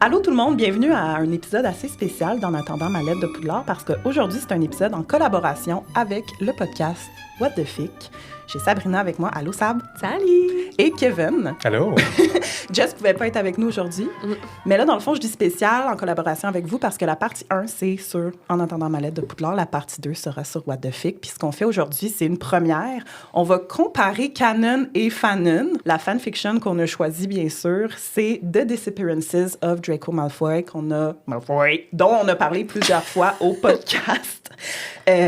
Allô tout le monde, bienvenue à un épisode assez spécial d'En attendant ma lettre de Poudlard parce qu'aujourd'hui, c'est un épisode en collaboration avec le podcast What the Fic. J'ai Sabrina avec moi. Allô Sab. Salut! Et Kevin. Allô! Jess ne pouvait pas être avec nous aujourd'hui. Mais là, dans le fond, je dis spécial en collaboration avec vous parce que la partie 1, c'est sur En attendant ma lettre de Poudlard. La partie 2 sera sur What the Fic. Puis ce qu'on fait aujourd'hui, c'est une première. On va comparer canon et fanon. La fanfiction qu'on a choisie, bien sûr, c'est The Disappearances of Draco Malfoy, dont on a parlé plusieurs fois au podcast.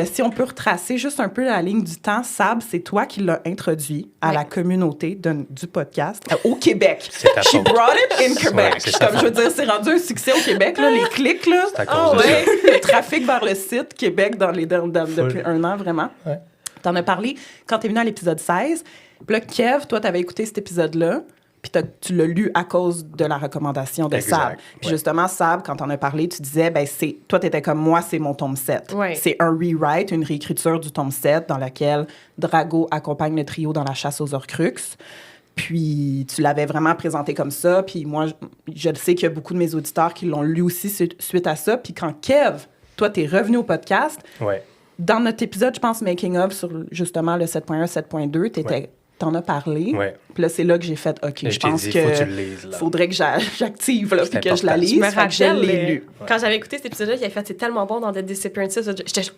Si on peut retracer juste un peu la ligne du temps, Sab, c'est toi qui l'as introduit à la communauté du podcast au Québec. C'est ta She faute. brought it in Québec. Ouais, c'est sa Comme je veux dire, c'est rendu un succès au Québec, là, les clics, là. C'est à cause de ça. Le trafic vers le site Québec depuis un an, vraiment. Ouais. T'en as parlé quand t'es venu à l'épisode 16. Puis là, Kev, toi, t'avais écouté cet épisode-là. Puis tu l'as lu à cause de la recommandation de Exact, Sab. Puis justement, Sab, quand on a parlé, tu disais, toi, t'étais comme moi, c'est mon tome 7. Ouais. C'est un rewrite, une réécriture du tome 7 dans lequel Drago accompagne le trio dans la chasse aux Horcruxes. Puis tu l'avais vraiment présenté comme ça. Puis moi, je le sais qu'il y a beaucoup de mes auditeurs qui l'ont lu aussi suite à ça. Puis quand Kev, toi, t'es revenu au podcast, Ouais. dans notre épisode, je pense, Making of sur justement le 7.1, 7.2, t'en as parlé. Ouais. Puis là, c'est là que j'ai fait, OK, je pense dit, que faut que tu le lises, là. faudrait que j'active, là, puis que je la important. lise. Je me Fait que je rappelle, l'ai lu. quand j'avais écouté cet épisode-là, il avait fait « C'est tellement bon dans The Disappearances », j'étais genre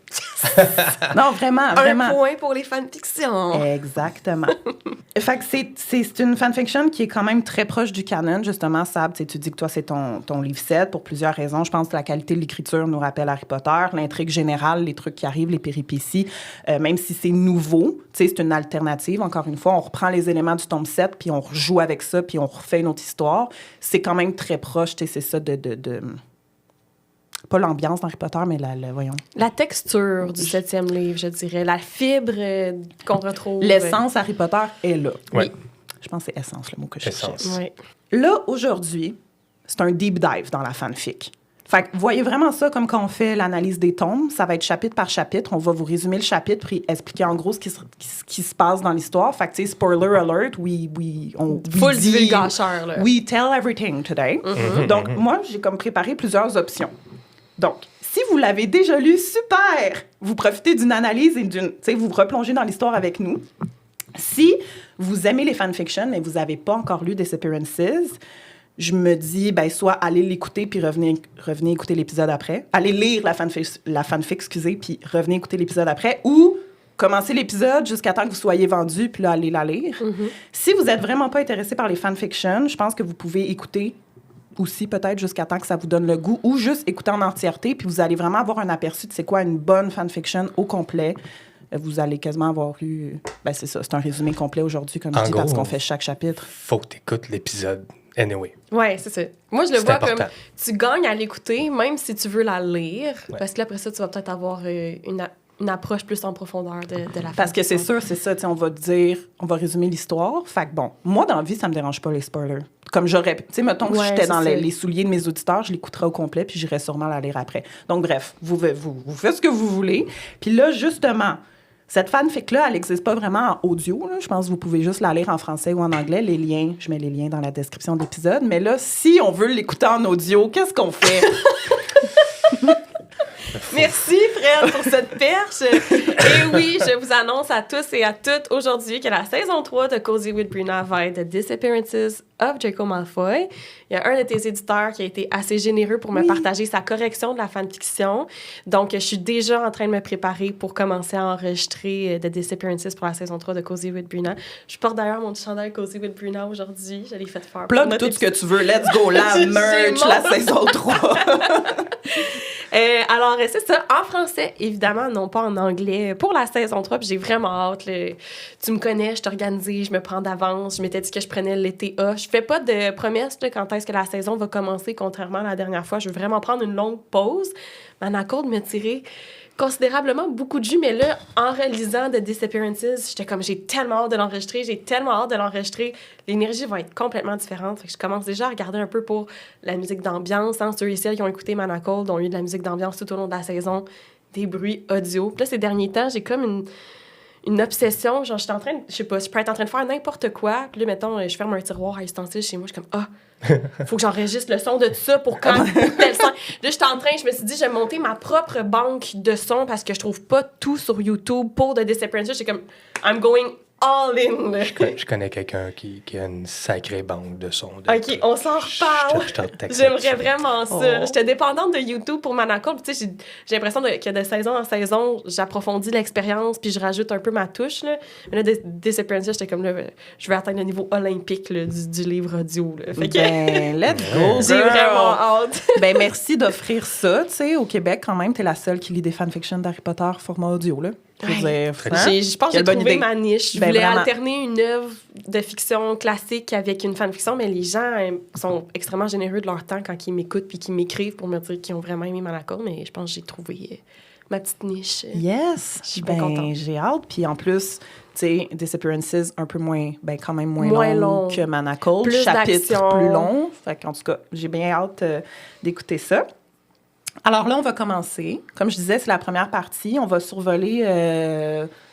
Non, vraiment, vraiment. un point pour les fanfictions. Exactement. Fait que c'est une fanfiction qui est quand même très proche du canon, justement. Sab, tu dis que toi, c'est ton livre 7 pour plusieurs raisons. Je pense que la qualité de l'écriture nous rappelle Harry Potter, l'intrigue générale, les trucs qui arrivent, les péripéties, même si c'est nouveau, c'est une alternative. Encore une fois, on reprend les éléments du tome 7, puis on rejoue avec ça, puis on refait une autre histoire. C'est quand même très proche, c'est ça de pas l'ambiance d'Harry Potter, mais voyons. La texture du 7e livre, je dirais. La fibre qu'on retrouve. L'essence Harry Potter est là. Ouais. Je pense que c'est essence, le mot que je cherchais. Essence. Ouais. Là, aujourd'hui, c'est un deep dive dans la fanfic. Fait que voyez vraiment ça comme quand on fait l'analyse des tomes. Ça va être chapitre par chapitre. On va vous résumer le chapitre puis expliquer en gros ce qui se passe dans l'histoire. Fait que, tu sais, spoiler alert, Full divulgateur, là. We tell everything today. Donc, moi, j'ai comme préparé plusieurs options. Donc, si vous l'avez déjà lu, super! Vous profitez d'une analyse et tu sais, vous replongez dans l'histoire avec nous. Si vous aimez les fanfictions, mais vous n'avez pas encore lu Disappearances, je me dis, soit allez l'écouter puis revenez écouter l'épisode après. Allez lire la fanfic, puis revenez écouter l'épisode après. Ou commencez l'épisode jusqu'à temps que vous soyez vendu, puis là, allez la lire. Si vous n'êtes vraiment pas intéressé par les fanfictions, je pense que vous pouvez écouter aussi peut-être jusqu'à temps que ça vous donne le goût, ou juste écouter en entièreté, puis vous allez vraiment avoir un aperçu de c'est quoi une bonne fanfiction au complet. Vous allez quasiment avoir eu... c'est ça, c'est un résumé complet aujourd'hui, comme je dis, parce qu'on fait chaque chapitre. Faut que tu écoutes l'épisode anyway. Ouais, c'est ça. Moi, je le C'est vois important. comme tu gagnes à l'écouter, même si tu veux la lire, parce que là, après ça, tu vas peut-être avoir une approche plus en profondeur de la Parce que c'est sûr, c'est ça, on va résumer l'histoire. Fait que bon, moi, dans la vie, ça me dérange pas les spoilers. Comme j'aurais... Tu sais, mettons que si j'étais dans les souliers de mes auditeurs, je l'écouterais au complet, puis j'irais sûrement la lire après. Donc, bref, vous faites ce que vous voulez. Puis là, justement, cette fanfic-là, elle n'existe pas vraiment en audio. Là. Je pense que vous pouvez juste la lire en français ou en anglais. Les liens, je mets les liens dans la description de l'épisode. Mais là, si on veut l'écouter en audio, qu'est-ce qu'on fait? Merci, Fred, pour cette perche. Et oui, je vous annonce à tous et à toutes aujourd'hui que la saison 3 de Cozy with Brina va être The Disappearances of Draco Malfoy. Il y a un de tes éditeurs qui a été assez généreux pour me partager sa correction de la fanfiction. Donc, je suis déjà en train de me préparer pour commencer à enregistrer The Disappearances pour la saison 3 de Cozy with Brina. Je porte d'ailleurs mon chandail Cozy with Brina aujourd'hui. Je l'ai fait faire. Plug tout ce que tu veux. Let's go, la merch, la saison 3. Alors, c'est ça, en français, évidemment, non pas en anglais, pour la saison 3, puis j'ai vraiment hâte. Tu me connais, je t'organise, je me prends d'avance, je m'étais dit que je prenais l'été A. Je fais pas de promesses quand est-ce que la saison va commencer, contrairement à la dernière fois. Je veux vraiment prendre une longue pause. Manacorde me tirait considérablement beaucoup de jus, mais là, en relisant The Disappearances, j'étais comme, j'ai tellement hâte de l'enregistrer, l'énergie va être complètement différente. Fait que je commence déjà à regarder un peu pour la musique d'ambiance. Ceux et celles qui ont écouté Manacorde ont eu de la musique d'ambiance tout au long de la saison, des bruits audio. Puis là, ces derniers temps, j'ai comme une obsession. Genre, j'étais en train de, je sais pas, je peux être en train de faire n'importe quoi. Puis là, mettons, je ferme un tiroir à ustensiles chez moi. Je suis comme, faut que j'enregistre le son de tout ça pour quand tel son. Là, j'étais en train, je me suis dit, je vais monter ma propre banque de sons parce que je trouve pas tout sur YouTube pour The Disappearances. J'étais comme, I'm going all in. Là. Je connais quelqu'un qui a une sacrée banque de sons. OK, on s'en reparle. Je te texte J'aimerais là-dessus. vraiment ça. J'étais dépendante de YouTube pour Manacor. Tu sais, j'ai l'impression que de saison en saison, j'approfondis l'expérience puis je rajoute un peu ma touche. Là. Mais là, Disappearances, j'étais comme là, je vais atteindre le niveau olympique là, du livre audio. Là. Fait que Ben, let's go, j'ai girl. vraiment hâte. Ben, merci d'offrir ça. Tu sais, au Québec, quand même, t'es la seule qui lit des fanfictions d'Harry Potter format audio, là. Je veux dire, Je pense que j'ai Quelle bonne trouvé idée. ma niche. Je Ben, voulais vraiment. alterner une œuvre de fiction classique avec une fanfiction, mais les gens sont extrêmement généreux de leur temps quand ils m'écoutent puis qu'ils m'écrivent pour me dire qu'ils ont vraiment aimé Manacor, mais je pense que j'ai trouvé ma petite niche. Yes! Je suis bien contente. J'ai hâte. Puis en plus, tu sais, Disappearances, un peu moins, ben quand même moins Moins long long. que Manacle. Plus Chapitre d'action. plus long. Fait qu'en tout cas, j'ai bien hâte d'écouter ça. Alors là, on va commencer. Comme je disais, c'est la première partie. On va survoler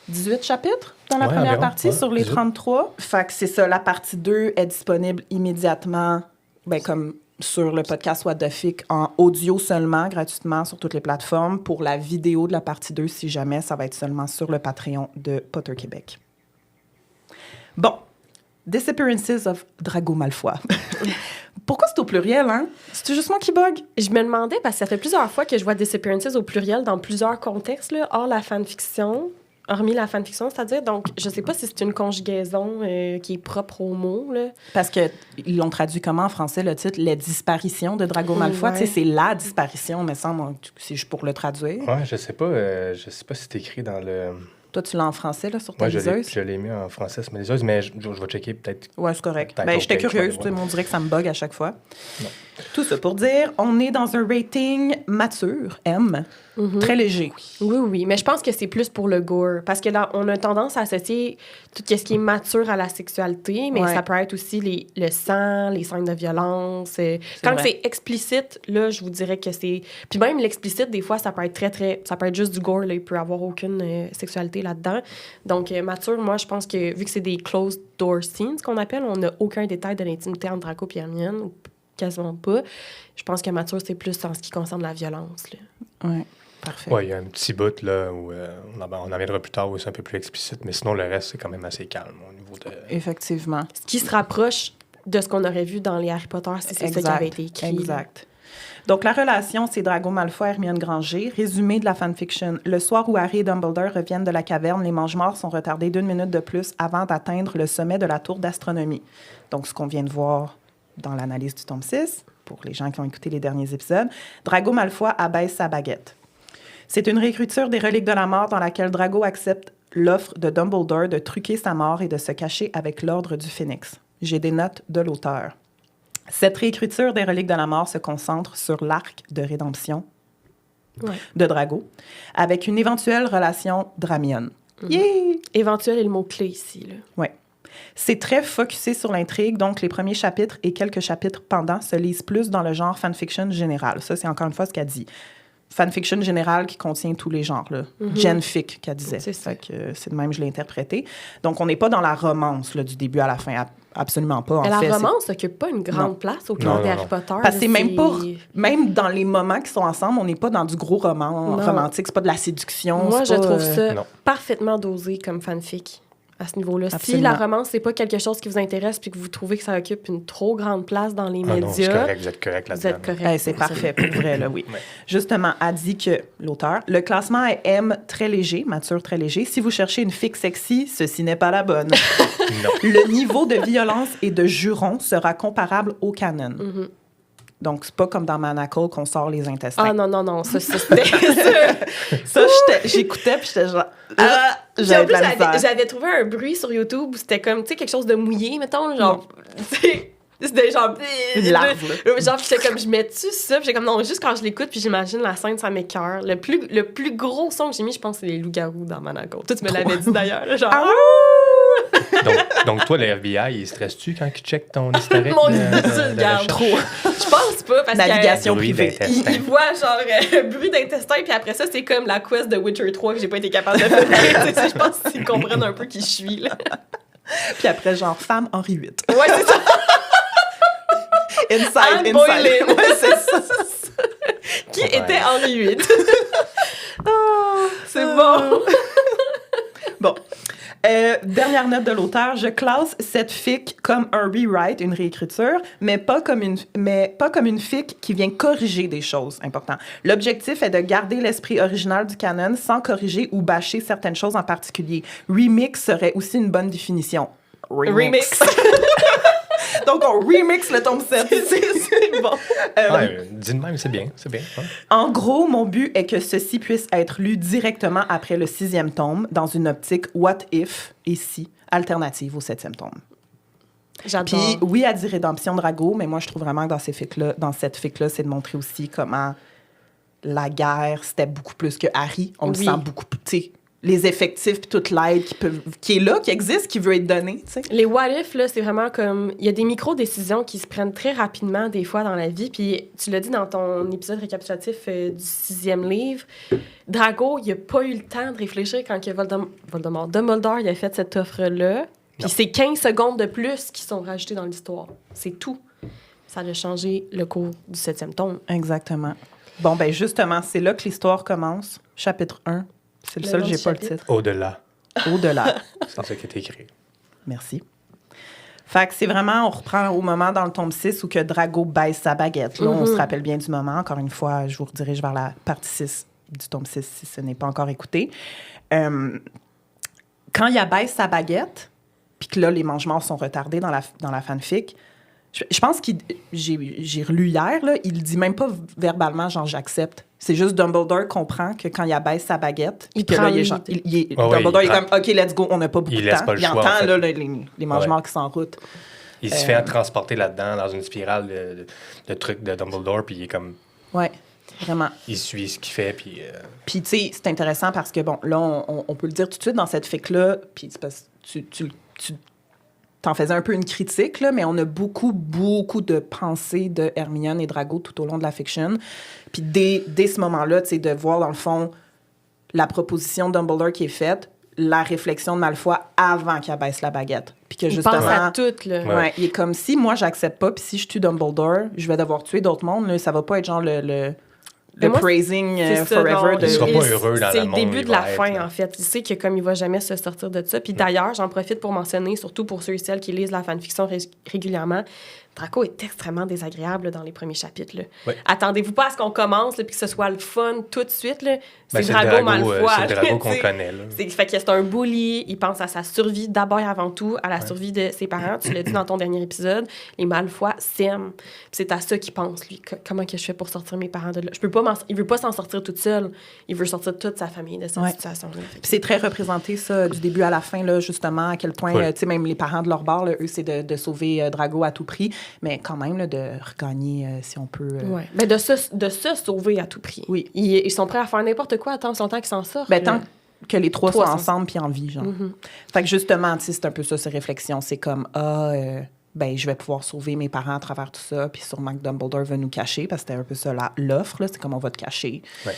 18 chapitres dans la Ouais, première environ, partie ouais, sur les 18. 33. Fait que c'est ça, la partie 2 est disponible immédiatement, ben comme sur le podcast What the Fic, en audio seulement, gratuitement, sur toutes les plateformes. Pour la vidéo de la partie 2, si jamais, ça va être seulement sur le Patreon de Potter Québec. Bon. Disappearances of Drago Malfoy. Pourquoi c'est au pluriel, hein? C'est juste moi qui bug? Je me demandais, parce que ça fait plusieurs fois que je vois Disappearances au pluriel dans plusieurs contextes, là, hors la fanfiction, hormis la fanfiction, c'est-à-dire, donc, je sais pas si c'est une conjugaison qui est propre au mot, là. Parce qu'ils l'ont traduit comment en français, le titre? Les disparitions de Drago Malfoy. Ouais. Tu sais, c'est la disparition, me semble, si je pour le traduire. Ouais, je sais pas si c'est écrit dans le... Toi, tu l'as en français, là, sur ta Moi, liseuse? je l'ai mis en français sur ma liseuse, mais je vais checker peut-être. Ouais, c'est correct. Peut-être Ben, au j'étais page, curieuse. ouais, Tu sais, ouais. on dirait que ça me bug à chaque fois. Non. Tout ça pour dire, on est dans un rating mature, M, très léger. Oui, oui, mais je pense que c'est plus pour le gore. Parce que là, on a tendance à associer tout ce qui est mature à la sexualité, mais Ouais. ça peut être aussi le sang, les scènes de violence. Quand vrai. c'est explicite, là, je vous dirais que c'est... Puis même l'explicite, des fois, ça peut être très... Ça peut être juste du gore, là. Il peut y avoir aucune sexualité là-dedans. Donc, mature, moi, je pense que vu que c'est des closed door scenes, qu'on appelle, on n'a aucun détail de l'intimité entre Draco et Hermione, ou quasiment pas. Je pense que mature, c'est plus en ce qui concerne la violence, là. Oui, parfait. Ouais, il y a un petit bout là où on en reviendra plus tard où c'est un peu plus explicite, mais sinon le reste c'est quand même assez calme au niveau de. Effectivement. Ce qui se rapproche de ce qu'on aurait vu dans les Harry Potter, si c'est ça qui avait été écrit. Exact. Donc, la relation, c'est Drago Malfoy et Hermione Granger. Résumé de la fanfiction. Le soir où Harry et Dumbledore reviennent de la caverne, les mange-morts sont retardés d'1 minute de plus avant d'atteindre le sommet de la tour d'astronomie. Donc, ce qu'on vient de voir dans l'analyse du tome 6, pour les gens qui ont écouté les derniers épisodes, Drago Malfoy abaisse sa baguette. C'est une réécriture des Reliques de la mort dans laquelle Drago accepte l'offre de Dumbledore de truquer sa mort et de se cacher avec l'ordre du Phénix. J'ai des notes de l'auteur. Cette réécriture des Reliques de la mort se concentre sur l'arc de rédemption Ouais. de Drago, avec une éventuelle relation Dramione. Yeah! Éventuel est le mot-clé ici, là. Ouais. C'est très focusé sur l'intrigue, donc les premiers chapitres et quelques chapitres pendant se lisent plus dans le genre fanfiction général. Ça, c'est encore une fois ce qu'elle dit. Fanfiction générale qui contient tous les genres, là. Genfic, qu'elle disait. C'est ça. Fait que c'est de même que je l'ai interprété. Donc, on n'est pas dans la romance, là, du début à la fin. Absolument pas, Mais en fait. la c'est- romance n'occupe pas une grande Non. place au Non, plan non, des non. Harry Potter. Parce que c'est là, même pas... Même dans les moments qui sont ensemble, on n'est pas dans du gros roman Non. romantique. C'est pas de la séduction. Moi, c'est je pas, trouve ça non. parfaitement dosé comme fanfic à ce niveau-là. Si Absolument. la romance, c'est pas quelque chose qui vous intéresse puis que vous trouvez que ça occupe une trop grande place dans les Ah non, c'est médias, correct, vous êtes correct vous là-dedans. êtes correct. C'est parfait, pour vrai, là, oui. Ouais. Justement, a dit que, l'auteur, le classement est M très léger, mature très léger. Si vous cherchez une fic sexy, ceci n'est pas la bonne. Non. Le niveau de violence et de juron sera comparable au canon. Mhm. Donc, c'est pas comme dans Manacle qu'on sort les intestins. Ah non, non, non, ça, c'était... Ça, j'écoutais, puis j'étais genre... Puis en j'avais de plus, la misère. j'avais trouvé un bruit sur YouTube où c'était comme, tu sais, quelque chose de mouillé, mettons, genre... C'était genre... Une larve, là. Genre, puis j'étais comme, je mets-tu ça? Puis j'étais comme, non, juste quand je l'écoute, puis j'imagine la scène, ça m'écoeure. Le plus gros son que j'ai mis, je pense, c'est les loups-garous dans Monaco. Toi, tu me l'avais dit d'ailleurs, là, genre... Ah! Donc, toi, le FBI, il stresse-tu quand il check ton historique? Mon de regarde recherche? trop. Je pense pas, parce Navigation Bruit privée. d'intestin. il voit genre bruit d'intestin, puis après ça, c'est comme la quest de Witcher 3 que j'ai pas été capable de faire. Je pense qu'ils comprennent un peu qui je suis, là. Puis après, genre, femme Henri VIII. Ouais, c'est ça. Inside, Anne inside. Boleyn. Ouais, c'est ça. Qui Ouais. était Henri VIII. C'est bon. Bon. Dernière note de l'auteur, je classe cette fic comme un rewrite, une réécriture, mais pas comme une fic qui vient corriger des choses. Important. L'objectif est de garder l'esprit original du canon sans corriger ou bâcher certaines choses en particulier. Remix serait aussi une bonne définition. Remix. Donc, on remix le tome 7. C'est bon. Dis de même, c'est bien. Ouais. En gros, mon but est que ceci puisse être lu directement après le 6e tome dans une optique what if et si alternative au 7e tome. J'adore. Puis oui, elle dit rédemption Drago, mais moi je trouve vraiment que dans cette fic-là, c'est de montrer aussi comment la guerre, c'était beaucoup plus que Harry. On le Oui. sent beaucoup plus, tu sais, les effectifs puis toute l'aide qui est là, qui existe, qui veut être donnée, tu sais. Les what if, là, c'est vraiment comme... Il y a des micro-décisions qui se prennent très rapidement, des fois, dans la vie. Puis tu l'as dit dans ton épisode récapitulatif du 6e livre, Drago, il a pas eu le temps de réfléchir quand que Dumbledore il a fait cette offre-là. Puis Non. c'est 15 secondes de plus qui sont rajoutées dans l'histoire. C'est tout. Ça a changé le cours du 7e tome. Exactement. Bon, ben justement, c'est là que l'histoire commence. Chapitre 1. C'est le Le seul, nom j'ai du pas le chapitre. titre. Au-delà. Au-delà. C'est ça qui est écrit. Merci. Fait que c'est vraiment, on reprend au moment dans le tome 6 où que Drago baisse sa baguette. Là, on se rappelle bien du moment. Encore une fois, je vous redirige vers la partie 6 du tome 6 si ce n'est pas encore écouté. Quand il abaisse sa baguette, puis que là, les mangements sont retardés dans la fanfic, je pense j'ai relu hier, là, il dit même pas verbalement, genre, j'accepte. C'est juste Dumbledore comprend que quand il abaisse sa baguette, puis Il que là, prend il est le genre, lead. Dumbledore il est comme, OK, let's go, on n'a pas beaucoup Il de laisse temps. pas le Il choix, entend en fait. là, les mangements qui sont en route. Il se fait transporter là-dedans, dans une spirale de trucs de Dumbledore, puis il est comme... Ouais, vraiment. Il suit ce qu'il fait, puis... Puis, tu sais, c'est intéressant parce que, bon, là, on peut le dire tout de suite dans cette fic-là, puis c'est parce que tu t'en faisais un peu une critique, là, mais on a beaucoup de pensées de Hermione et Drago tout au long de la fiction. Puis dès ce moment-là, tu sais, de voir, dans le fond, la proposition de Dumbledore qui est faite, la réflexion de Malfoy avant qu'il abaisse la baguette. Puis que Il justement... pense à tout, là. Ouais, il est comme, si moi, j'accepte pas, puis si je tue Dumbledore, je vais devoir tuer d'autres mondes, là, ça va pas être genre le Mais moi, praising c'est ça, forever non, de... Il sera pas heureux dans c'est le le monde début où il de la va être, fin, là. en fait. Il sait que comme il va jamais se sortir de ça. Puis d'ailleurs, j'en profite pour mentionner, surtout pour ceux et celles qui lisent la fanfiction régulièrement, Draco est extrêmement désagréable là, dans les premiers chapitres. Là. Oui. Attendez-vous pas à ce qu'on commence, là, puis que ce soit le fun tout de suite. Là. Ben, C'est Drago Malfoy. c'est le Drago qu'on tu sais. connaît, là. Fait que c'est un bully, il pense à sa survie d'abord et avant tout, à la survie de ses parents. Tu l'as dit dans ton dernier épisode, les Malfoy s'aiment. Puis c'est à ça qu'il pense, lui. Comment que je fais pour sortir mes parents de là? Il veut pas s'en sortir toute seule. Il veut sortir toute sa famille de cette Ouais. situation-là. Puis c'est très représenté, ça, du début à la fin, là, justement, à quel point, Oui. tu sais, même les parents de leur bord, là, eux, c'est de sauver Drago à tout prix, mais quand même, là, de regagner, si on peut... Ouais. Ben de se sauver à tout prix. Oui. Ils sont prêts à faire n'importe quoi tant qu'ils s'en sortent. Ben, là. tant que les trois sont Trois ensemble puis en vie, genre. Fait que justement, tu sais, c'est un peu ça, ces réflexions. C'est comme, ben, je vais pouvoir sauver mes parents à travers tout ça, puis sûrement que Dumbledore va nous cacher, parce que c'était un peu ça l'offre, là, c'est comme on va te cacher. Ouais.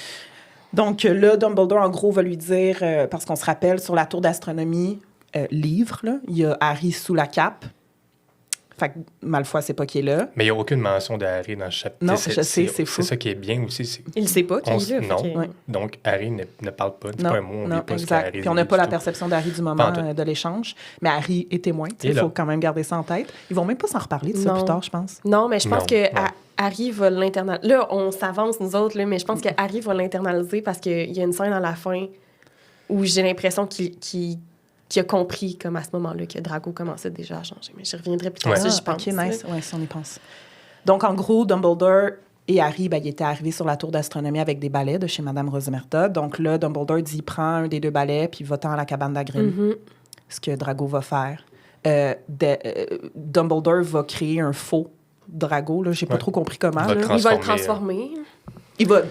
Donc là, Dumbledore, en gros, va lui dire, parce qu'on se rappelle, sur la tour d'astronomie, livre, là, il y a Harry sous la cape. Fait que Malfoy sait pas qui est là. Mais il n'y a aucune mention de Harry dans le chapitre. Non, Tu je sais, c'est fou. C'est ça qui est bien aussi. Il ne sait pas qui est là. Non. fait que- Ouais. Donc, Harry ne parle pas, dit Non, pas un mot, on ne non, dit pas ce exact. qu'Harry Puis on n'a dit pas du la tout. perception d'Harry du moment Pas en tout. de l'échange. Mais Harry est témoin. Il est Il faut là. quand même garder ça en tête. Ils vont même pas s'en reparler de ça Non. plus tard, je pense. Non, mais je pense Non, que ouais. Harry va l'internaliser. Là, on s'avance, nous autres, là, mais je pense que Harry va l'internaliser parce qu'il y a une scène à la fin où j'ai l'impression qu'il a compris, comme à ce moment-là, que Drago commençait déjà à changer. Mais j'y reviendrai plus tard, Ouais. ça, j'y pense. OK, nice. Oui, si on y pense. Donc, en gros, Dumbledore et Harry, ben, ils étaient arrivés sur la tour d'astronomie avec des balais de chez Madame Rosmerta. Donc là, Dumbledore dit, prends un des deux balais, puis va-t'en à la cabane d'Hagrid. Mhm. Ce que Drago va faire. Dumbledore va créer un faux Drago. Là. J'ai pas Ouais. trop compris comment. Va là. Il va le transformer, transformer. Il va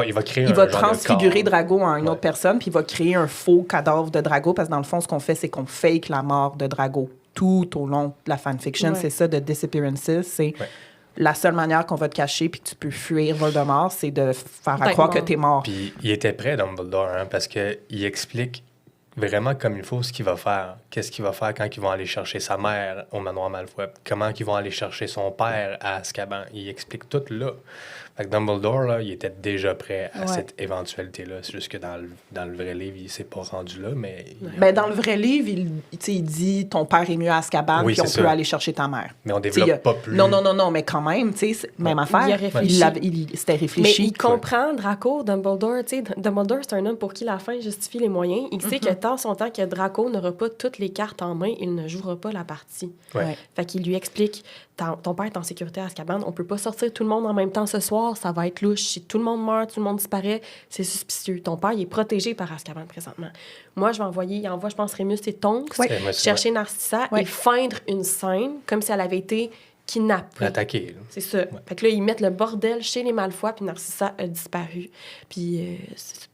Il va créer il un va genre de transfigurer corps. Drago en une Ouais. autre personne, puis il va créer un faux cadavre de Drago, parce que dans le fond, ce qu'on fait, c'est qu'on fake la mort de Drago tout au long de la fanfiction. Ouais. C'est ça, de Disappearances. C'est Ouais. la seule manière qu'on va te cacher puis que tu peux fuir Voldemort, c'est de faire à D'être croire que mort. t'es mort. Puis il était prêt, Dumbledore, hein, parce qu'il explique vraiment comme il faut ce qu'il va faire. Qu'est-ce qu'il va faire quand ils vont aller chercher sa mère au manoir Malfoy. Comment ils vont aller chercher son père à Azkaban. Il explique tout là. Fait que Dumbledore, là, il était déjà prêt à Ouais. cette éventualité-là. C'est juste que dans le vrai livre, il s'est pas rendu là, mais... Ben, dans le vrai livre, il dit ton père est mieux à Azkaban, Oui, puis on c'est peut ça. aller chercher ta mère. Mais on Tu sais, il y a- développe pas plus. Non, mais quand même, tu sais, même affaire. Il a réfléchi. C'était Mais réfléchi. il comprend Draco, Dumbledore. Tu sais, Dumbledore, c'est un homme pour qui la fin justifie les moyens. Il sait que tant son temps que Draco n'aura pas toutes les cartes en main, il ne jouera pas la partie. Ouais. Ouais. Fait qu'il lui explique, ton père est en sécurité à Azkaban, on peut pas sortir tout le monde en même temps ce soir, ça va être louche. Si tout le monde meurt, tout le monde disparaît, c'est suspicieux. Ton père, il est protégé par Azkaban présentement. Moi, il envoie, je pense, Rémus et Tonks Ouais. Moi, c'est chercher Narcissa Ouais. et feindre une scène comme si elle avait été kidnappée. attaqué. Là. C'est ça. Fait que là, ils mettent le bordel chez les Malfoy, puis Narcissa a disparu. Puis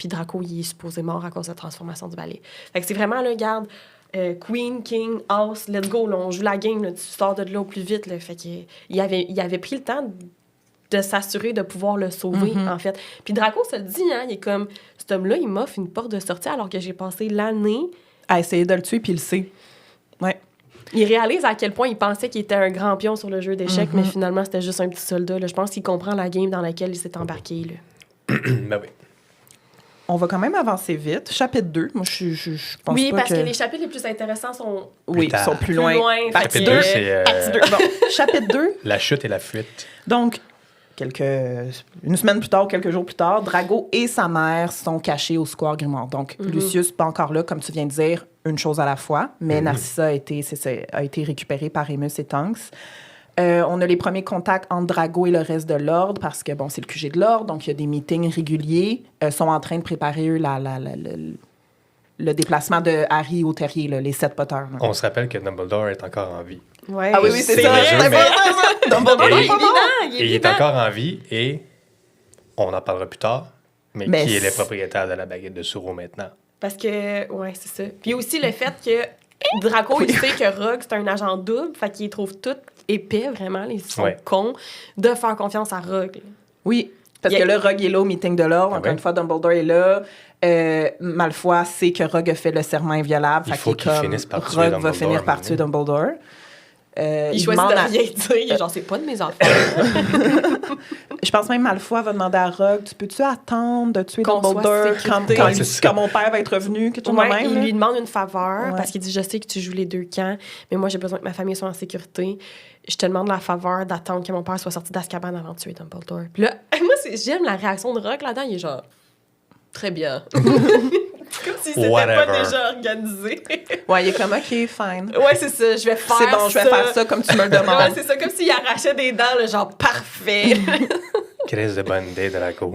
Draco, il est supposé mort à cause de la transformation du balai. Fait que c'est vraiment, là, garde, Queen, King, House, let's go, là, on joue la game, là, tu sors de là au plus vite. Là. Fait que il avait pris le temps de s'assurer de pouvoir le sauver, en fait. Puis Draco se le dit, hein, il est comme, cet homme-là, il m'offre une porte de sortie alors que j'ai passé l'année. À essayer de le tuer, puis il le sait. Ouais. Il réalise à quel point il pensait qu'il était un grand pion sur le jeu d'échecs, mais finalement, c'était juste un petit soldat. Là. Je pense qu'il comprend la game dans laquelle il s'est embarqué. Là. Ben oui. On va quand même avancer vite. Chapitre 2, moi, je pense Oui, pas parce que les chapitres les plus intéressants sont Oui, tard. ils sont plus loin. Fait Partie que- Chapitre 2, 2. c'est Partie 2. Bon, chapitre 2. la chute et la fuite. Donc, une semaine plus tard, quelques jours plus tard, Drago et sa mère sont cachés au Square Grimoire. Donc, Lucius, pas encore là, comme tu viens de dire, une chose à la fois. Mais Narcissa a été récupérée par Remus et Tonks. On a les premiers contacts entre Drago et le reste de l'Ordre parce que, bon, c'est le QG de l'Ordre, donc il y a des meetings réguliers. Sont en train de préparer, eux, le déplacement de Harry au terrier, là, les 7 Potters. là. On se rappelle que Dumbledore est encore en vie. Ouais. Ah oui, c'est C'est ça. le jeu, C'est mais- pas ça. Dumbledore Et- est Il est pas mort. vivant, Et il est encore en vie et on en parlera plus tard. Mais Mais qui est le c'est- propriétaire de la baguette de Suro maintenant? Parce que, ouais, c'est ça. Puis aussi le fait que Draco, il sait que Rogue, c'est un agent double, fait qu'il trouve tout épais, vraiment, ils sont Ouais. cons, de faire confiance à Rogue. Oui, parce Il y a- que là, Rogue est là au meeting de l'Ordre. Ah Encore ouais? une fois, Dumbledore est là. Malfoy sait que Rogue a fait le serment inviolable. Il fait faut qu'il est qu'il comme, finisse par tuer Rogue va Dumbledore, finir par mais- tuer Dumbledore. Il choisit demande de à- rien dire, il est genre, c'est pas de mes enfants. Je pense même Malfoy va demander à Rogue, tu peux-tu attendre de tuer Qu'on soit Dumbledore sécurité. quand Ouais, c'est ça. mon père va être revenu, quelque chose de Ouais, même. il là? lui demande une faveur Ouais. parce qu'il dit je sais que tu joues les deux camps, mais moi j'ai besoin que ma famille soit en sécurité. Je te demande la faveur d'attendre que mon père soit sorti d'Azkaban avant de tuer Dumbledore. Puis là, moi j'aime la réaction de Rogue là-dedans, il est genre très bien. Comme si c'était pas Whatever. déjà organisé. Ouais, il est comme, OK, fine. Ouais, c'est ça, je vais faire C'est bon, je vais faire ça comme tu me le Ouais, demandes. c'est ça, comme s'il arrachait des dents, là, genre parfait. Quelle de bonne idée, Draco.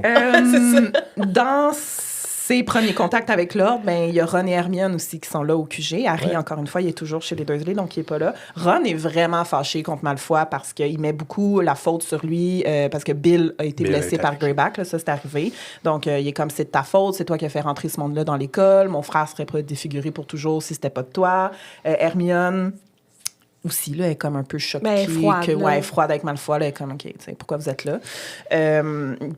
Dans ses premiers contacts avec l'Ordre, ben, il y a Ron et Hermione aussi qui sont là au QG. Harry, Ouais. encore une fois, il est toujours chez les Dursley, donc il n'est pas là. Ron est vraiment fâché contre Malfoy parce qu'il met beaucoup la faute sur lui, parce que Bill a été Bill a blessé été par attaqué. Greyback, là, ça c'est arrivé. Donc, il est comme, c'est de ta faute, c'est toi qui as fait rentrer ce monde-là dans l'école, mon frère serait pas défiguré pour toujours si c'était pas de toi. Hermione... aussi, là, elle est comme un peu choquée. Ben, elle est froide, que, là. ouais, froide avec Malfoy, là, elle est comme, OK, tu sais, pourquoi vous êtes là?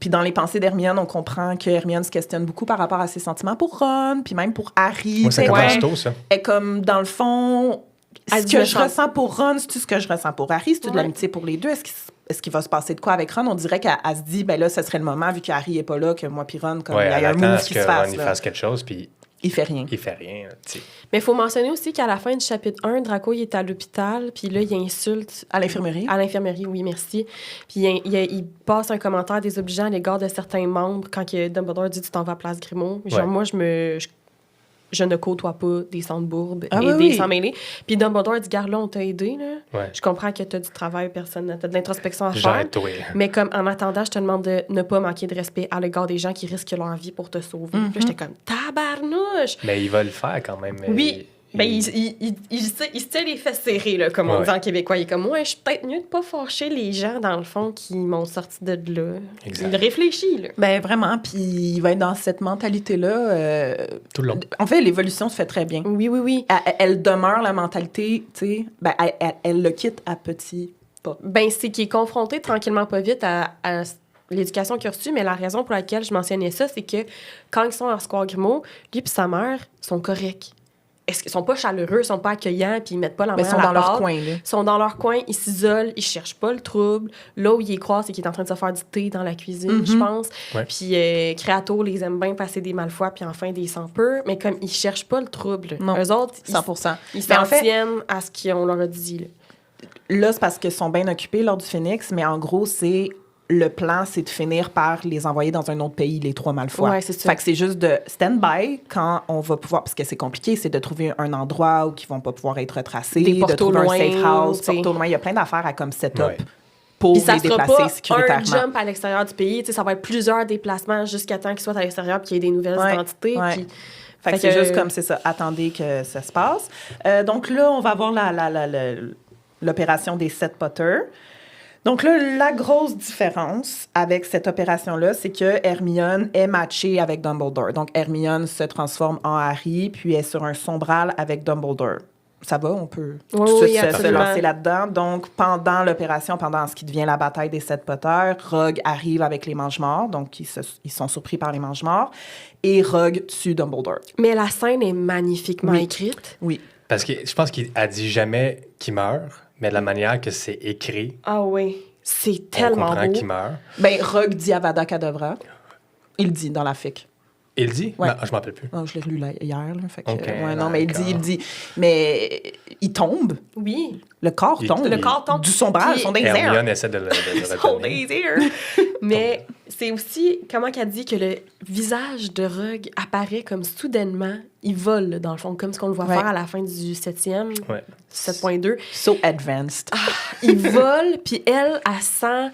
Puis dans les pensées d'Hermione, on comprend que Hermione se questionne beaucoup par rapport à ses sentiments pour Ron, puis même pour Harry. Moi, ça Tu sais, commence ouais. tôt, ça. Elle est comme, dans le fond, Elle ce dit, que je je sens- ressens pour Ron, c'est-tu ce que je ressens pour Harry? C'est-tu de Ouais. l'amitié pour les deux? Est-ce qu'il va se passer de quoi avec Ron? On dirait qu'elle se dit, ben là, ce serait le moment, vu qu'Harry n'est pas là, que moi puis Ron, comme, Ouais, il y elle a un attend à move ce qui que se Ron fasse. il là. fasse quelque chose, puis Il fait rien. il fait rien. Tu sais. Mais il faut mentionner aussi qu'à la fin du chapitre 1, Draco il est à l'hôpital, puis là, il insulte... À l'infirmerie? À l'infirmerie, oui, merci. Puis il passe un commentaire désobligeant à l'égard de certains membres quand que Dumbledore dit « tu t'en vas à Place Grimaud ». Genre, Ouais. moi, je ne côtoie pas des sans-bourbes Ah et oui, des oui. sans-mêlés. Puis Dumbledore dit « Garde là, on t'a aidé, là. Ouais. Je comprends que tu as du travail personnel, tu as de l'introspection à faire. Genre, toi. Mais comme en attendant, je te demande de ne pas manquer de respect à l'égard des gens qui risquent leur vie pour te sauver. Puis là, j'étais comme « Tabarnouche! » Mais il va le faire quand même. mais Oui. Ben, il se tient les fesses serrées, là, comme on dit en québécois. Il est comme, ouais, je suis peut-être mieux de pas fâcher les gens, dans le fond, qui m'ont sorti de là. Exact. Il réfléchit, là. Ben vraiment, puis il va être dans cette mentalité-là. Tout le long. En fait, l'évolution se fait très bien. Oui. Elle demeure la mentalité, tu sais, ben elle le quitte à petits pas. Ben, c'est qu'il est confronté tranquillement pas vite à l'éducation qu'il a reçue, mais la raison pour laquelle je mentionnais ça, c'est que quand ils sont à Square Grimaud, lui et sa mère sont corrects. Est-ce qu'ils sont pas chaleureux, ils sont pas accueillants, puis ils mettent pas la main Mais ils sont à la dans leur pâte. coin, là. Ils sont dans leur coin, ils s'isolent, ils cherchent pas le trouble. Là où il les croise, c'est qu'il est en train de se faire du thé dans la cuisine, je pense. Ouais. Puis Créato les aime bien passer des malfois, puis enfin des sans-peur. Mais comme ils cherchent pas le trouble, Non, eux autres, 100%. ils Mais s'en en fait, tiennent à ce qu'on leur a dit. là, c'est parce qu'ils sont bien occupés lors du Phoenix, mais en gros, le plan, c'est de finir par les envoyer dans un autre pays, les 3 malfois. Ouais, c'est ça. Fait que c'est juste de stand-by quand on va pouvoir... Parce que c'est compliqué, c'est de trouver un endroit où ils vont pas pouvoir être retracés, Des de portes au trouver loin, un safe house, t'sais. porte au loin. Il y a plein d'affaires à comme setup Ouais. pour Puis ça les sera déplacer pas un sécuritairement. jump à l'extérieur du pays. Ça va être plusieurs déplacements jusqu'à temps qu'ils soient à l'extérieur puis qu'il y ait des nouvelles Ouais, identités. ouais. Puis... Fait que Fait c'est que- juste comme c'est ça. Attendez que ça se passe. Donc là, on va avoir l'opération des 7 Potters. Donc là, la grosse différence avec cette opération-là, c'est que Hermione est matchée avec Dumbledore. Donc Hermione se transforme en Harry, puis est sur un sombral avec Dumbledore. Ça va, on peut Oui, tout de oui, suite se absolument. lancer là-dedans. Donc, pendant l'opération, pendant ce qui devient la bataille des 7 Potters, Rogue arrive avec les Mange-Morts. Donc, ils sont surpris par les Mange-Morts. Et Rogue tue Dumbledore. Mais la scène est magnifiquement Oui. écrite. Oui. Parce que je pense qu'il a dit jamais qu'il meurt, mais de la manière que c'est écrit, Ah oui, c'est on tellement comprend beau. qu'il meurt. Ben, Rogue dit Avada Kedavra. Il le dit dans la fic. Il dit? Ouais. Non, je m'en rappelle plus. Oh, je l'ai relu hier. Là, fait que, Ok, non, mais il d'accord. dit. Mais il tombe. Oui. Le corps Il- tombe. Le corps tombe. Du sombral, Puis son des airs. Hermione essaie de le Son retenir. désir. Mais c'est aussi, comment qu'elle dit que le visage de Rogue apparaît comme soudainement. Il vole, là, dans le fond, comme ce qu'on le voit Ouais. faire à la fin du 7e, Ouais. 7.2. So advanced. Il vole, puis elle sent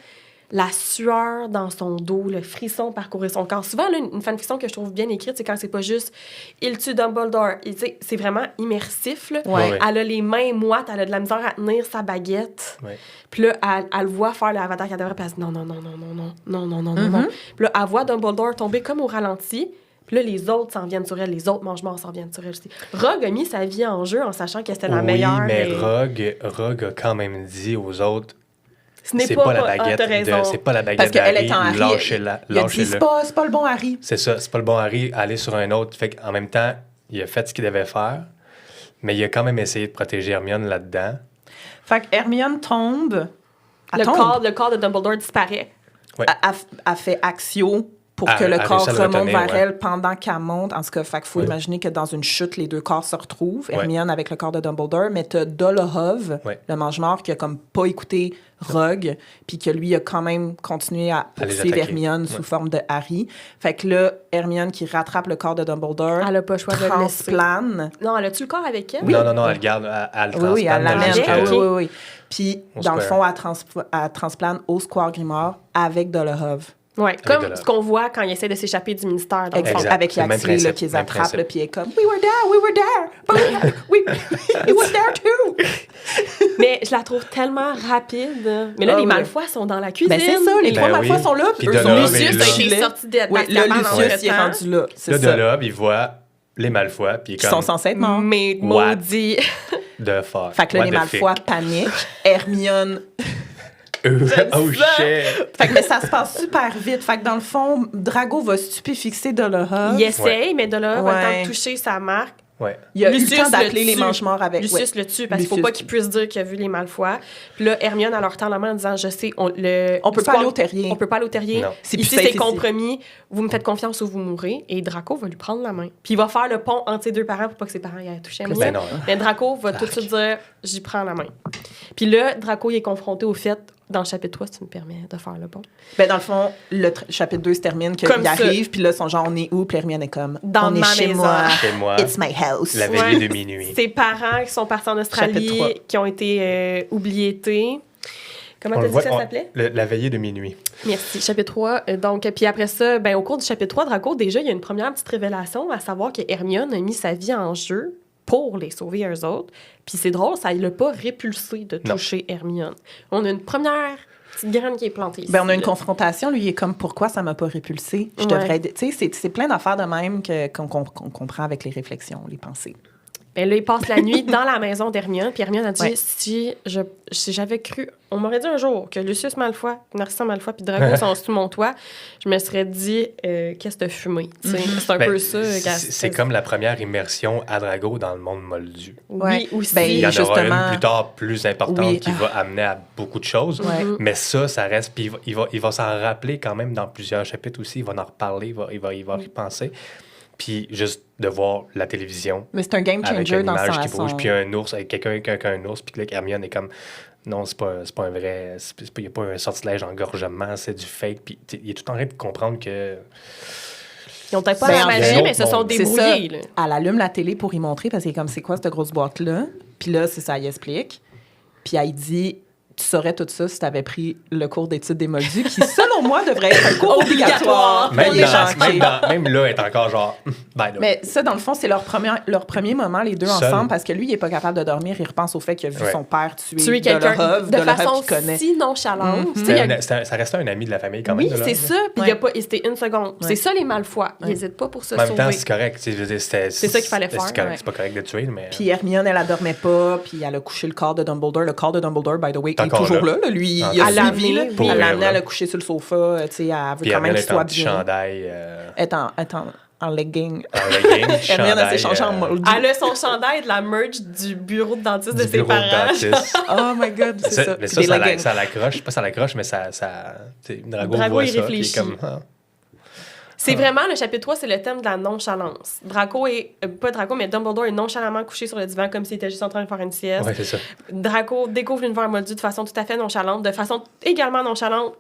la sueur dans son dos, le frisson parcourir son corps. Souvent, là, une fanfiction que je trouve bien écrite, c'est quand c'est pas juste « il tue Dumbledore ». C'est vraiment immersif. Là. Ouais. Ouais. Elle a les mains moites, elle a de la misère à tenir sa baguette. Ouais. Puis là, elle le voit faire l'avatar cadavre, puis elle se dit « non, non, non, non, non, non, non, non, non, non, non ». Puis là, elle voit Dumbledore tomber comme au ralenti. Puis là, les autres s'en viennent sur elle, les autres Mange-Morts s'en viennent sur elle aussi. Rogue a mis sa vie en jeu en sachant que c'était la meilleure. Oui, mais et- Rogue a quand même dit aux autres, Ce n'est c'est pas, pas la ah, baguette t'as raison. c'est pas la Parce baguette qu'elle d'Harry, est en Harry. lâchez-la, Il a dit lâchez-le. c'est pas le bon Harry. C'est ça, c'est pas le bon Harry, aller sur un autre. Fait qu'en même temps, il a fait ce qu'il devait faire, mais il a quand même essayé de protéger Hermione là-dedans. Fait que Hermione tombe. Elle Le tombe. corps de Dumbledore disparaît. Ouais. Elle fait Axio pour que Elle le corps réussit à le remonte retenir, vers ouais. elle pendant qu'elle monte. En tout cas, fait qu'il faut Ouais. imaginer que dans une chute, les deux corps se retrouvent. Ouais. Hermione avec le corps de Dumbledore, mais t'as Dolohov, Ouais. le mange-mort, qui a comme pas écouté Rogue, puis que lui a quand même continué à les poursuivre attaquer. Hermione Ouais. sous forme de Harry. Fait que là, Hermione qui rattrape le corps de Dumbledore, Elle n'a pas le choix de le laisser. transplane. Non, elle a-tu le corps avec elle? Non, elle garde, elle le Oui, oui, elle transplane l'amène. jusqu'à- Ah, oui, oui, oui. Puis, Au dans le square. fond, elle transplane au Square Grimoire avec Dolohov. Oui, comme de la- ce qu'on voit quand il essaie de s'échapper du ministère. Dans le fond. Exact. Avec C'est le même Yaxley, là, principe, qui les même attrape, principe. là, puis elle est comme « We were there! But he was there too! Mais je la trouve tellement rapide. Mais là, Ah les oui. Malfoy sont dans la cuisine. Ben c'est ça, les Ben trois oui. Malfoy sont là, Puis puis eux sont Dolohov Lucius est là. a été sorti de Oui, là, d'Azkaban Lucius, il est entre-temps. rendu là, c'est Là, ça. de là, il voit les Malfoy, puis il Qui est sont comme censés être morts. Mais What? maudit. de fuck. Fait que là, What les the Malfoy paniquent. Hermione... oh ça. shit! Fait que mais ça se passe super vite. Fait que dans le fond, Drago va stupéfixer Dolohov. Il essaye, mais de là, va le temps Ouais. de toucher sa marque. Ouais. Il a eu le Lucius temps d'appeler le les tue. mange-morts avec... Lucius ouais. le tue parce qu'il faut Lucius pas qu'il puisse dire qu'il a vu les Malfoy. Puis là, Hermione, elle leur tend la main en disant je sais, On peut pas aller au terrier. On peut pas aller au terrier. Non. C'est plus Ici, safe c'est ici. compromis. Vous me faites confiance ou vous mourrez. Et Draco va lui prendre la main. Puis il va faire le pont entre ses deux parents pour pas que ses parents y aient touché à Ben Hermione. non. Mais Draco va tout de suite dire j'y prends la main. Puis là, Draco il est confronté au fait, dans le chapitre 3, si tu me permets de faire le pont. Ben, dans le fond, le chapitre 2 se termine qu'il Comme ça. arrive, puis là, son genre, on est où? Puis Hermione est comme, Dans on est ma chez maison. moi. Chez moi, It's my house. la veillée de minuit. Ses parents qui sont partis en Chapitre 3. Australie, qui ont été oubliés. Comment On t'as le dit voit, que ça s'appelait? la veillée de minuit. Merci. Chapitre 3. Donc, puis après ça, ben, au cours du chapitre 3, Draco, déjà, il y a une première petite révélation, à savoir que Hermione a mis sa vie en jeu pour les sauver eux autres. Puis c'est drôle, ça ne l'a pas répulsé de toucher Hermione. On a une première petite graine qui est plantée ici. Ben, on a une confrontation. Lui, il est comme, pourquoi ça m'a pas répulsé? Je devrais... Tu sais, c'est plein d'affaires de même qu'on comprend avec les réflexions, les pensées. Ben là, il passe la nuit dans la maison d'Hermione. Puis Hermione a dit, si j'avais cru... On m'aurait dit un jour que Lucius Malfoy, Narcissa Malfoy puis Draco sont sous mon toit, je me serais dit, qu'est-ce que t'as fumé? C'est un peu ça. C'est comme la première immersion à Drago dans le monde moldu. Oui, aussi. Ben, Il y en justement... aura une plus tard plus importante qui va amener à beaucoup de choses. Mais ça reste. Puis il va s'en rappeler quand même dans plusieurs chapitres aussi. Il va en reparler, il va y penser. Puis juste de voir la télévision. Mais c'est un game changer avec dans une image son... qui bouge, puis un ours, avec quelqu'un qui a un ours, puis là, Hermione est comme... Non, c'est pas un vrai... Il n'y a pas un sortilège engorgement, c'est du fake. Puis il est tout en train de comprendre que... Ils n'ont peut-être pas la magie, mais ils se sont débrouillés. Là. Elle allume la télé pour y montrer, parce qu'il est comme, c'est quoi cette grosse boîte-là? Puis là, c'est ça, il explique. Puis elle dit... Tu saurais tout ça si tu avais pris le cours d'études des moldus, qui, selon moi, devrait être un cours obligatoire. Même là, elle est encore genre... Mais ça, dans le fond, c'est leur premier moment, les deux ensemble, parce que lui, il n'est pas capable de dormir. Il repense au fait qu'il a vu son père tuer quelqu'un de façon si nonchalante. Ça restait un ami de la famille quand même. Oui, c'est ça. Puis il a pas hésité une seconde. C'est ça, les Malfoy. Ils n'hésitent pas pour se sauver. En même temps, c'est correct. C'est ça qu'il fallait faire. C'est pas correct de tuer, mais... Puis Hermione, elle dormait pas, puis elle a couché le corps de Dumbledore. Le corps de Dumbledore, by the way, est toujours là. Lui, il a suivi. Elle l'a amené à le coucher sur le sofa. Elle veut quand même qu'il soit bien. Chandail. Elle est en legging. Hermione, elle s'est changée en moldu. Elle a son chandail de la merch du bureau de dentiste de ses parents. Oh my God, c'est ça. Mais ça l'accroche. Pas ça l'accroche, mais ça Drago voit ça. Réfléchit. C'est vraiment, le chapitre 3, c'est le thème de la nonchalance. Mais Dumbledore est nonchalamment couché sur le divan comme s'il était juste en train de faire une sieste. Ouais, c'est ça. Draco découvre l'univers moldu de façon tout à fait nonchalante. De façon également nonchalante,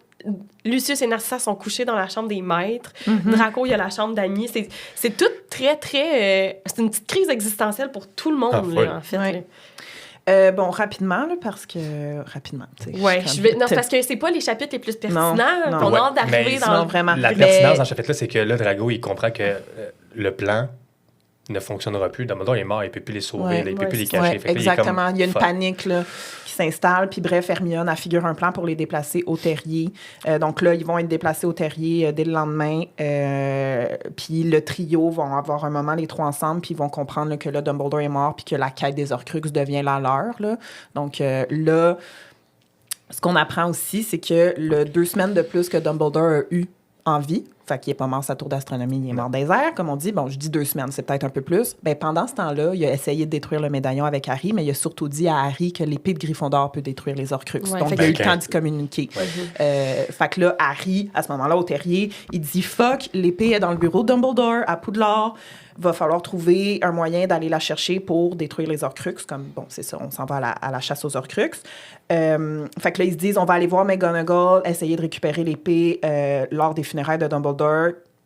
Lucius et Narcissa sont couchés dans la chambre des maîtres. Draco, il y a la chambre d'Annie. C'est tout très, très... c'est une petite crise existentielle pour tout le monde, en fait. Ouais. Bon, rapidement, là, parce que... Rapidement, tu sais. Ouais, non, parce que c'est pas les chapitres les plus pertinents qu'on a hâte d'arriver dans... Vraiment. La pertinence dans ce chapitre-là, c'est que là, Drago, il comprend que le plan ne fonctionnera plus. Dumbledore est mort, il ne peut plus les sauver, il ne peut plus les cacher. Ouais, exactement. Il y a une panique là, qui s'installe. Puis bref, Hermione a figure un plan pour les déplacer au terrier. Donc là, ils vont être déplacés au terrier dès le lendemain. Puis le trio vont avoir un moment, les trois ensemble, puis ils vont comprendre là, que là, Dumbledore est mort, puis que la quête des Horcruxes devient la leur. Là. Donc là, ce qu'on apprend aussi, c'est que le 2 semaines de plus que Dumbledore a eu en vie, fait qu'il n'est pas mort sa tour d'astronomie, il est mort des airs, comme on dit. Bon, je dis 2 semaines, c'est peut-être un peu plus. Ben, pendant ce temps-là, il a essayé de détruire le médaillon avec Harry, mais il a surtout dit à Harry que l'épée de Gryffondor peut détruire les Horcruxes. Donc, il a eu le temps d'y communiquer. Fait que là, Harry, à ce moment-là, au terrier, il dit « Fuck, l'épée est dans le bureau de Dumbledore, à Poudlard. Va falloir trouver un moyen d'aller la chercher pour détruire les Horcruxes. » Comme, bon, c'est ça, on s'en va à la chasse aux Horcruxes. Fait que là, ils se disent « On va aller voir McGonagall, essayer de récupérer l'épée lors des funérailles de Dumbledore. »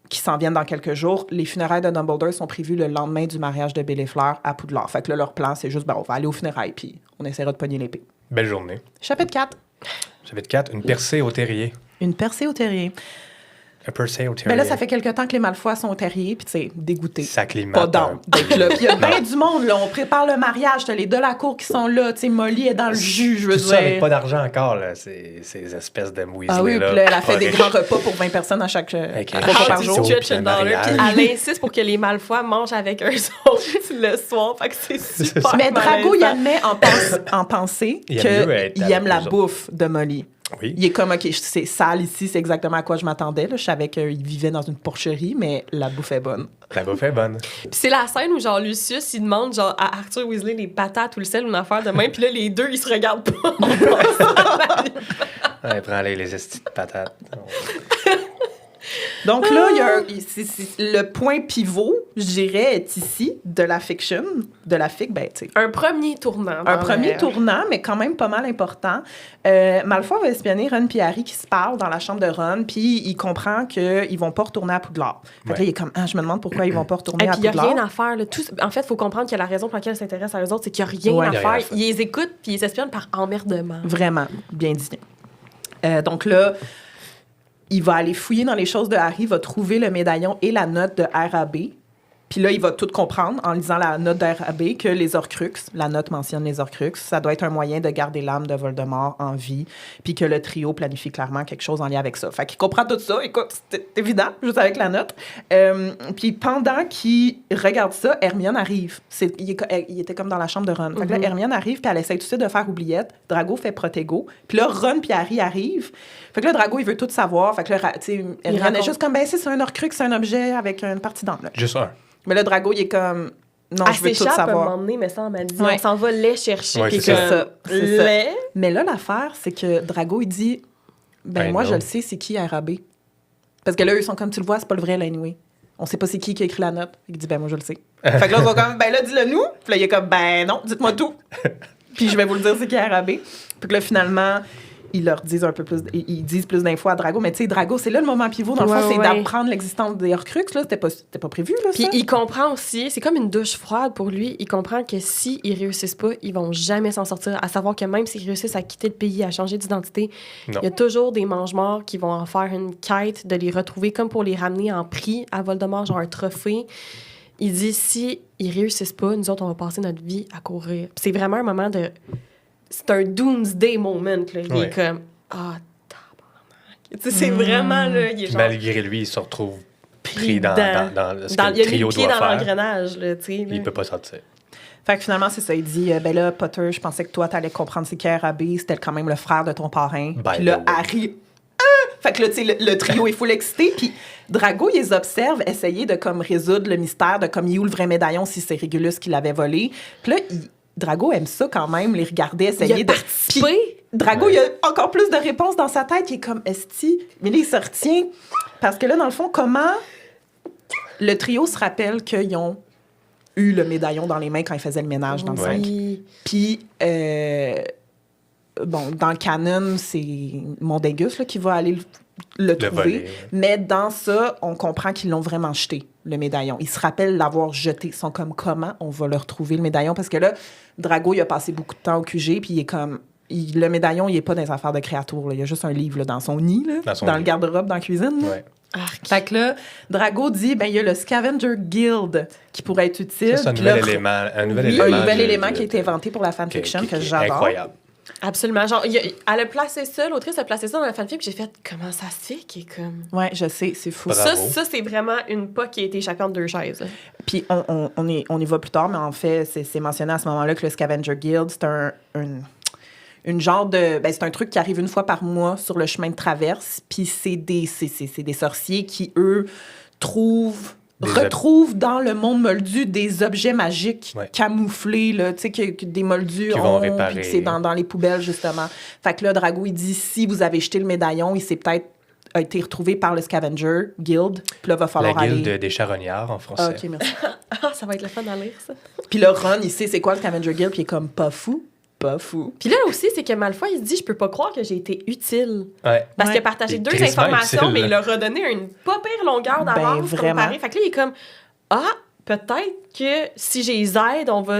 qui s'en viennent dans quelques jours. Les funérailles de Dumbledore sont prévues le lendemain du mariage de Bill et Fleur à Poudlard. Fait que là, leur plan, c'est juste, on va aller aux funérailles, puis on essaiera de pogner l'épée. Belle journée. Chapitre 4. Chapitre 4, une percée au terrier. Une percée au terrier. Un percée au terrier. Ben là, ça fait quelque temps que les Malfoy sont au terrier, puis tu sais, dégoûtés. Ça climate. Pas d'âme d'être là. Puis il y a bien du monde, là. On prépare le mariage. T'as les Delacour qui sont là. Tu sais, Molly est dans le jus, je veux dire. Ça avec pas d'argent encore, là. Ces espèces de Weasley, ah oui, puis là, elle a fait des grands repas pour 20 personnes à chaque repas par jour. Elle insiste pour que les Malfoy mangent avec eux autres le soir. Fait que c'est super. Mais Drago, il admet en pensée qu'il aime la bouffe de Molly. Oui. Il est comme, OK, c'est sale ici, c'est exactement à quoi je m'attendais. Là. Je savais qu'il vivait dans une porcherie, mais la bouffe est bonne. La bouffe est bonne. Puis c'est la scène où, genre, Lucius, il demande, genre, à Arthur Weasley les patates ou le sel ou une affaire de même, puis là, les deux, ils se regardent pas. Ouais, prends les estis de patates. Donc là, le point pivot, je dirais, est ici, de la fiction, de la fic, ben, tu sais. Un premier tournant. Un premier tournant, mais quand même pas mal important. Malfoy va espionner Ron et Harry qui se parlent dans la chambre de Ron, puis il comprend qu'ils vont pas retourner à Poudlard. Fait que là, il est comme, je me demande pourquoi ils vont pas retourner à Poudlard. Il y a rien à faire. Là. En fait, il faut comprendre que la raison pour laquelle ils s'intéressent à eux autres, c'est qu'il y a rien à faire. Ils les écoutent, puis ils espionnent par emmerdement. Vraiment, bien dit. Donc là... Il va aller fouiller dans les choses de Harry, va trouver le médaillon et la note de RAB. Puis là, il va tout comprendre en lisant la note d'RAB que les Horcruxes, la note mentionne les Horcruxes, ça doit être un moyen de garder l'âme de Voldemort en vie, puis que le trio planifie clairement quelque chose en lien avec ça. Fait qu'il comprend tout ça. Écoute, c'est évident, juste avec la note. Puis pendant qu'il regarde ça, Hermione arrive. Il était comme dans la chambre de Ron. Fait que là, Hermione arrive, puis elle essaie tout de suite de faire oubliette. Drago fait Protego. Puis là, Ron puis Harry arrivent. Fait que là, Drago, il veut tout savoir. Fait que là, tu sais, Hermione est juste comme, ben, c'est un Horcrux, c'est un objet avec une partie d'âme. Juste un. Mais là, Drago, il est comme... Non, je veux tout savoir. à un moment donné, mais ça, on m'a dit, on s'en va les chercher. Ouais, puis c'est ça. C'est ça. Mais là, l'affaire, c'est que Drago, il dit, ben moi, non. je le sais, c'est qui RAB. Parce que là, eux sont comme, tu le vois, c'est pas le vrai, là, anyway. On sait pas c'est qui a écrit la note. Il dit, ben moi, je le sais. Fait que là, ils sont comme, ben là, dis-le nous. Puis là, il est comme, ben non, dites-moi tout. Puis je vais vous le dire, c'est qui RAB. Puis que là, finalement... Ils leur disent un peu plus, ils disent plus d'infos à Drago, mais tu sais, Drago, c'est là le moment pivot, dans le fond, c'est d'apprendre l'existence des Horcruxes, là, c'était pas prévu, là, Puis ça. il comprend aussi, c'est comme une douche froide pour lui, il comprend que s'ils réussissent pas, ils vont jamais s'en sortir, à savoir que même s'ils réussissent à quitter le pays, à changer d'identité, il y a toujours des mange-morts qui vont en faire une quête de les retrouver, comme pour les ramener en prix à Voldemort, genre un trophée. Il dit, si ils réussissent pas, nous autres, on va passer notre vie à courir. Puis c'est vraiment un moment de... C'est un doomsday moment, là. Il est comme, tabarnak. Tu sais, c'est vraiment, là, il est genre... Malgré lui, il se retrouve pris dans ce que il le trio doit dans faire. l'engrenage, là, tu sais. Il peut pas sortir. Fait que finalement, c'est ça. Il dit, ben là, Potter, je pensais que toi, t'allais comprendre c'est qui RAB. C'était quand même le frère de ton parrain. Puis là, Harry... Fait que là, tu sais, le trio est full excité. Puis Drago, il les observe essayer de comme résoudre le mystère de comme il est où le vrai médaillon si c'est Régulus qui l'avait volé. Puis là, Drago aime ça quand même, les regarder essayer de... Puis Drago, il a encore plus de réponses dans sa tête. Il est comme, esti... Mais là, il se retient. Parce que là, dans le fond, comment le trio se rappelle qu'ils ont eu le médaillon dans les mains quand ils faisaient le ménage dans le 5. Puis, bon, dans le canon, c'est Mondégus là, qui va aller le trouver. Voler. Mais dans ça, on comprend qu'ils l'ont vraiment jeté, le médaillon. Ils se rappellent l'avoir jeté. Ils sont comme, comment on va le retrouver, le médaillon? Parce que là, Drago, il a passé beaucoup de temps au QG, puis il est comme... le médaillon, il n'est pas dans les affaires de créatures. Là. Il y a juste un livre là, dans son nid, là, dans le garde-robe, dans la cuisine. Là. Ouais. Fait que là, Drago dit, ben il y a le Scavenger Guild qui pourrait être utile. C'est un nouvel élément qui a été inventé pour la fanfiction que j'adore. Incroyable. Absolument. Genre, elle a placé ça, l'autrice a placé ça dans la fanfic, puis j'ai fait, comment ça se fait qui est comme... Ouais, je sais, c'est fou. Ça, c'est vraiment une pas qui a été échappée entre deux chaises. Puis on y va plus tard, mais en fait, c'est mentionné à ce moment-là que le Scavenger Guild, c'est une genre de... Ben, c'est un truc qui arrive une fois par mois sur le chemin de traverse, puis c'est des sorciers qui, eux, retrouvent dans le monde moldu des objets magiques camouflés, là, tu sais, que des moldus ont, puis que c'est dans les poubelles, justement. Fait que là, Drago, il dit, si vous avez jeté le médaillon, il s'est peut-être a été retrouvé par le Scavenger Guild, puis là, va falloir aller... La Guilde des charognards, en français. OK, merci. Ça va être le fun à lire, ça. Puis là, Ron, il sait c'est quoi le Scavenger Guild, puis il est comme, pas fou. Puis là aussi, c'est que Malfoy, il se dit, je peux pas croire que j'ai été utile. Ouais. Parce qu'il a partagé 2 informations, mais il leur a donné une pas pire longueur d'avance comparée. Fait que là, il est comme, peut-être que si je les aide, on va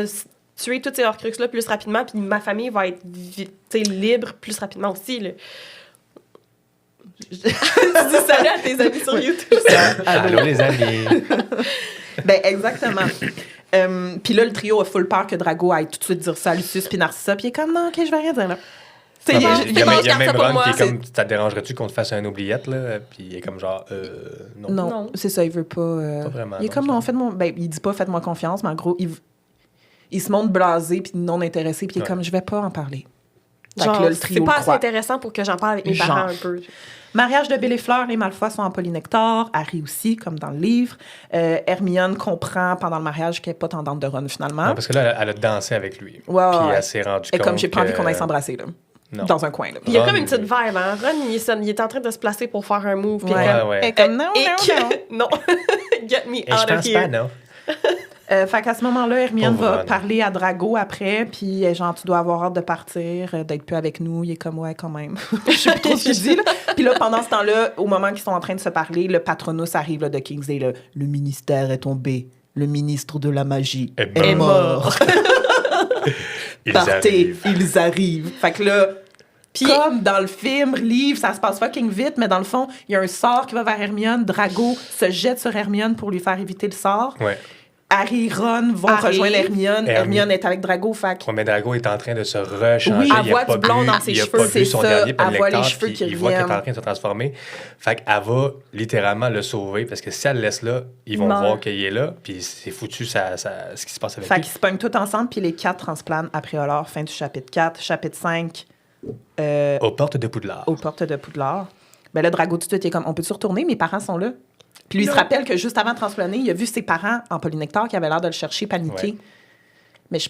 tuer tous ces Horcruxes-là plus rapidement, puis ma famille va être libre plus rapidement aussi. Là. Tu dis salut à tes amis sur YouTube. Allô, les amis. Ben, exactement. Puis là, le trio a full peur que Drago aille tout de suite dire ça à Lucius puis Narcissa, puis il est comme, non, OK, je vais rien dire, là. Il y a même Ron qui est comme, ça te dérangerait-tu qu'on te fasse une oubliette, là? Puis il est comme genre, non. Non, c'est ça, il veut pas... Pas vraiment. Il est comme, non, faites-moi... Ben, il dit pas, faites-moi confiance, mais en gros, il se montre blasé puis non intéressé, puis il est comme, je vais pas en parler. Genre, là, le trio c'est pas assez intéressant pour que j'en parle avec mes parents un peu. Mariage de Belle et Fleur, les Malfoy sont en polynectar, Harry aussi, comme dans le livre. Hermione comprend pendant le mariage qu'elle n'est pas tendante de Ron, finalement. Non, parce que là, elle a dansé avec lui. Puis elle s'est rendue compte. Et comme j'ai pas envie qu'on aille s'embrasser, là. Non. Dans un coin, là. Il y a comme une petite vibe, hein. Ron, il est en train de se placer pour faire un move. Puis comme, non. Non. Get me Et out je of pense here. pas, non. Fait qu'à ce moment-là, Hermione Pauvre va Ron. parler à Drago après, puis genre, tu dois avoir hâte de partir, d'être plus avec nous. Il est comme, ouais, quand même. Je sais plus trop ce qu'il dit, là. Puis là, pendant ce temps-là, au moment qu'ils sont en train de se parler, le Patronus arrive là, de Kingsley, là. Le ministère est tombé. Le ministre de la magie est mort. Partez, ils arrivent. Fait que là... Puis, comme dans le film, livre, ça se passe fucking vite, mais dans le fond, il y a un sort qui va vers Hermione. Drago se jette sur Hermione pour lui faire éviter le sort. Ouais. Harry, Ron vont rejoindre Hermione. Hermione est avec Drago, fait mais Drago est en train de se rechanger. Oui, elle voit du blond dans ses cheveux. Il a pas vu son dernier Elle voit les lecteur, cheveux puis qui il voit qu'elle est en reviennent. train de se transformer. Fait qu'elle va littéralement le sauver, parce que si elle le laisse là, ils vont voir qu'il est là, puis c'est foutu ce qui se passe avec Fait lui. qu'ils se pognent tous ensemble, puis les 4 transplanent après Olor. Fin du chapitre 4. Chapitre 5, Aux portes de Poudlard. aux portes de Poudlard. Ben là, Drago, tout de suite, il est comme, on peut-tu retourner? Mes parents sont là. Puis lui, il se rappelle que juste avant de transplanter, il a vu ses parents en polynectar qui avaient l'air de le chercher, paniquer. Ouais. Mais je...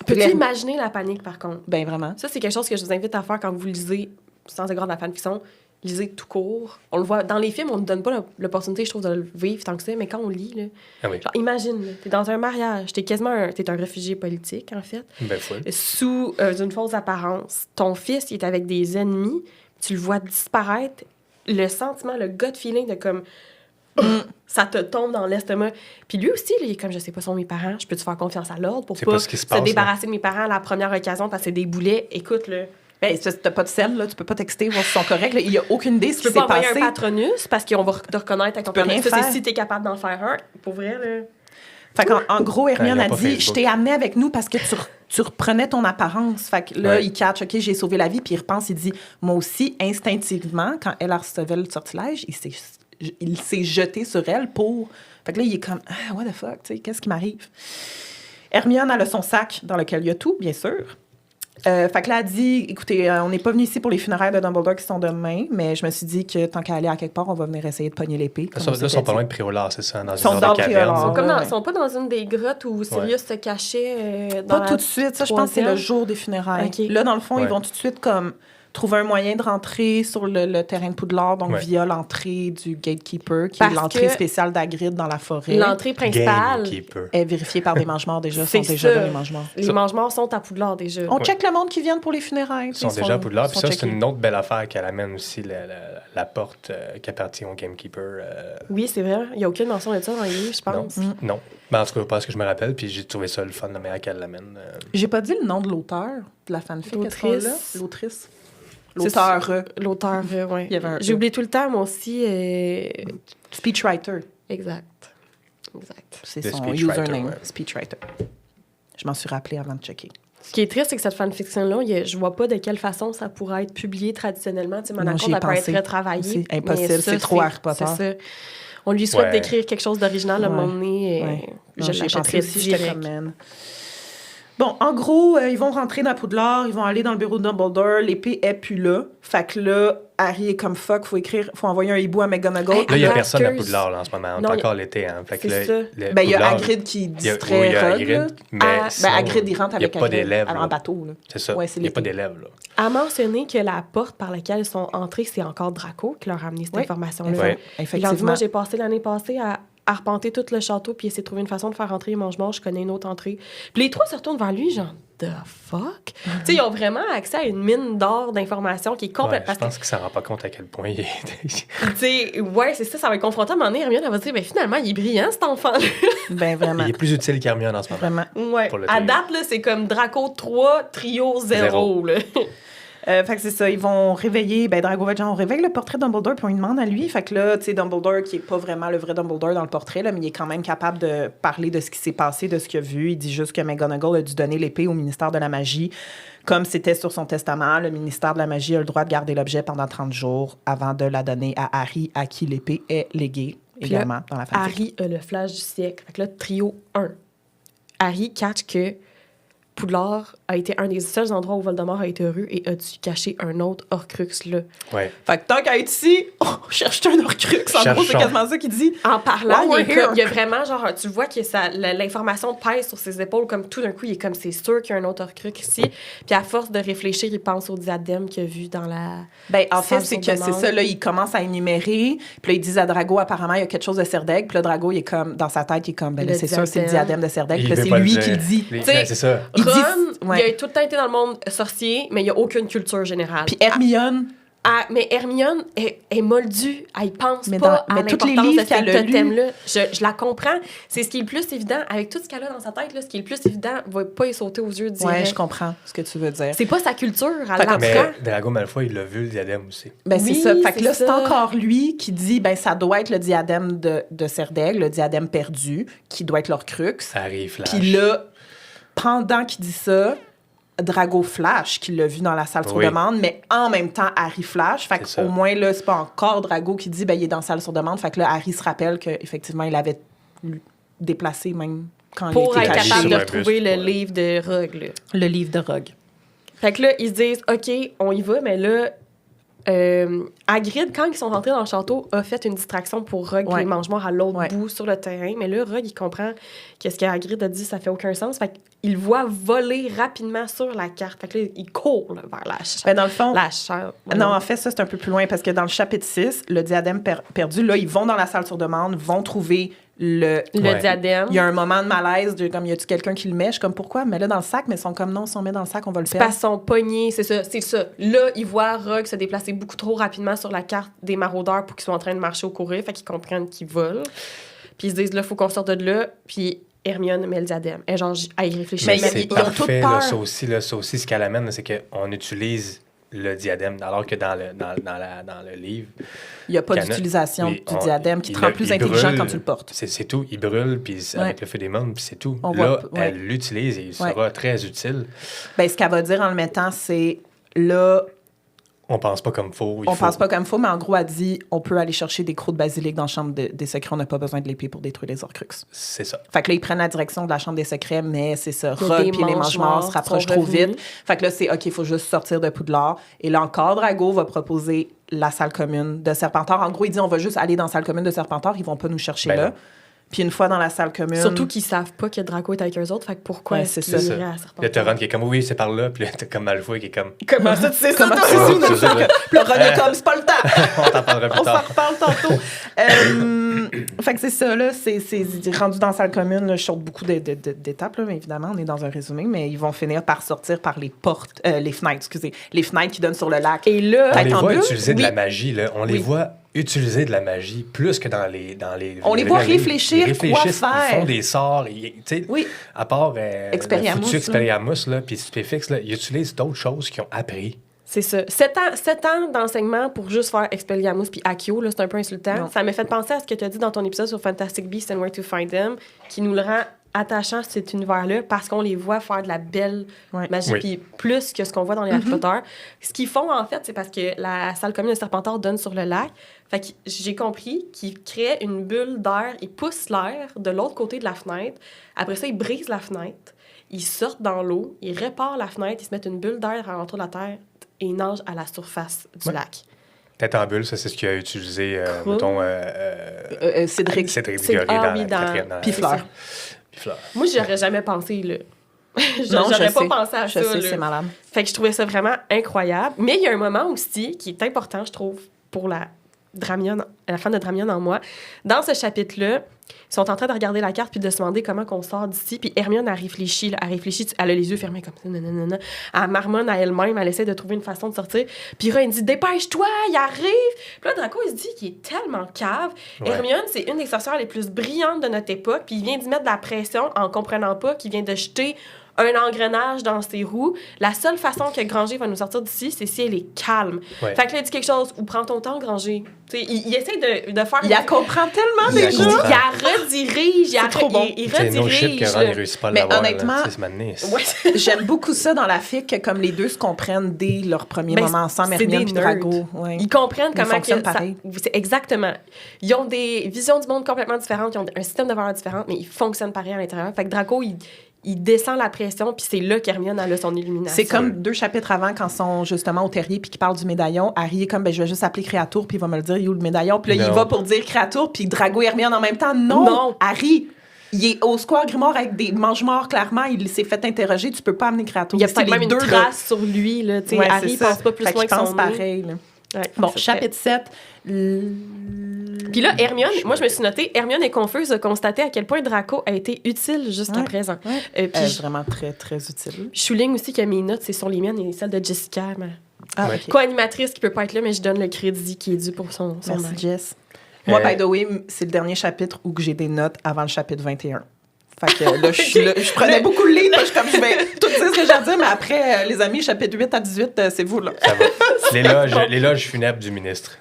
Peux-tu Claire- imaginer la panique, par contre? Ben vraiment. Ça, c'est quelque chose que je vous invite à faire quand vous lisez, sans égard de la fanfiction, lisez tout court. On le voit, dans les films, on ne donne pas l'opportunité, je trouve, de le vivre tant que ça, mais quand on lit, là, Ah oui. genre, imagine, là, t'es dans un mariage, t'es un réfugié politique, en fait, Ben, full. sous une fausse apparence. Ton fils, il est avec des ennemis, tu le vois disparaître, le sentiment, le gut feeling de comme... ça te tombe dans l'estomac. Puis lui aussi, là, il est comme, je sais pas, sont mes parents, je peux-tu faire confiance à l'ordre pour C'est pas pas ce qui se passe, débarrasser de mes parents à la première occasion parce que c'est des boulets. Écoute, là, Ben, si t'as pas de sel, là, tu peux pas texter, voir si ils sont corrects. Là. Il y a aucune idée de ce tu qui peux s'est pas envoyer passé. un patronus parce qu'on va te reconnaître avec ton peux rien patronus. Ça, faire. c'est si t'es capable d'en faire un. Pour vrai, là. Fait qu'en en gros, Hermione Ouais, a ils ont pas dit, Facebook. je t'ai amené avec nous parce que tu reprenais ton apparence. Fait que là, Ouais. il catch, OK, j'ai sauvé la vie, puis il repense, il dit, moi aussi, instinctivement, quand elle recevait le sortilège, il s'est jeté sur elle pour... Fait que là, il est comme, ah, what the fuck, tu sais, qu'est-ce qui m'arrive? Hermione, elle a son sac dans lequel il y a tout, bien sûr. Fait que là, elle dit, écoutez, on n'est pas venu ici pour les funérailles de Dumbledore qui sont demain, mais je me suis dit que tant qu'à aller à quelque part, on va venir essayer de pogner l'épée. comme on Là, ils sont s'était pas dit. loin de Préolard, c'est ça, dans Ils sont une dans sorte de le Préolard. caverne. Ah, ouais. Ils sont pas dans une des grottes où Sirius se cachait dans Pas tout de suite. Ça, je pense que c'est le jour des funérailles. OK. Là, dans le fond, ils Ouais. vont tout de suite comme trouver un moyen de rentrer sur le terrain de Poudlard, donc Ouais. via l'entrée du gatekeeper, qui Parce est l'entrée que spéciale d'Hagrid dans la forêt. L'entrée principale, Gamekeeper. Est vérifiée par des mange-morts déjà. C'est sont déjà ça. là, les mange-morts. les Ça- mange-morts sont à Poudlard déjà. On check le monde qui vient pour les funérailles. Ils sont déjà à Poudlard. Puis ça, c'est une autre belle affaire qu'elle amène aussi, la porte qui appartient au Gamekeeper. Oui, c'est vrai. Il n'y a aucune mention de ça dans les livres, je pense. Non. Ben, en tout cas, pas ce que je me rappelle. Puis j'ai trouvé ça le fun, la manière qu'elle l'amène. J'ai pas dit le nom de l'auteur de la fanfic. Est-ce qu'on l'a? L'autrice. L'autrice. C'est L'auteur. L'auteur, oui. Il y avait un J'ai E. oublié tout le temps, moi aussi. Speechwriter. Exact. C'est Le son speechwriter, username. ouais. Speechwriter. Je m'en suis rappelé avant de checker. Ce qui est triste, c'est que cette fanfiction-là, je vois pas de quelle façon ça pourrait être publié traditionnellement. Tu sais, Non, Monaco, j'y ai elle peut être pensé. retravaillée. C'est impossible, mais ça, c'est trop Harry Potter. c'est ça. On lui souhaite Ouais. d'écrire quelque chose d'original à un Ouais. moment donné. Ouais. Non, Je j'y ai pensé l'achèterais aussi, j'étais direct. comme, man. Bon, en gros, ils vont rentrer dans Poudlard, ils vont aller dans le bureau de Dumbledore, l'épée est plus là. Fait que là, Harry est comme fuck, faut envoyer un hibou à McGonagall. Hey, Là, il n'y a Attends, personne à excuse. Poudlard là, en ce moment. On est Non, encore l'été. Hein. Fait que c'est là, ça. Ben, il y a Poudlard, Hagrid qui il y a distrait Hagrid, Rogue, là. mais sinon, Ben, Hagrid, il rentre avec Il n'y a pas Hagrid d'élèves. en là. bateau. Là. C'est ça. Ouais, c'est Il n'y a pas l'été. d'élèves. là. À mentionner que la porte par laquelle ils sont entrés, c'est encore Draco qui leur a amené cette Oui. information-là. Ouais. Il leur dit, Effectivement. moi, j'ai passé l'année passée à arpenter tout le château puis essayer de trouver une façon de faire rentrer les mange-morts. Je connais une autre entrée. Puis les trois se retournent vers lui, genre, the fuck? Tu sais, ils ont vraiment accès à une mine d'or d'informations qui est Ouais, complètement... je pense qu'il ne s'en rend pas compte à quel point il est. Tu sais, ouais, c'est ça, ça va être confrontant. À un moment donné, Hermione, elle va se dire, ben finalement, il est brillant, cet enfant-là. Ben, vraiment. Il est plus utile qu'Hermione en ce moment. Vraiment. Ouais. Pour le À trio. date, là, c'est comme Draco 3, trio 0. Zéro. Là. Fait que c'est ça, ils vont réveiller, ben Drago va dire, on réveille le portrait de Dumbledore puis on lui demande à lui. Fait que là, tu sais, Dumbledore, qui est pas vraiment le vrai Dumbledore dans le portrait, là, mais il est quand même capable de parler de ce qui s'est passé, de ce qu'il a vu. Il dit juste que McGonagall a dû donner l'épée au ministère de la Magie. Comme c'était sur son testament, le ministère de la Magie a le droit de garder l'objet pendant 30 jours avant de la donner à Harry, à qui l'épée est léguée, Puis là, également, dans la fanfic. Harry a le flash du siècle. Fait que là, trio 1. Harry catch que Poudlard a été un des seuls endroits où Voldemort a été heureux et a dû cacher un autre Horcrux là. Ouais. Fait que tant qu'à être ici, cherche un Horcrux. En gros, c'est Cherchons. quasiment ça qu'il dit. En parlant, While il, we're here. il y a vraiment genre, tu vois que l'information pèse sur ses épaules comme tout d'un coup, il est comme c'est sûr qu'il y a un autre Horcrux ici. Puis à force de réfléchir, il pense au diadème qu'il a vu dans la. Ben, en fait, Sans c'est son que c'est demande. ça, là, il commence à énumérer, puis là, ils disent à Drago, apparemment, il y a quelque chose de Serdaigle, puis là, Drago, il est comme, dans sa tête, il est comme, ben là, Le c'est sûr, c'est le diadème. diadème de Serdaigle, Il puis là, veut c'est pas lui dire. qui le dit. Ben, T'sais, c'est ça. Il dit- Ron, ouais. il a tout le temps été dans le monde sorcier, mais il n'y a aucune culture générale. Puis Hermione, Mais Hermione est moldue. Elle pense Mais pas dans- à mais tous les l'importance livres de ce qu'elle a lus- totem-là. Je la comprends. C'est ce qui est le plus évident. Avec tout ce qu'elle a dans sa tête, là, ce qui est le plus évident va pas y sauter aux yeux direct. Ouais, je comprends ce que tu veux dire. C'est pas sa culture. Elle Fait que- l'apprend. Mais Drago Malfoy, il l'a vu, le diadème aussi. Ben, Oui, c'est ça. Fait que c'est là, c'est ça. encore lui qui dit, ben, ça doit être le diadème de Serdaigle, le diadème perdu, qui doit être leur crux. Harry Flash. Puis là, pendant qu'il dit ça, Drago Flash, qui l'a vu dans la salle sur Oui. demande, mais en même temps, Harry Flash. Fait C'est ça. qu'au moins, là, c'est pas encore Drago qui dit, ben, il est dans la salle sur demande. Fait que là, Harry se rappelle qu'effectivement, il avait déplacé même quand Pour il être était caché capable sur de un retrouver bus, le ouais. livre de Rogue. Là. le livre de Rogue. Fait que là, ils se disent, OK, on y va, mais là, Hagrid, quand ils sont rentrés dans le château, a fait une distraction pour Rogue et Ouais. les mange-morts à l'autre Ouais. bout sur le terrain. Mais là, Rogue, il comprend qu'est-ce que Hagrid a dit, ça fait aucun sens. Fait qu'il voit voler rapidement sur la carte. Fait que là, il court là, vers Ben, dans le fond, la chair. non, en fait, ça, c'est un peu plus loin parce que dans le chapitre 6, le diadème perdu, là, ils vont dans la salle sur demande, vont trouver le Le Ouais. diadème. Il y a un moment de malaise, de comme, y a-tu quelqu'un qui le met? Je suis comme, pourquoi? Mais là, dans le sac, mais ils sont comme, non, si on met dans le sac, on va le C'est perdre. pas son poignet, c'est ça, c'est ça. Là, ils voient Rogue se déplacer beaucoup trop rapidement sur la carte des maraudeurs pour qu'ils soient en train de marcher au courir, fait qu'ils comprennent qu'ils volent. Puis ils se disent, là, faut qu'on sorte de là. Puis Hermione met le diadème. Et genre, elle y réfléchit. Mais Mais ils c'est ont toutes parfait, peur. là, ça aussi, ce qu'elle amène, c'est qu'on utilise le diadème, alors que dans le livre, Il n'y a pas Cana- d'utilisation oui, du diadème qui te rend plus il intelligent brûle, quand tu le portes. c'est tout, il brûle, puis avec le feu des mômes, puis c'est tout. On Là, voit- ouais. elle l'utilise et il Ouais. sera très utile. Ben, ce qu'elle va dire en le mettant, c'est, là, On pense pas comme faux. on pense pas comme faux, mais en gros, elle dit, on peut aller chercher des crocs de basilic dans la chambre des secrets, on n'a pas besoin de l'épée pour détruire les Horcruxes. C'est ça. Fait que là, ils prennent la direction de la chambre des secrets, mais c'est ça. Il y a Rogue des puis les mange-morts mange-morts se rapprochent sont trop revenus. vite. Fait que là, c'est OK, il faut juste sortir de Poudlard. Et là, encore, Drago va proposer la salle commune de Serpentard. En gros, il dit, on va juste aller dans la salle commune de Serpentard. Ils vont pas nous chercher Ben là. non. Puis une fois dans la salle commune... Surtout qu'ils savent pas que Draco est avec eux autres, fait que pourquoi Ouais, est-ce c'est qu'ils ça. iraient à Là, Serpentard? t'as Ron qui est comme, oui, c'est par là, puis là, t'as comme Malfoy qui est comme, Comment ça, tu sais ça? Comment toi tu aussi, sais nous, ça? fait que- Puis le Ron est comme, c'est pas le temps. on t'en parlera On plus s'en tard. reparle tantôt. Fait que c'est ça, là. C'est rendu dans la salle commune. Là, je saute beaucoup d'étapes, là, mais évidemment, on est dans un résumé, mais ils vont finir par sortir par les portes, les fenêtres, excusez. Les fenêtres qui donnent sur le lac. Et là, On Tête les en voit bulle? utiliser de Oui. la magie, là. On les Oui. voit utiliser de la magie plus que dans les On les voit réfléchir, Ils réfléchissent, quoi faire. Ils font des sorts. Tu sais, Oui. à part Expelliarmus, le foutu là. Expelliarmus, là, puis Stupéfix, là, ils utilisent d'autres choses qu'ils ont appris. c'est ça. 7 ans d'enseignement pour juste faire Expelliarmus puis Accio, là, c'est un peu insultant. Non. Ça m'a fait penser à ce que tu as dit dans ton épisode sur Fantastic Beasts and Where to Find Them, qui nous le rend attachant cet univers-là parce qu'on les voit faire de la belle Ouais. magie, Oui. puis plus que ce qu'on voit dans les Harry Potter. Ce qu'ils font, en fait, c'est parce que la salle commune de Serpentard donne sur le lac. Fait que j'ai compris qu'ils créent une bulle d'air, ils poussent l'air de l'autre côté de la fenêtre. Après ça, ils brisent la fenêtre, ils sortent dans l'eau, ils réparent la fenêtre, ils se mettent une bulle d'air alentour de la terre et ils nagent à la surface du Ouais. lac. Tête en bulle, ça, c'est ce qu'il a utilisé, Cool. mettons, Cédric. Cédric C'est- Diggory ah dans oui, la dans- quatrième. Puis Fleur. Puis Fleur. Moi, j'aurais jamais pensé, là. Non, J'aurais je pas sais. pensé à Je ça, sais, là. c'est malade. Fait que je trouvais ça vraiment incroyable. Mais il y a un moment aussi qui est important, je trouve, pour la fan de Dramion en moi. Dans ce chapitre-là, ils sont en train de regarder la carte puis de se demander comment qu'on sort d'ici. Puis Hermione, elle réfléchit, là. Elle a les yeux fermés comme ça. Nanana. Elle marmonne à elle-même, elle essaie de trouver une façon de sortir. Puis Ron, il dit « Dépêche-toi, il arrive! » Puis là, Draco, il se dit qu'il est tellement cave. Ouais. Hermione, c'est une des sorcières les plus brillantes de notre époque. Puis il vient d'y mettre de la pression en comprenant pas qu'il vient de jeter un engrenage dans ses roues. La seule façon que Granger va nous sortir d'ici, c'est si elle est calme. Ouais. Fait que là, il dit quelque chose, ou prends ton temps, Granger. Tu sais, il essaie de faire... Il la comprend tellement Il la déjà. comprend. Il la redirige. C'est trop bon. Il C'est no shit redirige. que Ron, il réussit pas à Mais l'avoir. honnêtement- là, tu sais, ce matin, c'est- Ouais. J'aime beaucoup ça dans la fic, que comme les deux se comprennent dès leur premier Ben, moment ensemble, c'est Hermione des puis Drago. nerds. Ouais. Ils comprennent Ils comment fonctionnent que ça... pareil. C'est exactement. Ils ont des visions du monde complètement différentes, ils ont un système de valeurs différent, mais ils fonctionnent pareil à l'intérieur. Fait que Draco, il descend la pression, puis c'est là qu'Hermione a son illumination. C'est comme 2 chapitres avant, quand ils sont justement au terrier puis qu'ils parlent du médaillon. Harry est comme, ben, je vais juste appeler Créatour, puis il va me le dire, il est où le médaillon? Puis là, il Non. va pour dire Créatour, puis Drago et Hermione en même temps. Non! Non. Harry, il est au Square Grimoire avec des mange-morts, clairement. Il s'est fait interroger. Tu peux pas amener Créatour. Il y a C'est peut-être les même une deux, là. trace sur lui, là. Tu sais, Ouais, Harry c'est ça. pense pas plus Fait loin qu'il que son pense nez. pareil, là. Ouais, Bon, ça fait- chapitre 7. Puis là, Hermione, moi, je me suis notée, Hermione est confuse de constater à quel point Draco a été utile jusqu'à Ouais. présent. Ouais. Puis je Vraiment très, très utile. souligne aussi que mes notes, c'est sur les miennes et celles de Jessica. Mais Ah, Ouais. ok. Co-animatrice qui peut pas être là, mais je donne le crédit qui est dû pour son Merci, match. Jess. Moi, Euh, by the way, c'est le dernier chapitre où que j'ai des notes avant le chapitre 21. Fait que là, je prenais beaucoup le lead, je vais tout dire ce que j'ai à dire, mais après, les amis, chapitre 8 à 18, c'est vous, là. Ça va. L'éloge funèbre du ministre.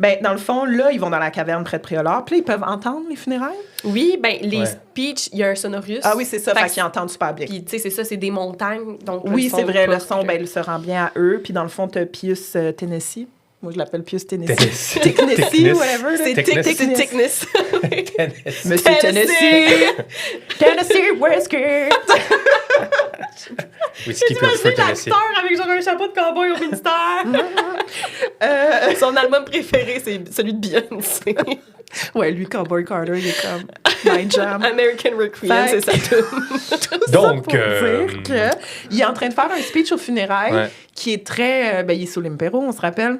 Ben, dans le fond, là, ils vont dans la caverne près de Préolard, puis là, ils peuvent entendre les funérailles. Oui, ben les Ouais. speeches, il y a un sonorus. Ah oui, c'est ça, Fait fait que- qu'ils entendent super bien. Puis, tu sais, c'est ça, c'est des montagnes. Donc Oui, le son c'est vrai, le porte, son, ben, il se rend bien à eux. Puis dans le fond, t'as Pius Tennessee. Moi, je l'appelle Pius Tennessee. Tennessee. Tennessee, whatever. là. C'est Thickness. c'est thickness. Monsieur Tennessee. Tennessee Whisker. Whisky Pure Feu Tennessee. L'acteur avec genre un chapeau de cowboy au ministère. Son album préféré, c'est celui de Beyoncé. Ouais, lui, Cowboy Carter, il est comme My Jam. American Requiem, Fait- c'est ça tout. Donc, Pour dire qu'il est en train de faire un speech aux funérailles Ouais. qui est très... ben, il est sous l'impéro, on se rappelle,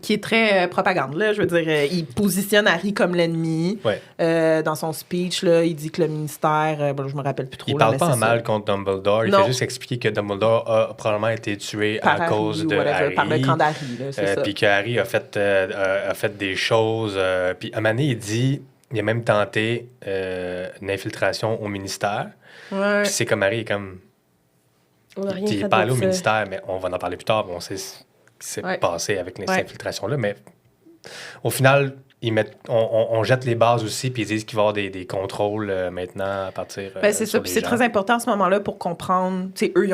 qui est très propagande, là. Je veux dire, il positionne Harry comme l'ennemi. Ouais. Dans son speech, là, il dit que le ministère... bon, je me rappelle plus trop. Il là, parle mais pas c'est en ça. mal contre Dumbledore. Il Non. fait juste expliquer que Dumbledore a probablement été tué Par à Harry cause ou de whatever, Harry. par le camp d'Harry, là, c'est ça. Puis que Harry a fait des choses. Puis à un moment donné, il dit... Il a même tenté une infiltration au ministère. Ouais. Puis c'est comme Harry est comme... On a rien Il fait est pas allé de au ça. ministère, mais on va en parler plus tard. On sait ce qui s'est Ouais. passé avec les Ouais. infiltrations-là. Mais au final, on jette les bases aussi, puis ils disent qu'il va y avoir des contrôles maintenant à partir. Ben, c'est ça. Puis c'est très important à ce moment-là pour comprendre. Tu sais, eux,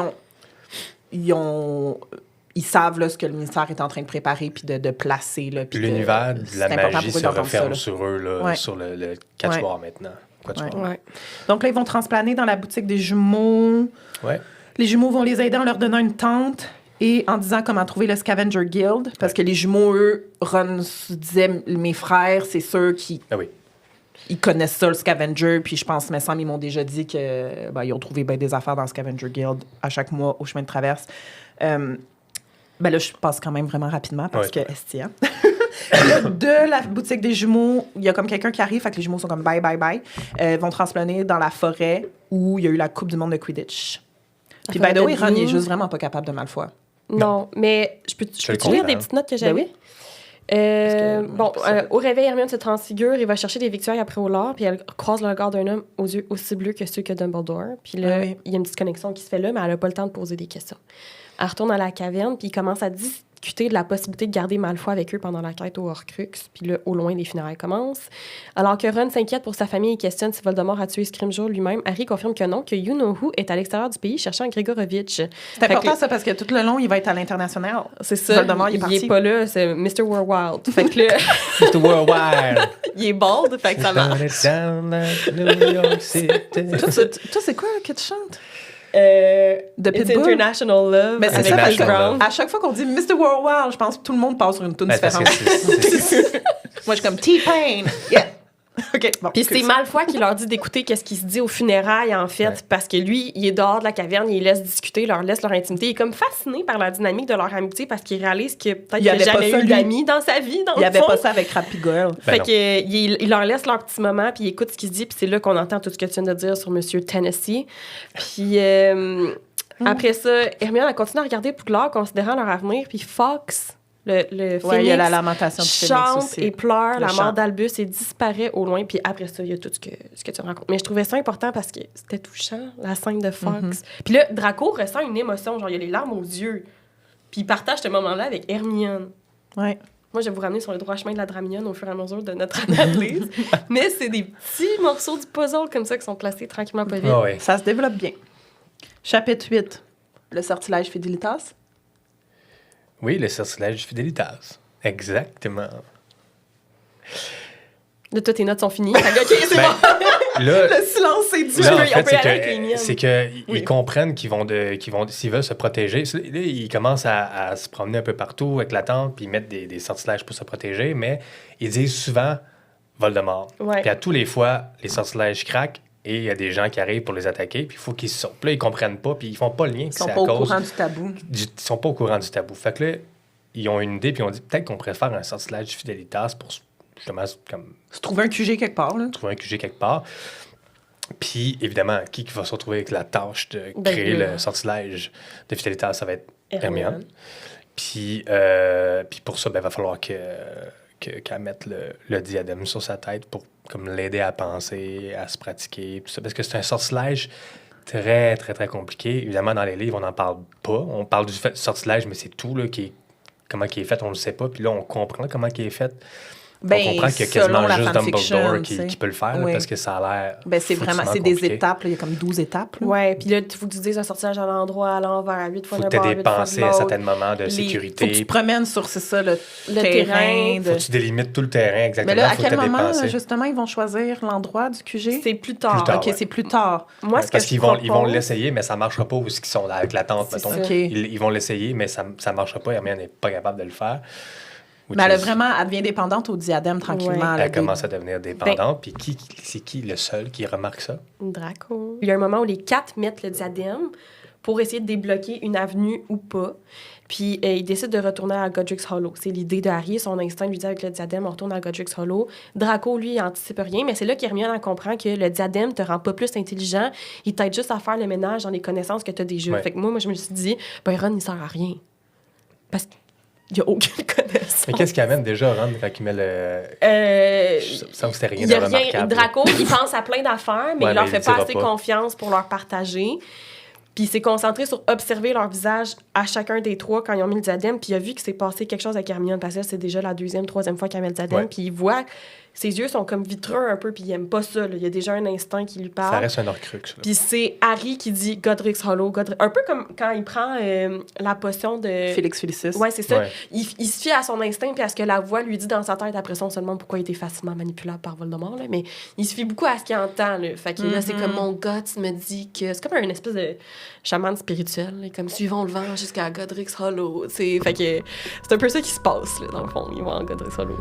ils savent là, ce que le ministère est en train de préparer puis de placer. Là, puis L'univers que de la c'est important magie pour eux se d'entendre ça, referme là. sur eux, là, Ouais. sur le quatuor maintenant. Quatuor. Ouais. Donc là, ils vont transplaner dans la boutique des jumeaux. Ouais. Les jumeaux vont les aider en leur donnant une tente et en disant comment trouver le Scavenger Guild. Parce que les jumeaux, eux, Ron se disait, mes frères, c'est sûr qu'ils Ah oui. ils connaissent ça, le Scavenger. Puis je pense, mais Sam, ils m'ont déjà dit que ils ont trouvé bien des affaires dans le Scavenger Guild à chaque mois au chemin de traverse. Ben là, je passe quand même vraiment rapidement parce que Estia. Là, de la boutique des jumeaux, il y a comme quelqu'un qui arrive, fait que les jumeaux sont comme bye, bye, bye. Ils vont transplaner dans la forêt où il y a eu la Coupe du monde de Quidditch. Puis, by the way, Ron, il est juste vraiment pas capable de Malfoy. Non, mais je peux le lire comprends. des petites notes que j'avais? oui. Au réveil, Hermione se transfigure et va chercher des victuailles après au lard, puis elle croise le regard d'un homme aux yeux aussi bleus que ceux que Dumbledore. Puis là, Ah oui. il y a une petite connexion qui se fait là, mais elle n'a pas le temps de poser des questions. Elle retourne à la caverne, puis il commence à discuter de la possibilité de garder Malfoy avec eux pendant la quête au Horcrux. Puis là, au loin, les funérailles commencent. Alors que Ron s'inquiète pour sa famille et questionne si Voldemort a tué Scrimgeour lui-même, Harry confirme que non, que You-Know-Who est à l'extérieur du pays cherchant Gregorovitch. C'est important, ça, parce que tout le long, il va être à l'international. C'est ça. Voldemort, il est il parti. est pas là, c'est Mr. Worldwide. Fait que là, Mr. Worldwide. il est bald, fait que ça marche. Down like New York City. Toi, c'est quoi que tu chantes? De It's Pitbull? International Love. Mais c'est avec ça, parce Chris que Brown. à chaque fois qu'on dit Mr. Worldwide, je pense que tout le monde passe sur une tune Ben, parce différente. que c'est- Moi, je suis comme T-Pain. Yeah. OK, bon. Puis c'est Malfoy qui leur dit d'écouter qu'est-ce qui se dit aux funérailles, en fait, Ouais. parce que lui, il est dehors de la caverne, il les laisse discuter, leur laisse leur intimité. Il est comme fasciné par la dynamique de leur amitié parce qu'il réalise que peut-être Il qu'il n'a avait pas jamais ça, eu lui. d'amis dans sa vie, dans Il n'y le avait fond. pas ça avec Rappy Girl. Ben Fait non. que, il leur laisse leur petit moment, puis il écoute ce qu'il se dit, puis c'est là qu'on entend tout ce que tu viens de dire sur Monsieur Tennessee. Puis après ça, Hermione a continué à regarder Poudlard, considérant leur avenir, puis Fox, le Ouais, phénix, il y a la lamentation du phénix chante aussi. et pleure Le la chant. mort d'Albus et disparaît au loin. Puis après ça, il y a tout ce que tu racontes. Mais je trouvais ça important parce que c'était touchant, la scène de Fox. Puis là, Draco ressent une émotion, genre il a les larmes aux yeux. Puis il partage ce moment-là avec Hermione. Ouais. Moi, je vais vous ramener sur le droit chemin de la Draminion au fur et à mesure de notre analyse. Mais c'est des petits morceaux du puzzle comme ça qui sont placés tranquillement pas vite. Ah ouais. Ça se développe bien. Chapitre 8. Le sortilège Fidelitas. Oui, le sortilège du Fidelitas. Exactement. Là, toutes tes notes sont finies. Fait que, OK, c'est Ben, bon. là, Le silence est dur. là, en on fait, peut y aller avec les miennes. c'est que ils Oui. comprennent qu'ils vont, s'ils veulent se protéger. Là, ils commencent à se promener un peu partout avec la tente, puis ils mettent des sortilèges pour se protéger, mais ils disent souvent Voldemort. Ouais. Puis à tous les fois, les sortilèges craquent et il y a des gens qui arrivent pour les attaquer, puis il faut qu'ils sortent. Puis là, ils comprennent pas, puis ils font pas le lien Ils que sont c'est à pas au cause courant du tabou. ils sont pas au courant du tabou. Fait que là, ils ont une idée, puis ils ont dit peut-être qu'on pourrait faire un sortilège du Fidelitas pour justement comme Se trouver un QG quelque part, là. trouver un QG quelque part. Puis, évidemment, qui va se retrouver avec la tâche de Ben, créer oui. le sortilège de Fidelitas, ça va être Hermione. Puis pour ça, il va falloir qu'elle mette le diadème sur sa tête pour comme l'aider à penser, à se pratiquer, tout ça. Parce que c'est un sortilège très, très, très compliqué. Évidemment, dans les livres, on n'en parle pas. On parle du sortilège, mais c'est tout, là, comment il est fait, on ne le sait pas. Puis là, on comprend comment il est fait. On comprend qu'il y a quasiment juste Dumbledore qui peut le faire, là, parce que ça a l'air c'est des compliqué. étapes. Là, il y a comme 12 étapes. Là. Ouais, puis là, il faut que tu dises un sortilège à l'endroit, à l'envers, 8 fois faut de que bord, tu aies 8 des fois de pensées à l'autre. certains moments de sécurité. Faut que tu te promènes sur, c'est ça, le terrain. Faut que tu délimites tout le terrain, exactement. Mais là, à faut que quel tu aies des moment, pensées. justement, ils vont choisir l'endroit du QG? C'est plus tard. OK, c'est plus tard. Moi, ce que Parce je qu'ils vont propose- l'essayer, mais ça ne marchera pas où ils sont avec la tente, C'est mettons. ça. OK. Ils vont l'essayer, mais ça ne marchera pas. Hermione n'est pas capable de le faire. Mais elle devient dépendante au diadème tranquillement. Ouais. là, Elle commence à devenir dépendante. Puis c'est qui le seul qui remarque ça? Draco. Il y a un moment où les 4 mettent le diadème pour essayer de débloquer une avenue ou pas. Puis ils décident de retourner à Godric's Hollow. C'est l'idée de Harry. Son instinct lui dit avec le diadème, on retourne à Godric's Hollow. Draco, lui, il anticipe rien. Mais c'est là qu'Hermione comprend que le diadème te rend pas plus intelligent. Il t'aide juste à faire le ménage dans les connaissances que tu as déjà. Ouais. Fait que moi, je me suis dit, Ron, il sert à rien. Parce qu'il n'y a aucune connaissance. Mais qu'est-ce qui amène déjà Ron quand il met le... Ça me c'était rien Il de y a rien. remarquable. Draco, il pense à plein d'affaires, mais Ouais, il leur mais fait il pas dira assez pas. confiance pour leur partager. Puis il s'est concentré sur observer leur visage à chacun des 3 quand ils ont mis le diadème. Puis il a vu que c'est passé quelque chose avec Hermione, parce que là, c'est déjà la 2e, 3e fois qu'il met le diadème. Ouais. Puis il voit, ses yeux sont comme vitreux un peu, puis il aime pas ça. Là. Il y a déjà un instinct qui lui parle. Ça reste un Horcrux. Là. Puis c'est Harry qui dit Godric's Hollow. Un peu comme quand il prend la potion de... Félix Felicis. Ouais, c'est ça. Ouais. Il se fie à son instinct puis à ce que la voix lui dit dans sa tête. Après ça, on se demande pourquoi il était facilement manipulable par Voldemort. Là. Mais il se fie beaucoup à ce qu'il entend. Là. Fait que là, c'est comme mon gut me dit que... C'est comme une espèce de chaman spirituel. Là, comme suivons le vent jusqu'à Godric's Hollow. T'sais. Fait que c'est un peu ça qui se passe, là, dans le fond. Ils vont en Godric's Hollow.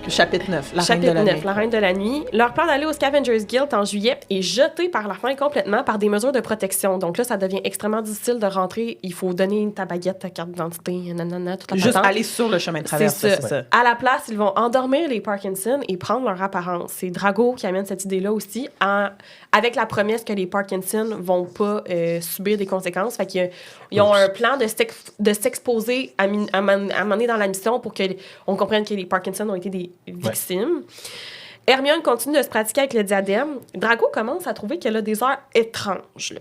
Chapitre 9, la Chapitre Reine de la 9, Nuit. la Reine de la Nuit. Leur plan d'aller au Scavengers Guild en juillet est jeté par la fin complètement par des mesures de protection. Donc là, ça devient extrêmement difficile de rentrer. Il faut donner ta baguette, ta carte d'identité, nanana, toute la Juste patente. aller sur le chemin de traverse, C'est c'est ça. ça. À la place, ils vont endormir les Parkinson et prendre leur apparence. C'est Drago qui amène cette idée-là aussi, avec la promesse que les Parkinson vont pas subir des conséquences. Fait qu'ils ont un plan de s'exposer à mener dans la mission pour qu'on comprenne que les Parkinson ont été des victimes. Hermione continue de se pratiquer avec le diadème. Draco commence à trouver qu'elle a des heures étranges. Là.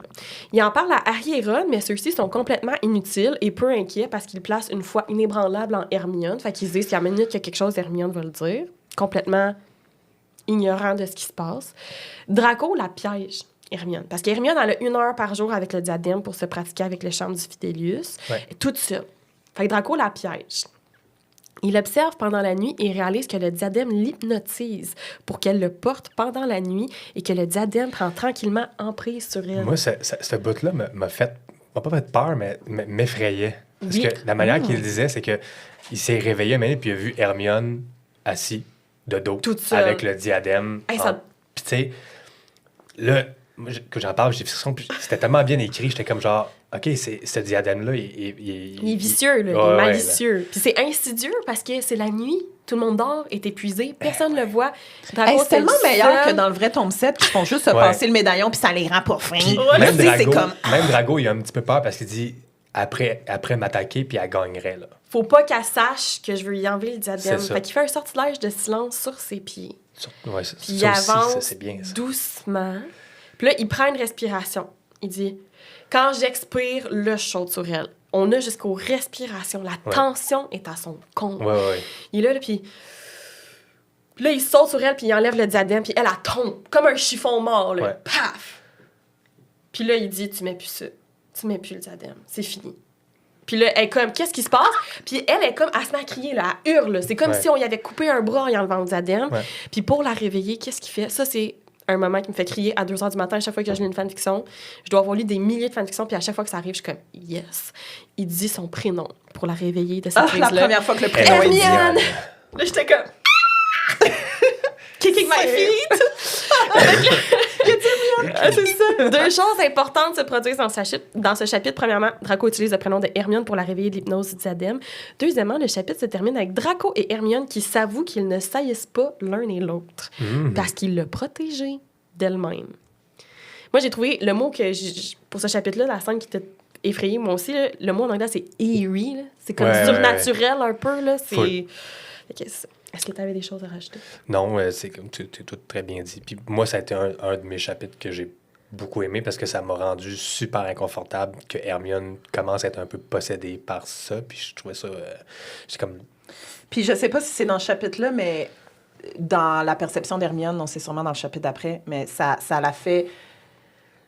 Il en parle à Harry et Ron, mais ceux-ci sont complètement inutiles et peu inquiets parce qu'ils placent une foi inébranlable en Hermione. Fait qu'ils se disent, s'il y a une minute qu'il y a quelque chose, Hermione va le dire. Complètement ignorant de ce qui se passe. Draco la piège, Hermione. Parce qu'Hermione, elle a 1 heure par jour avec le diadème pour se pratiquer avec le charme du Fidelius. Ouais. Toute seule. Fait que Draco la piège. Il observe pendant la nuit et réalise que le diadème l'hypnotise pour qu'elle le porte pendant la nuit et que le diadème prend tranquillement emprise sur elle. Moi, ce bout-là m'a pas fait peur, mais m'effrayait. Parce Oui. que la manière qu'il le disait, c'est qu'il s'est réveillé, mais puis il a vu Hermione assis de dos Toute seule. avec le diadème. Hey, ça- Puis tu sais, là, que j'en parle, j'ai l'impression que c'était tellement bien écrit, j'étais comme genre, OK, ce diadème-là, Il est vicieux, là, il est Ouais, malicieux. Puis c'est insidieux parce que c'est la nuit, tout le monde dort, est épuisé, personne ne le voit. Draco, Hey, c'est tellement le meilleur seul. que dans le vrai tome 7 qui font juste se Ouais. passer le médaillon puis ça les rend pas fins. Puis Là, même, tu sais, c'est Drago, comme... même Drago, il a un petit peu peur parce qu'il dit, après m'attaquer, puis elle gagnerait, là. Faut pas qu'elle sache que je veux y enlever le diadème. C'est ça. Fait qu'il fait un sortilège de silence sur ses pieds. Ouais, Puis il ça aussi, avance c'est bien, ça. doucement. Puis là, il prend une respiration. Il dit, quand j'expire, le chaud sur elle. On a jusqu'aux respirations. La Ouais. tension est à son comble. Ouais. Il est là, puis là, il saute sur elle, puis il enlève le diadème, puis elle tombe comme un chiffon mort, là. Ouais. Paf! Puis là, il dit, tu mets plus ça. Tu mets plus le diadème. C'est fini. Puis là, elle est comme, qu'est-ce qui se passe? Puis elle est comme, elle se met à crier, là, elle hurle. C'est comme Ouais. si on y avait coupé un bras en y enlevant le diadème. Ouais. Puis pour la réveiller, qu'est-ce qu'il fait? Ça, c'est un moment qui me fait crier à 2 h du matin à chaque fois que je lis une fanfiction. Je dois avoir lu des milliers de fanfictions, puis à chaque fois que ça arrive, je suis comme, yes! Il dit son prénom pour la réveiller de cette Ah, crise-là. la première fois que le prénom est dit. Hermione! Là, j'étais comme... Kicking my feet! C'est ça. 2 choses importantes se produisent dans ce chapitre. Premièrement, Draco utilise le prénom de Hermione pour la réveiller de l'hypnose du diadème. Deuxièmement, le chapitre se termine avec Draco et Hermione qui s'avouent qu'ils ne saillissent pas l'un et l'autre parce qu'il l'a protégée d'elle-même. Moi, j'ai trouvé le mot que pour ce chapitre-là, la scène qui t'a effrayée, moi aussi, là, le mot en anglais, c'est eerie. Là. C'est comme surnaturel un peu. Là. Est-ce que tu avais des choses à rajouter? Non, c'est comme tu tout très bien dit. Puis moi, ça a été un de mes chapitres que j'ai beaucoup aimé parce que ça m'a rendu super inconfortable que Hermione commence à être un peu possédée par ça. Puis je trouvais ça... c'est comme... Puis je sais pas si c'est dans ce chapitre-là, mais dans la perception d'Hermione, non, c'est sûrement dans le chapitre d'après, mais ça l'a fait...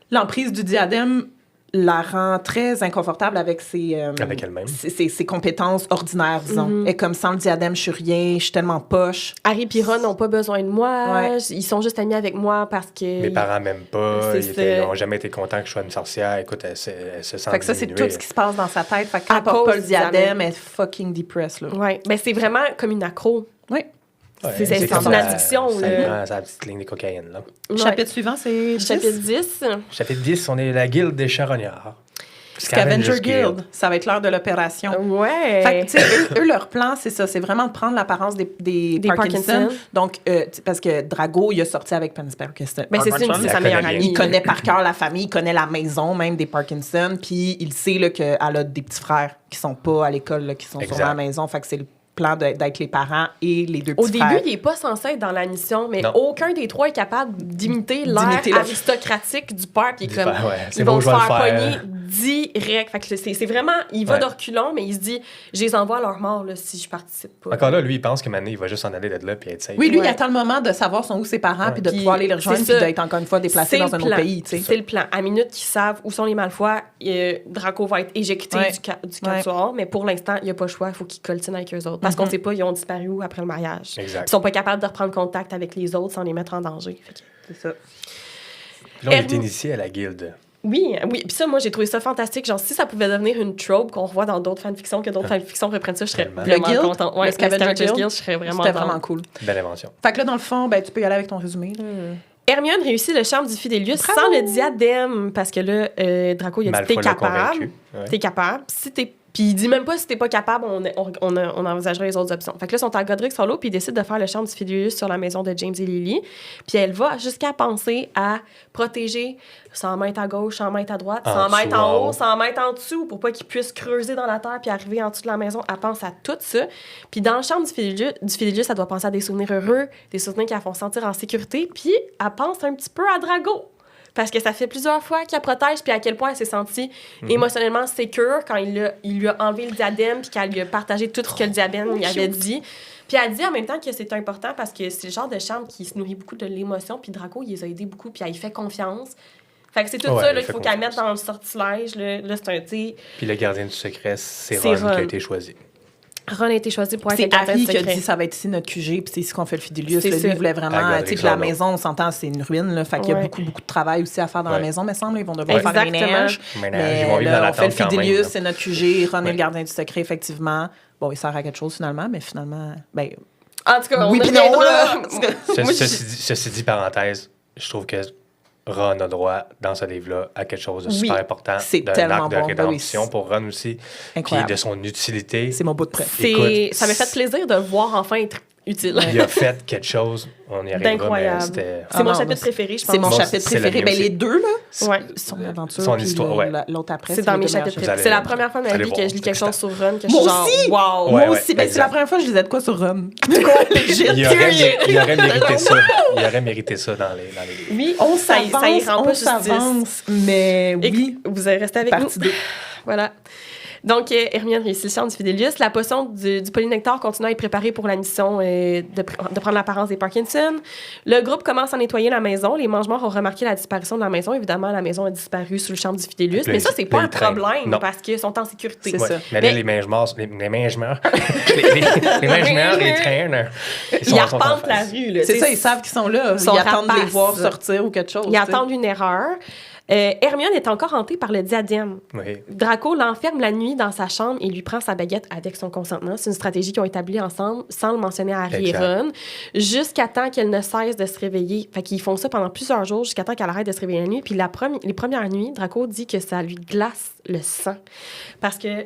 L'emprise du diadème la rend très inconfortable avec avec elle-même. Ses compétences ordinaires, disons. Et comme sans le diadème, je suis rien, je suis tellement poche. Harry et Ron n'ont pas besoin de moi. Ils sont juste amis avec moi parce que... Mes parents m'aiment pas. Ils n'ont jamais été contents que je sois une sorcière. Écoute, elle se sent Fait que ça, c'est tout ce qui se passe dans sa tête. Fait qu'elle À porte cause pas le du diadème, elle est fucking depressed, là. Oui, mais c'est vraiment comme une accro. Oui. C'est comme une addiction. C'est la petite ligne de cocaïne, là. Le chapitre suivant, c'est Chapitre 10. Chapitre 10, on est la guilde des charognards. Scavenger Guild. Ça va être l'heure de l'opération. Ouais. Fait que, tu sais, eux, leur plan, c'est ça. C'est vraiment de prendre l'apparence des Parkinson. Donc, parce que Drago, il a sorti avec Parkinson. Ben, c'est sa meilleure amie. Il connaît par cœur la famille, il connaît la maison même des Parkinson, puis il sait là, qu'elle a des petits frères qui sont pas à l'école, là, qui sont sur la maison. Fait que c'est le plan d'être les parents et les deux petits frères. Au début, il n'est pas censé être dans la mission, mais aucun des trois est capable d'imiter l'air aristocratique du père. Puis comme, ils vont se faire pogner direct. Fait que c'est vraiment, il va de reculons, mais il se dit, je les envoie à leur mort là, si je participe pas. Encore là, lui, il pense que maintenant, il va juste s'en aller de là puis être safe. Oui, lui, il attend le moment de savoir sont où ses parents puis de pouvoir aller les rejoindre puis d'être encore une fois déplacé dans un autre pays. C'est le plan. À minute qu'ils savent où sont les Malfoy, Draco va être éjecté du quatuor, mais pour l'instant, il n'y a pas le choix, il faut qu'il coltine avec eux autres. Parce qu'on ne sait pas, ils ont disparu où après le mariage. Exact. Ils sont pas capables de reprendre contact avec les autres sans les mettre en danger. C'est ça. Là, on est initié à la guilde. Oui. Puis ça, moi, j'ai trouvé ça fantastique. Genre, si ça pouvait devenir une trope qu'on revoit dans d'autres fanfictions, que d'autres fanfictions reprennent ça, je serais vraiment contente. Ouais, le Scavenger Guild, je serais vraiment C'était vraiment cool. Belle invention. Fait que là, dans le fond, ben, tu peux y aller avec ton résumé. Hermione réussit le charme du Fidelius sans le diadème, parce que là, Draco, il a dit, t'es capable. T'es capable. Puis il dit même pas si t'es pas capable, on envisagera les autres options. Fait que là, ils sont à Godric Solo, puis ils décident de faire le charme du Fidelius sur la maison de James et Lily. Puis elle va jusqu'à penser à protéger 100 mètres à gauche, 100 mètres à droite, 100 mètres en haut, 100 mètres en dessous, pour pas qu'ils puissent creuser dans la terre puis arriver en dessous de la maison. Elle pense à tout ça. Puis dans le charme du Fidelius, elle doit penser à des souvenirs heureux, des souvenirs qui la font sentir en sécurité. Puis elle pense un petit peu à Drago. Parce que ça fait plusieurs fois qu'elle protège, puis à quel point elle s'est sentie émotionnellement sécure quand il lui a enlevé le diadème, puis qu'elle lui a partagé tout ce que le diadème lui avait dit. Puis elle dit en même temps que c'est important parce que c'est le genre de charme qui se nourrit beaucoup de l'émotion, puis Draco, il les a aidés beaucoup, puis elle y fait confiance. Fait que c'est tout ça qu'il faut qu'elle mette dans le sortilège. Là, c'est un thé. Puis le gardien du secret, c'est Ron qui a été choisi. Ron a été choisi pour être le gardien du secret. C'est Harry qui a dit ça va être ici notre QG, puis c'est ici qu'on fait le Fidelius. Lui, il voulait vraiment... Tu sais, la maison, on s'entend, c'est une ruine. Là, fait qu'il y a beaucoup de travail aussi à faire dans la maison, me semble. Ils vont devoir faire le ménage. Mais ils vont vivre dans la tente, on fait le Fidelius, c'est notre QG. Ron est le gardien du secret, effectivement. Bon, il sert à quelque chose, finalement, mais finalement... Ben, en tout cas, oui, puis non, là! Ceci dit, parenthèse, je trouve que Ron a droit, dans ce livre-là, à quelque chose de super important. C'est tellement arc de rédemption pour Ron aussi, incroyable. Qui est de son utilité. C'est mon bout de prêt. Ça m'a fait plaisir de le voir enfin être utile. Il a fait quelque chose, on y arrivera, d'incroyable. C'est mon chapitre préféré, je pense. C'est mon chapitre préféré. Ben, les deux, là, son aventure, son histoire, l'autre après. C'est dans mes chapitres préférés. C'est la première fois de ma vie que je lis quelque chose sur Ron, que je suis genre, wow! Moi aussi, ben, c'est la première fois que je lisais de quoi sur Ron. Il aurait mérité ça. Il aurait mérité ça dans les livres. Oui, ça y rend pas justice. Mais oui. Vous allez rester avec nous. Partie 2. Voilà. Donc, Hermione réussit le charme du Fidelius. La potion du polynectar continue à être préparée pour la mission de prendre l'apparence des Parkinson. Le groupe commence à nettoyer la maison. Les mange-morts ont remarqué la disparition de la maison. Évidemment, la maison a disparu sous le charme du Fidelius. Mais ça, c'est pas un problème parce qu'ils sont en sécurité. C'est ça. Mais là, les mange-morts, les traînent. Ils arpentent la rue. C'est ça, ils savent qu'ils sont là. Ils attendent de les voir sortir ou quelque chose. Ils attendent une erreur. Hermione est encore hantée par le diadème. Oui. Draco l'enferme la nuit dans sa chambre et lui prend sa baguette avec son consentement. C'est une stratégie qu'ils ont établie ensemble sans le mentionner à Harry et Ron, jusqu'à temps qu'elle ne cesse de se réveiller. Fait qu'ils font ça pendant plusieurs jours jusqu'à temps qu'elle arrête de se réveiller la nuit. Puis les premières nuits, Draco dit que ça lui glace le sang. Parce que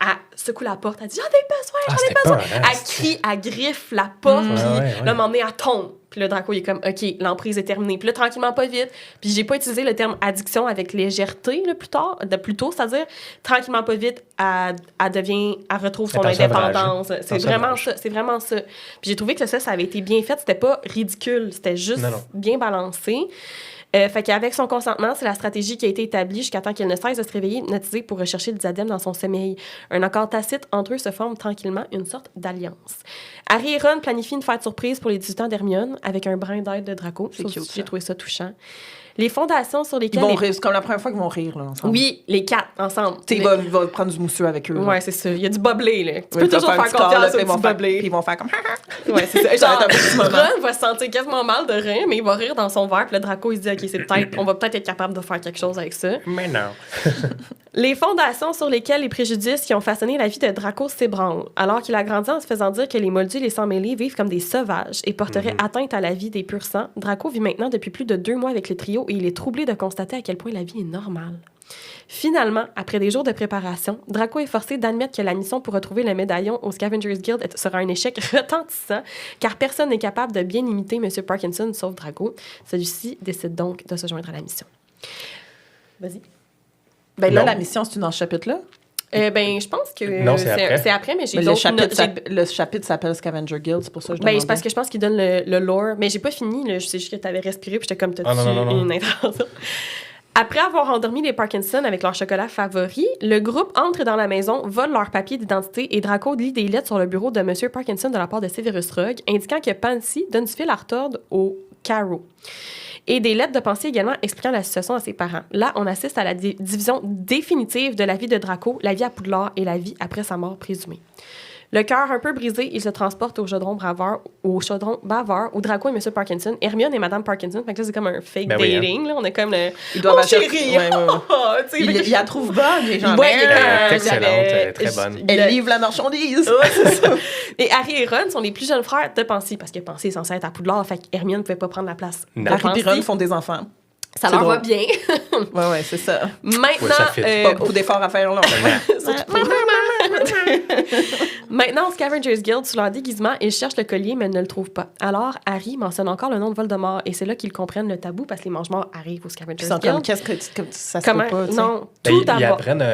elle secoue la porte, elle dit « J'en ai besoin! Elle crie, elle griffe la porte, puis là, à un moment donné, elle tombe. Puis le Draco, il est comme, OK, l'emprise est terminée. Puis là, tranquillement, pas vite. Puis j'ai pas utilisé le terme addiction avec légèreté, là, plus tôt, c'est-à-dire, tranquillement, pas vite, elle retrouve son indépendance. C'est vraiment ça. C'est vraiment ça. Puis j'ai trouvé que ça avait été bien fait. C'était pas ridicule. C'était juste bien balancé. Fait qu'avec son consentement, c'est la stratégie qui a été établie jusqu'à temps qu'elle ne cesse de se réveiller, hypnotisée pour rechercher le diadème dans son sommeil. Un accord tacite entre eux se forme tranquillement une sorte d'alliance. Harry et Ron planifient une fête surprise pour les 18 ans d'Hermione avec un brin d'aide de Draco. J'ai trouvé ça touchant. Les fondations sur lesquelles... Ils vont rire. C'est comme la première fois qu'ils vont rire, là, ensemble. Oui, les 4, ensemble. Il va prendre du mousseux avec eux. Ouais, c'est ça. Il y a du boblé, là. Tu peux toujours faire confiance au petit boblé. Puis ils vont faire comme... Ouais, c'est ça. Genre, Ron va se sentir quasiment mal de rire, mais il va rire dans son verre. Puis le Draco, il se dit, OK, on va peut-être être capable de faire quelque chose avec ça. Mais non. Les fondations sur lesquelles les préjudices qui ont façonné la vie de Draco s'ébranlent, alors qu'il a grandi en se faisant dire que les Moldus et les sans-mêlés vivent comme des sauvages et porteraient atteinte à la vie des pur sang. Draco vit maintenant depuis plus de 2 mois avec le trio et il est troublé de constater à quel point la vie est normale. Finalement, après des jours de préparation, Draco est forcé d'admettre que la mission pour retrouver le médaillon au Scavengers Guild sera un échec retentissant, car personne n'est capable de bien imiter M. Parkinson sauf Draco. Celui-ci décide donc de se joindre à la mission. Vas-y. Ben là, la mission, c'est dans ce chapitre-là? Je pense que non, c'est après, mais j'ai d'autres notes. Le chapitre s'appelle Scavenger Guild, c'est pour ça que je demandais. C'est parce que je pense qu'il donne le lore, mais j'ai pas fini. Là. Je sais juste que t'avais respiré, puis j'étais comme, t'as-tu une intervention? Après avoir endormi les Parkinson avec leur chocolat favori, le groupe entre dans la maison, vole leurs papiers d'identité et Draco lit des lettres sur le bureau de M. Parkinson de la part de Severus Rogue, indiquant que Pansy donne du fil à retordre au carreau. Et des lettres de pensée également expliquant la situation à ses parents. Là, on assiste à la division définitive de la vie de Draco, la vie à Poudlard et la vie après sa mort présumée. Le cœur un peu brisé, il se transporte au chaudron bavard où Draco et M. Parkinson, Hermione et Mme Parkinson. Fait que là, c'est comme un fake dating. Là. On est comme le... Ils doivent chérie! Il la trouve bonne, les gens. Elle est excellente, elle est très bonne. Elle livre la marchandise. C'est ça. Et Harry et Ron sont les plus jeunes frères de Pansy, parce que Pansy est censé être à Poudlard, fait qu'Hermione ne pouvait pas prendre la place de Pansy. Harry et Ron font des enfants. Ça leur va bien. Ouais, c'est ça. Maintenant, pas beaucoup d'efforts à faire là. Maintenant, au Scavengers Guild, sous leur déguisement, ils cherchent le collier, mais ne le trouvent pas. Alors, Harry mentionne encore le nom de Voldemort, et c'est là qu'ils comprennent le tabou, parce que les mange-morts arrivent au Scavengers Guild. Comme, qu'est-ce que ça se peut pas, non, tout d'abord. Ils apprennent,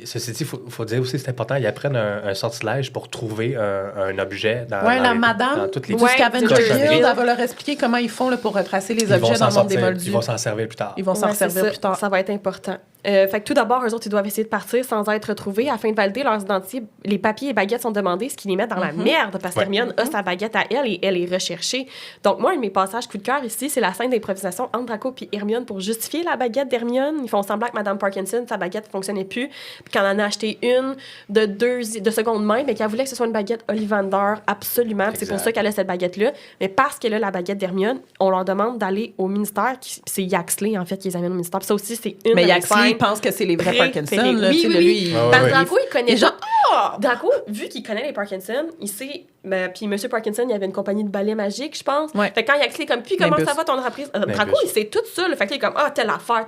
ceci dit, il faut dire aussi, c'est important, ils apprennent un sortilège pour trouver un objet dans madame toutes les du Scavengers Guild, elle va leur expliquer comment ils font là, pour retracer les objets dans le monde des Moldus. Ils vont s'en servir plus tard. Ils vont s'en servir plus tard. Ça va être important. Fait que tout d'abord, eux autres, ils doivent essayer de partir sans être retrouvés afin de valider leurs identités. Les papiers et baguettes sont demandés, ce qui les met dans la merde parce qu'Hermione a sa baguette à elle et elle est recherchée. Donc, moi, un de mes passages coup de cœur ici, c'est la scène d'improvisation entre Draco et Hermione pour justifier la baguette d'Hermione. Ils font semblant que Mme Parkinson, sa baguette ne fonctionnait plus, puis qu'elle en a acheté une de seconde main, mais qu'elle voulait que ce soit une baguette Ollivander, absolument. C'est pour ça qu'elle a cette baguette-là. Mais parce qu'elle a la baguette d'Hermione, on leur demande d'aller au ministère. C'est Yaxley, en fait, qui les amène au ministère. Puis ça aussi, c'est une. Mais Yaxley pense que c'est les vrais Parkinson. Oui. Parce que Draco, il connaît gens. Draco, vu qu'il connaît les Parkinson, il sait. Puis M. Parkinson, il y avait une compagnie de ballet magique, je pense. Ouais. Fait que quand Yaxley est comme, puis comment ça va ton entreprise? Draco, il sait tout ça. Fait qu'il est comme, telle affaire.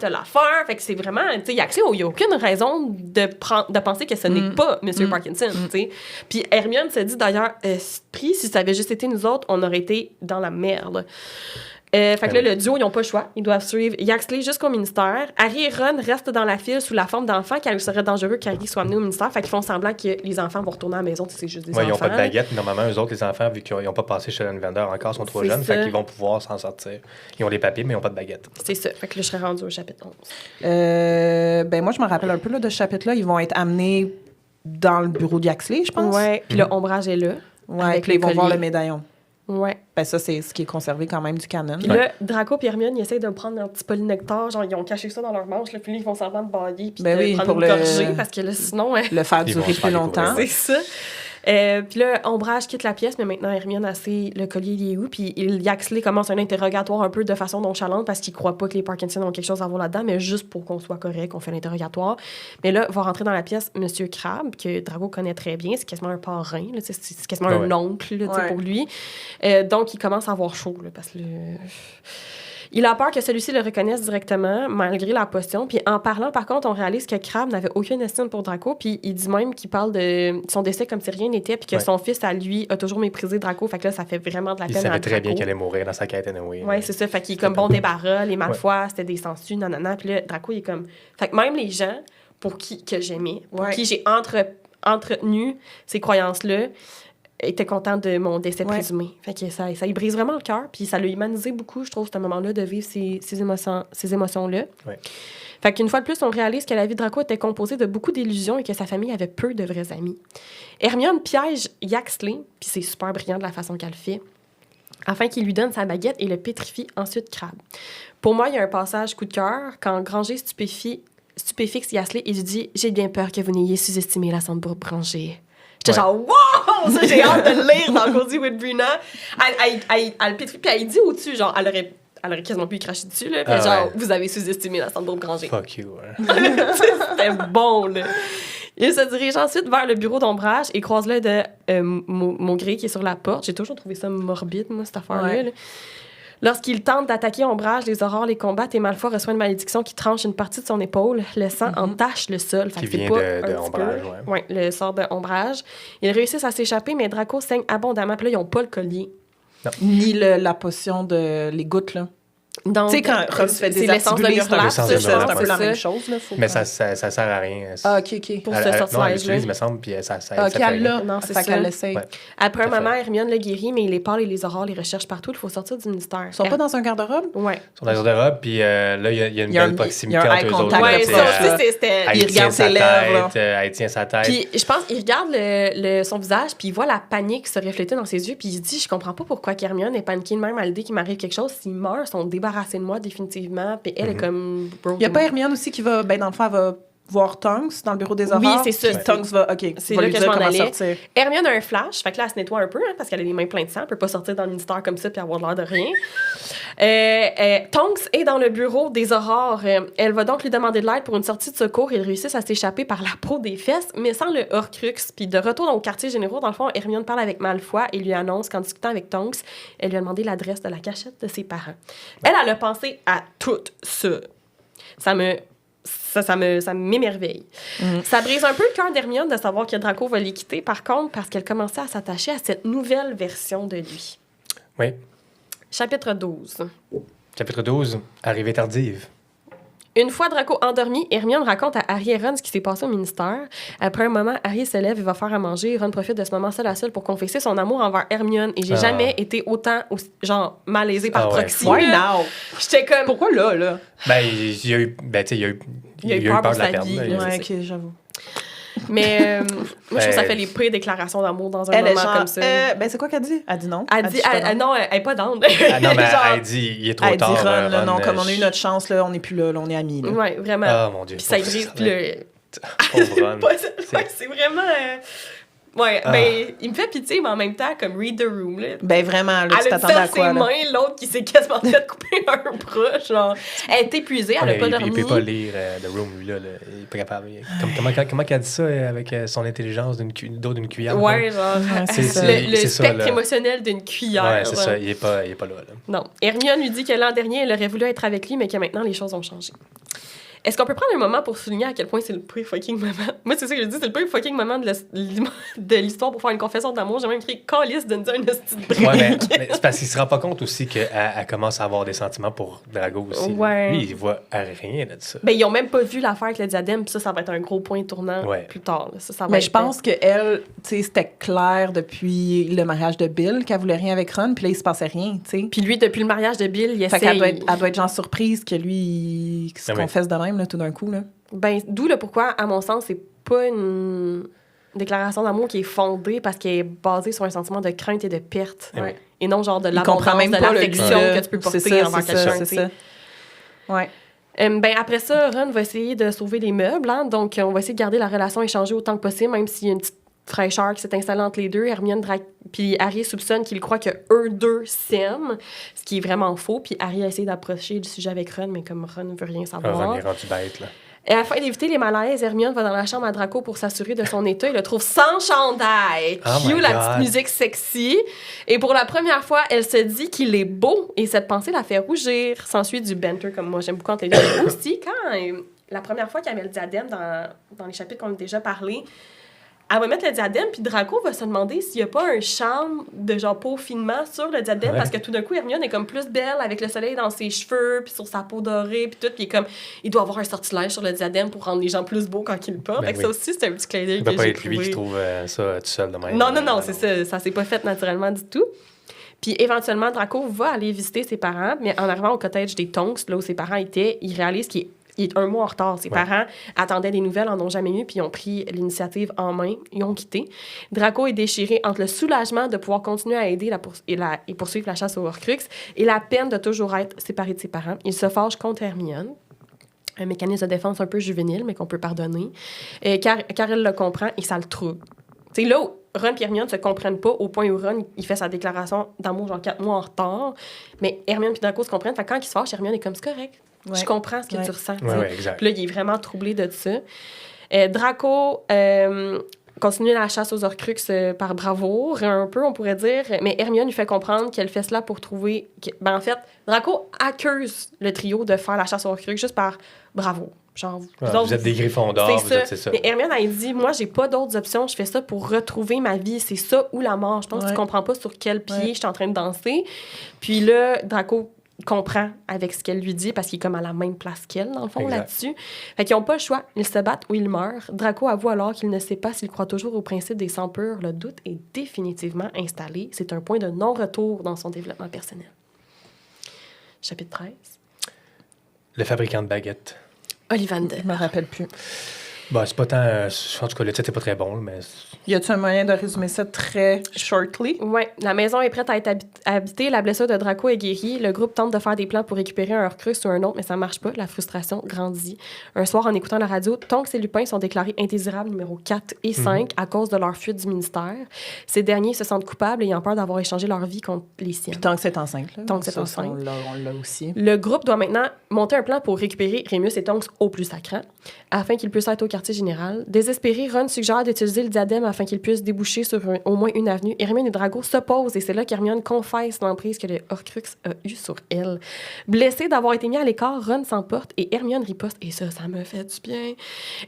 Fait que c'est vraiment, tu sais, Yaxley, il n'y a aucune raison de penser que ce n'est pas M. Parkinson, tu sais. Puis Hermione se dit d'ailleurs, si ça avait juste été nous autres, on aurait été dans la merde. Fait que là, le duo, ils n'ont pas le choix. Ils doivent suivre Yaxley jusqu'au ministère. Harry et Ron restent dans la file sous la forme d'enfants, car il serait dangereux qu'Harry soit amené au ministère. Fait qu'ils font semblant que les enfants vont retourner à la maison. C'est juste des enfants. Ils n'ont pas de baguette. Normalement, eux autres, les enfants, vu qu'ils n'ont pas passé chez Ollivander encore, sont trop jeunes. Fait qu'ils vont pouvoir s'en sortir. Ils ont les papiers, mais ils n'ont pas de baguette. C'est ça. Fait que là, je serais rendue au chapitre 11. Moi, je me rappelle un peu là, de ce chapitre-là. Ils vont être amenés dans le bureau de Yaxley, je pense. Ouais. Puis le ombrage est là. Ouais. Puis ils vont voir le médaillon. Ouais. Ben ça, c'est ce qui est conservé quand même du canon. Puis là, Draco et Hermione, ils essayent de prendre un petit polynectar. Genre, ils ont caché ça dans leur manche. Là, puis là, ils font semblant de bailler puis de prendre une gorgée. Parce que là, sinon... le faire durer plus longtemps. C'est ça. Puis là, Ombrage quitte la pièce, mais maintenant, Hermione a le collier, il est où? Puis Yaxley commence un interrogatoire un peu de façon nonchalante parce qu'il croit pas que les Parkinson ont quelque chose à voir là-dedans, mais juste pour qu'on soit correct, on fait l'interrogatoire. Mais là, va rentrer dans la pièce Monsieur Crabbe, que Drago connaît très bien. C'est quasiment un parrain, là, c'est quasiment un oncle là, pour lui. Donc, il commence à avoir chaud, là, parce que... Il a peur que celui-ci le reconnaisse directement, malgré la potion. Puis en parlant, par contre, on réalise que Crabbe n'avait aucune estime pour Draco. Puis il dit même qu'il parle de son décès comme si rien n'était, puis que son fils, à lui, a toujours méprisé Draco. Fait que là, ça fait vraiment de la peine à Draco. Il savait très bien qu'elle allait mourir dans sa quête anyway. Oui, c'est ça. Fait qu'il est comme bon débarras, les Malfoy, c'était des sangsues, nanana. Puis là, Draco, il est comme... Fait que même les gens que j'aimais, pour qui j'ai entretenu ces croyances-là, était content de mon décès présumé. Fait que ça y brise vraiment le cœur, puis ça l'a humanisé beaucoup, je trouve, ce moment-là, de vivre ces émotions-là. Ouais. Fait qu'une fois de plus, on réalise que la vie de Draco était composée de beaucoup d'illusions et que sa famille avait peu de vrais amis. Hermione piège Yaxley, puis c'est super brillant de la façon qu'elle le fait, afin qu'il lui donne sa baguette et le pétrifie ensuite Crabbe. Pour moi, il y a un passage coup de cœur quand Granger stupéfixe Yaxley et lui dit « J'ai bien peur que vous n'ayez sous-estimé la Sandbourg Granger. » J'étais genre, wow! Ça, j'ai hâte de le lire dans Cozy with Bruna. Elle le pétrifie, puis elle dit au-dessus, genre, elle aurait quasiment pu y cracher dessus, là. Puis genre, vous avez sous-estimé la Sandbourg Granger. Fuck you, C'était bon, là. Il se dirige ensuite vers le bureau d'Ombrage et croise l'œil de Maugré qui est sur la porte. J'ai toujours trouvé ça morbide, moi, cette affaire-là. Là. Lorsqu'il tente d'attaquer Ombrage, les aurores les combattent et Malfoy reçoit une malédiction qui tranche une partie de son épaule. Le sang entache le sol. Qui vient de Ombrage, Oui, le sort de Ombrage. Ils réussissent à s'échapper, mais Draco saigne abondamment. Puis là, ils n'ont pas le collier. Non. Ni la potion les gouttes, là. Tu sais, quand Ron se fait désarticuler, c'est un peu la même chose. Là, mais ça sert à rien. Ah, OK. Pour ce sortilège-là. Non, elle l'utilise, me semble, puis ça OK, elle l'a. Non, c'est ça. Qu'elle l'essaye. Après un moment, Hermione le guérit, mais les pâles et les aurores les recherchent partout. Il faut sortir du ministère. Ils sont pas dans un garde-robe? Oui. Ils sont dans un garde-robe, puis là, il y a une belle proximité entre eux autres. Oui, ça aussi, c'était... Il regarde ses lèvres. Elle tient sa tête. Puis je pense qu'il regarde son visage, puis il voit la panique se refléter dans ses yeux, puis il se dit, je comprends pas pourquoi Hermione est paniquée de même à l'idée qu'il m'arrive quelque chose. S'ils meurent, ils sont débarrassés de moi définitivement. Puis elle est comme... Il n'y a pas Hermione aussi qui va... Ben, dans le fond, elle va voir Tonks dans le bureau des aurores. Oui, c'est ça. Puis Tonks va... OK, c'est là que je m'en allais. Hermione a un flash. Fait que là, elle se nettoie un peu, hein, parce qu'elle a les mains pleines de sang. Elle peut pas sortir dans le ministère comme ça puis avoir l'air de rien. Tonks est dans le bureau des aurores. Elle va donc lui demander de l'aide pour une sortie de secours. Ils réussissent à s'échapper par la peau des fesses, mais sans le Horcrux. Puis de retour dans le quartier généraux, dans le fond, Hermione parle avec Malfoy et lui annonce qu'en discutant avec Tonks, elle lui a demandé l'adresse de la cachette de ses parents. Elle a pensé à tout ça. Ça m'émerveille. Ça brise un peu le cœur d'Hermione de savoir que Draco va les quitter, par contre, parce qu'elle commençait à s'attacher à cette nouvelle version de lui. Oui. Chapitre 12. Chapitre 12, arrivée tardive. Une fois Draco endormi, Hermione raconte à Harry et Ron ce qui s'est passé au ministère. Après un moment, Harry se lève et va faire à manger. Ron profite de ce moment seul à seul pour confesser son amour envers Hermione. Et j'ai jamais été autant, genre, malaisée par proxy. Why now? J'étais comme... Pourquoi là? Ben, il y a eu peur de la perdre. Ouais, OK, j'avoue. Mais moi, je trouve que ça fait les pires déclarations d'amour dans un moment comme ça. Ben, c'est quoi qu'elle dit? Elle dit non. Elle dit non, elle n'est pas down. Non, mais elle dit, il est trop tard. Elle dit Ron, non, comme on a eu notre chance, là, on n'est plus là, on est amis. Oui, vraiment. Ah, mon Dieu. Puis ça brise, puis pauvre Ron. C'est vraiment... Ouais, ben, il me fait pitié, mais en même temps, comme read the room, là. Ben, vraiment, là, tu t'attendais à quoi, là? Elle a ses mains, l'autre qui s'est quasiment fait couper un bras, genre. Elle est épuisée, elle n'a pas dormi. Il peut pas lire The Room, lui, là. Il est pas capable. Comment qu'elle dit ça avec son intelligence d'eau d'une cuillère? Ouais, genre. Le spectre émotionnel d'une cuillère. Ouais, c'est ça. Il est pas là. Non. Hermione lui dit que l'an dernier, elle aurait voulu être avec lui, mais que maintenant, les choses ont changé. Est-ce qu'on peut prendre un moment pour souligner à quel point c'est le pire fucking moment? Moi, c'est ça que je dis, c'est le pire fucking moment de l'histoire pour faire une confession d'amour. J'ai même écrit « Calice, donne-nous un hostie de break. » Ouais, mais c'est parce qu'il se rend pas compte aussi qu'elle commence à avoir des sentiments pour Drago aussi. Ouais. Lui, il voit rien de ça. Ben, ils ont même pas vu l'affaire avec le diadème, puis ça va être un gros point tournant plus tard. Ça mais je pense qu'elle, tu sais, c'était clair depuis le mariage de Bill qu'elle voulait rien avec Ron, puis là, il se passait rien, tu sais. Puis lui, depuis le mariage de Bill, il essaie... Fait qu'elle doit être genre surprise que lui, il se confesse de même, là, tout d'un coup, là. Ben, d'où le pourquoi, à mon sens, c'est pas une déclaration d'amour qui est fondée parce qu'elle est basée sur un sentiment de crainte et de perte. Ouais. Et non genre de l'abondance, de l'affection que tu peux porter envers quelqu'un. C'est ça. Ouais. Ben, après ça, Ron va essayer de sauver les meubles. Hein, donc, on va essayer de garder la relation échangée autant que possible, même s'il y a une petite fraîcheur qui s'est installée entre les deux. Puis Harry soupçonne qu'il croit que eux deux s'aiment, ce qui est vraiment faux. Puis Harry a essayé d'approcher le sujet avec Ron, mais comme Ron ne veut rien savoir. Ron est rendu bête, là. Et afin d'éviter les malaises, Hermione va dans la chambre à Draco pour s'assurer de son état. Il le trouve sans chandail. Cue la petite musique sexy. Et pour la première fois, elle se dit qu'il est beau. Et cette pensée la fait rougir. S'ensuit du banter, comme moi j'aime beaucoup entre les deux. Aussi, quand la première fois qu'il y avait le diadème dans les chapitres qu'on a déjà parlé, elle va mettre le diadème, puis Draco va se demander s'il n'y a pas un charme de genre peaufinement sur le diadème, parce que tout d'un coup, Hermione est comme plus belle avec le soleil dans ses cheveux, puis sur sa peau dorée, puis tout, puis il doit avoir un sortilège sur le diadème pour rendre les gens plus beaux quand ils le portent. Ça aussi, c'est un petit clin d'œil que j'ai trouvé. Ça peut pas être lui qui trouve ça tout seul de même. Non, c'est ça. Ça s'est pas fait naturellement du tout. Puis éventuellement, Draco va aller visiter ses parents, mais en arrivant au cottage des Tonks, là où ses parents étaient, il réalise qu'il est un mois en retard. Ses parents attendaient des nouvelles, en ont jamais eu, puis ils ont pris l'initiative en main. Ils ont quitté. Draco est déchiré entre le soulagement de pouvoir continuer à aider et poursuivre la chasse aux Horcruxes et la peine de toujours être séparé de ses parents. Il se fâche contre Hermione. Un mécanisme de défense un peu juvénile, mais qu'on peut pardonner, car elle le comprend et ça le trouble. Tu sais, là où Ron et Hermione ne se comprennent pas au point où Ron il fait sa déclaration d'amour genre 4 mois en retard, mais Hermione et Draco se comprennent. Fait que quand ils se fâchent, Hermione est comme c'est correct. Ouais. Je comprends ce que tu ressens. Ouais, exact. Puis là, il est vraiment troublé de ça. Draco continue la chasse aux Horcruxes par bravoure, un peu, on pourrait dire. Mais Hermione lui fait comprendre qu'elle fait cela pour trouver... en fait, Draco accuse le trio de faire la chasse aux Horcruxes juste par bravoure. Genre, vous êtes des Griffons d'or, c'est ça. Mais Hermione, elle dit, moi, j'ai pas d'autres options, je fais ça pour retrouver ma vie, c'est ça ou la mort. Je pense que tu comprends pas sur quel pied je suis en train de danser. Puis là, Draco comprend avec ce qu'elle lui dit parce qu'il est comme à la même place qu'elle, dans le fond, là-dessus. Fait qu'ils n'ont pas le choix. Ils se battent ou ils meurent. Draco avoue alors qu'il ne sait pas s'il croit toujours au principe des sangs purs. Le doute est définitivement installé. C'est un point de non-retour dans son développement personnel. Chapitre 13. Le fabricant de baguettes. Ollivander. Je me rappelle plus. Bah, c'est pas tant... en tout cas, le titre n'est pas très bon, mais... Y a-t-il un moyen de résumer ça très shortly? Oui. La maison est prête à être habitée. La blessure de Draco est guérie. Le groupe tente de faire des plans pour récupérer un Horcrux ou un autre, mais ça marche pas. La frustration grandit. Un soir, en écoutant la radio, Tonks et Lupin sont déclarés indésirables numéro 4 et 5 à cause de leur fuite du ministère. Ces derniers se sentent coupables ayant peur d'avoir échangé leur vie contre les siennes. Puis Tonks est enceinte. Là. Tonks est enceinte. On l'a aussi. Le groupe doit maintenant monter un plan pour récupérer Remus et Tonks au plus sacrant, afin qu'ils puissent être au quartier général. Désespéré, Ron suggère d'utiliser le diadème afin qu'il puisse déboucher sur au moins une avenue. Hermione et Drago s'opposent et c'est là qu'Hermione confesse l'emprise que le Horcrux a eue sur elle. Blessé d'avoir été mis à l'écart, Ron s'emporte et Hermione riposte. Et ça me fait du bien.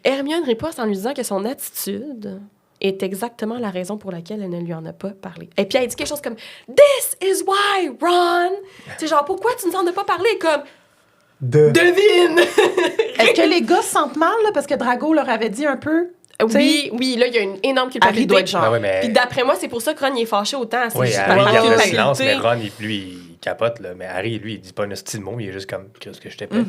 Hermione riposte en lui disant que son attitude est exactement la raison pour laquelle elle ne lui en a pas parlé. Et puis elle dit quelque chose comme « This is why, Ron! » C'est genre, pourquoi tu nous en as pas parlé? Comme « Devine! » Est-ce que les gars se sentent mal, là, parce que Drago leur avait dit un peu... Oui, là, il y a une énorme culpabilité. Harry doit être genre... Puis d'après moi, c'est pour ça que Ron il est fâché autant. Oui, Harry garde le silence, mais Ron, lui, il capote, là. Mais Harry, lui, il dit pas un style mot, il est juste comme, qu'est-ce que je t'ai fait?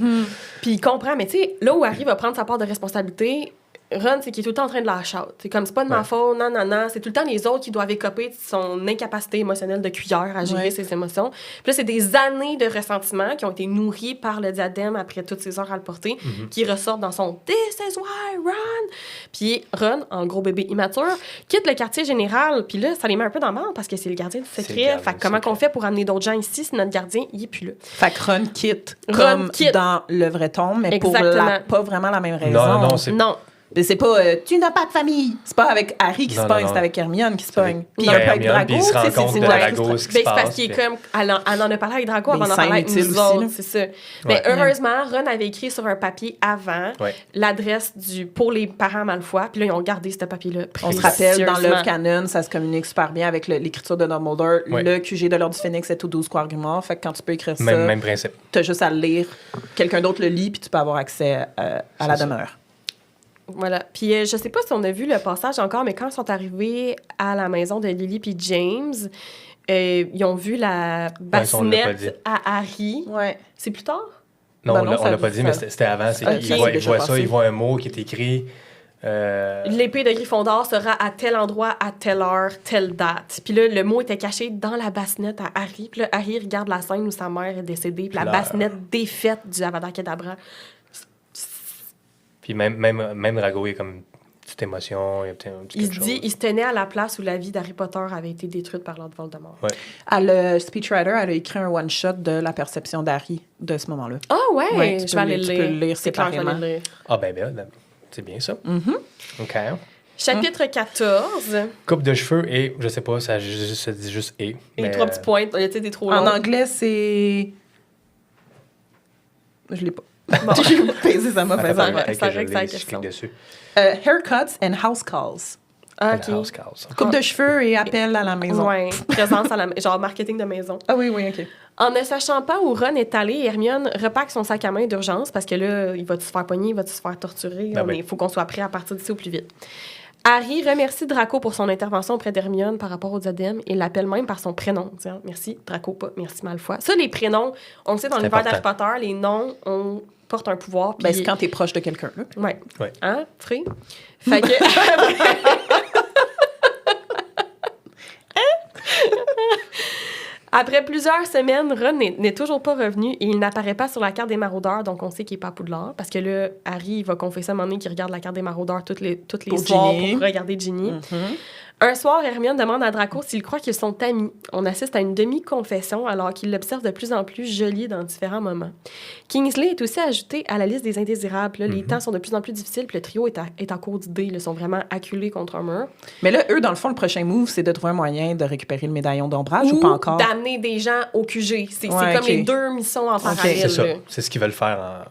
Puis il comprend, mais tu sais, là où Harry va prendre sa part de responsabilité, Ron, c'est qu'il est tout le temps en train de la chatte. C'est comme, c'est pas de ma faute, non. C'est tout le temps les autres qui doivent écoper de son incapacité émotionnelle de cuillère à gérer ses émotions. Puis là, c'est des années de ressentiment qui ont été nourris par le diadème après toutes ces heures à le porter, qui ressortent dans son « This is why, Ron! » Puis Ron, en gros bébé immature, quitte le quartier général. Puis là, ça les met un peu dans le mal parce que c'est le gardien du secret. Fait que comment qu'on fait pour amener d'autres gens ici si notre gardien, il est plus là? Fait que Ron quitte comme dans le vrai tome, mais pour pas vraiment la même raison. Non. C'est pas tu n'as pas de famille. C'est pas avec Harry qui se pogne, c'est avec Hermione qui se pogne. Puis un peu avec Drago, c'est parce qu'il est comme elle en a parlé avec Drago avant d'en parler avec nous autres, c'est ça. Mais heureusement, Ron avait écrit sur un papier avant l'adresse pour les parents Malfoy, puis là ils ont gardé ce papier-là. On se rappelle dans l'œuvre canon, ça se communique super bien avec l'écriture de Dumbledore. Le QG de l'Ordre du Phénix est au 12 Square Grimoire, fait que quand tu peux écrire ça, même principe. T'as juste à le lire, quelqu'un d'autre le lit puis tu peux avoir accès à la demeure. Voilà. Puis je sais pas si on a vu le passage encore, mais quand ils sont arrivés à la maison de Lily puis James, ils ont vu la bassinette à Harry. Ouais. C'est plus tard? Non, on l'a pas dit, mais c'était avant. Ils voient ça, ils voient un mot qui est écrit... L'épée de Gryffondor sera à tel endroit, à telle heure, telle date. Puis là, le mot était caché dans la bassinette à Harry. Puis là, Harry regarde la scène où sa mère est décédée, puis la bassinette défaite du Avada Kedavra. Puis même Drago est comme petite émotion, il y a peut-être un petit Il quelque se dit, chose. il se tenait à la place où la vie d'Harry Potter avait été détruite par Lord Voldemort. Ouais. Le speechwriter, elle a écrit un one-shot de la perception d'Harry de ce moment-là. Ah ouais, Ouais, tu je peux vais aller tu le peux lire. le lire C'est clair, je vais aller séparément. le lire. Ah, ben, c'est bien ça. OK. Chapitre 14. Coupe de cheveux et, je sais pas, ça se dit juste et. Et mais, 3 petits points. Il y a des trop En longs. anglais, c'est... Je l'ai pas. Bon. J'ai pesé sa Attends, mauvaise ça affaire. reste- que je ça règle sa lis, je question. clique dessus. Haircuts and house calls. Ah, And OK. house calls. Coupe de cheveux et appel à la maison. Ouais, présence à la genre marketing de maison. Ah oui, oui, OK. En ne sachant pas où Ron est allé, Hermione repaque son sac à main d'urgence parce que là, il va-tu se faire pogner, il va-tu se faire torturer. Ah Il oui. faut qu'on soit prêt à partir d'ici au plus vite. Harry remercie Draco pour son intervention auprès d'Hermione par rapport aux diadèmes et l'appelle même par son prénom, disant merci Draco, pas merci Malfoy. Ça, les prénoms, on le sait dans C'est l'univers d'Harry important. Potter, les noms portent un pouvoir. Ben, puis- c'est quand t'es proche de quelqu'un, là. Ouais. Ouais. Hein, Free? Fait que... Après plusieurs semaines, Ron n'est toujours pas revenu et il n'apparaît pas sur la carte des maraudeurs, donc on sait qu'il n'est pas à Poudlard. Parce que là, Harry il va confesser à un moment donné qu'il regarde la carte des maraudeurs toutes les Pour soirs Ginny. pour regarder Ginny. Un soir, Hermione demande à Draco s'il croit qu'ils sont amis. On assiste à une demi-confession alors qu'il l'observe de plus en plus joli dans différents moments. Kingsley est aussi ajouté à la liste des indésirables. Là, les temps sont de plus en plus difficiles, puis le trio est en cours d'idées. Ils sont vraiment acculés contre un mur. Mais là, eux, dans le fond, le prochain move, c'est de trouver un moyen de récupérer le médaillon d'ombrage ou pas encore? D'amener des gens au QG. C'est Ouais, comme ok. les deux missions en parallèle. C'est ça. là. C'est ce qu'ils veulent faire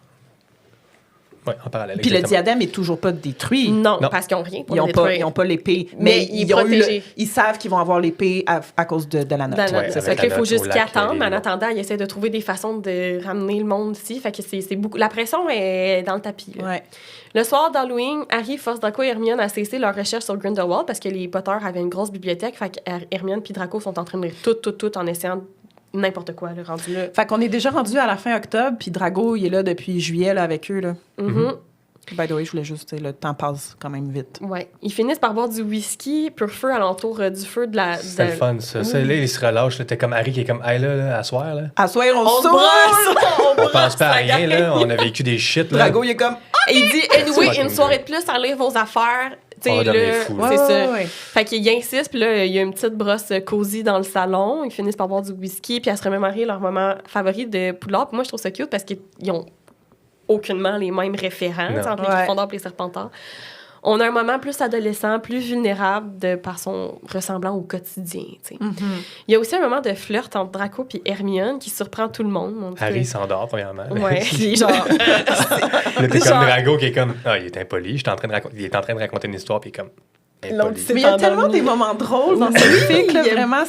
en parallèle. Puis le exactement. diadème est toujours pas détruit. Non, Non. parce qu'ils n'ont rien pour Ils le n'ont pas, détruire. ils ont pas l'épée. Mais il est protégé. ils savent qu'ils vont avoir l'épée à cause de la note. Dans la- Ouais, c'est avec ça qu'il la faut note juste au qu'ils lac, attendent, les mais en lois. attendant, ils essaient de trouver des façons de ramener le monde ici. Fait que c'est beaucoup... La pression est dans le tapis. là. Ouais. Le soir d'Halloween, Harry force Draco et Hermione à cesser leur recherche sur Grindelwald parce que les Potter avaient une grosse bibliothèque. Fait que Hermione puis Draco sont en train de lire tout en essayant n'importe quoi, là, rendu là. Fait qu'on est déjà rendu à la fin octobre, puis Drago, il est là depuis juillet là, avec eux. Là. Mhm. By the way, je voulais juste dire, le temps passe quand même vite. Ouais. Ils finissent par boire du whisky pur feu alentour du feu de la... C'était le fun, ça. Oui. Ça, là, il se relâche. Là, t'es comme Harry qui est comme, hey, là, à soir, là. À soir, on On se se saoule! brosse! On pense pas à rien, là. On a vécu des shit, là. Drago, il est comme... Et il dit, anyway, fucking une soirée de plus à lire vos affaires. Tu On sais, va devenir là, fou, c'est Ouais, ça. ouais, ouais. Fait qu'il insiste, puis là, il y a une petite brosse cosy dans le salon. Ils finissent par boire du whisky, puis à se remémorer leur moment favori de Poudlard. Puis moi, je trouve ça cute parce qu'ils ont aucunement les mêmes référents Non. entre les Ouais. Gryffondors et les Serpentards. On a un moment plus adolescent, plus vulnérable par son ressemblant au quotidien. Tu sais. Il y a aussi un moment de flirt entre Draco et Hermione qui surprend tout le monde. On dit Harry que- s'endort, premièrement. Ouais, il est genre... Là, t'es Genre- comme Drago qui est comme, ah, il est impoli. Il est en train de raconter une histoire, puis il est comme, L'autre, impoli. c'est Mais il y a endormi. tellement des moments drôles dans Oui. ce fic, là, Il y a- vraiment,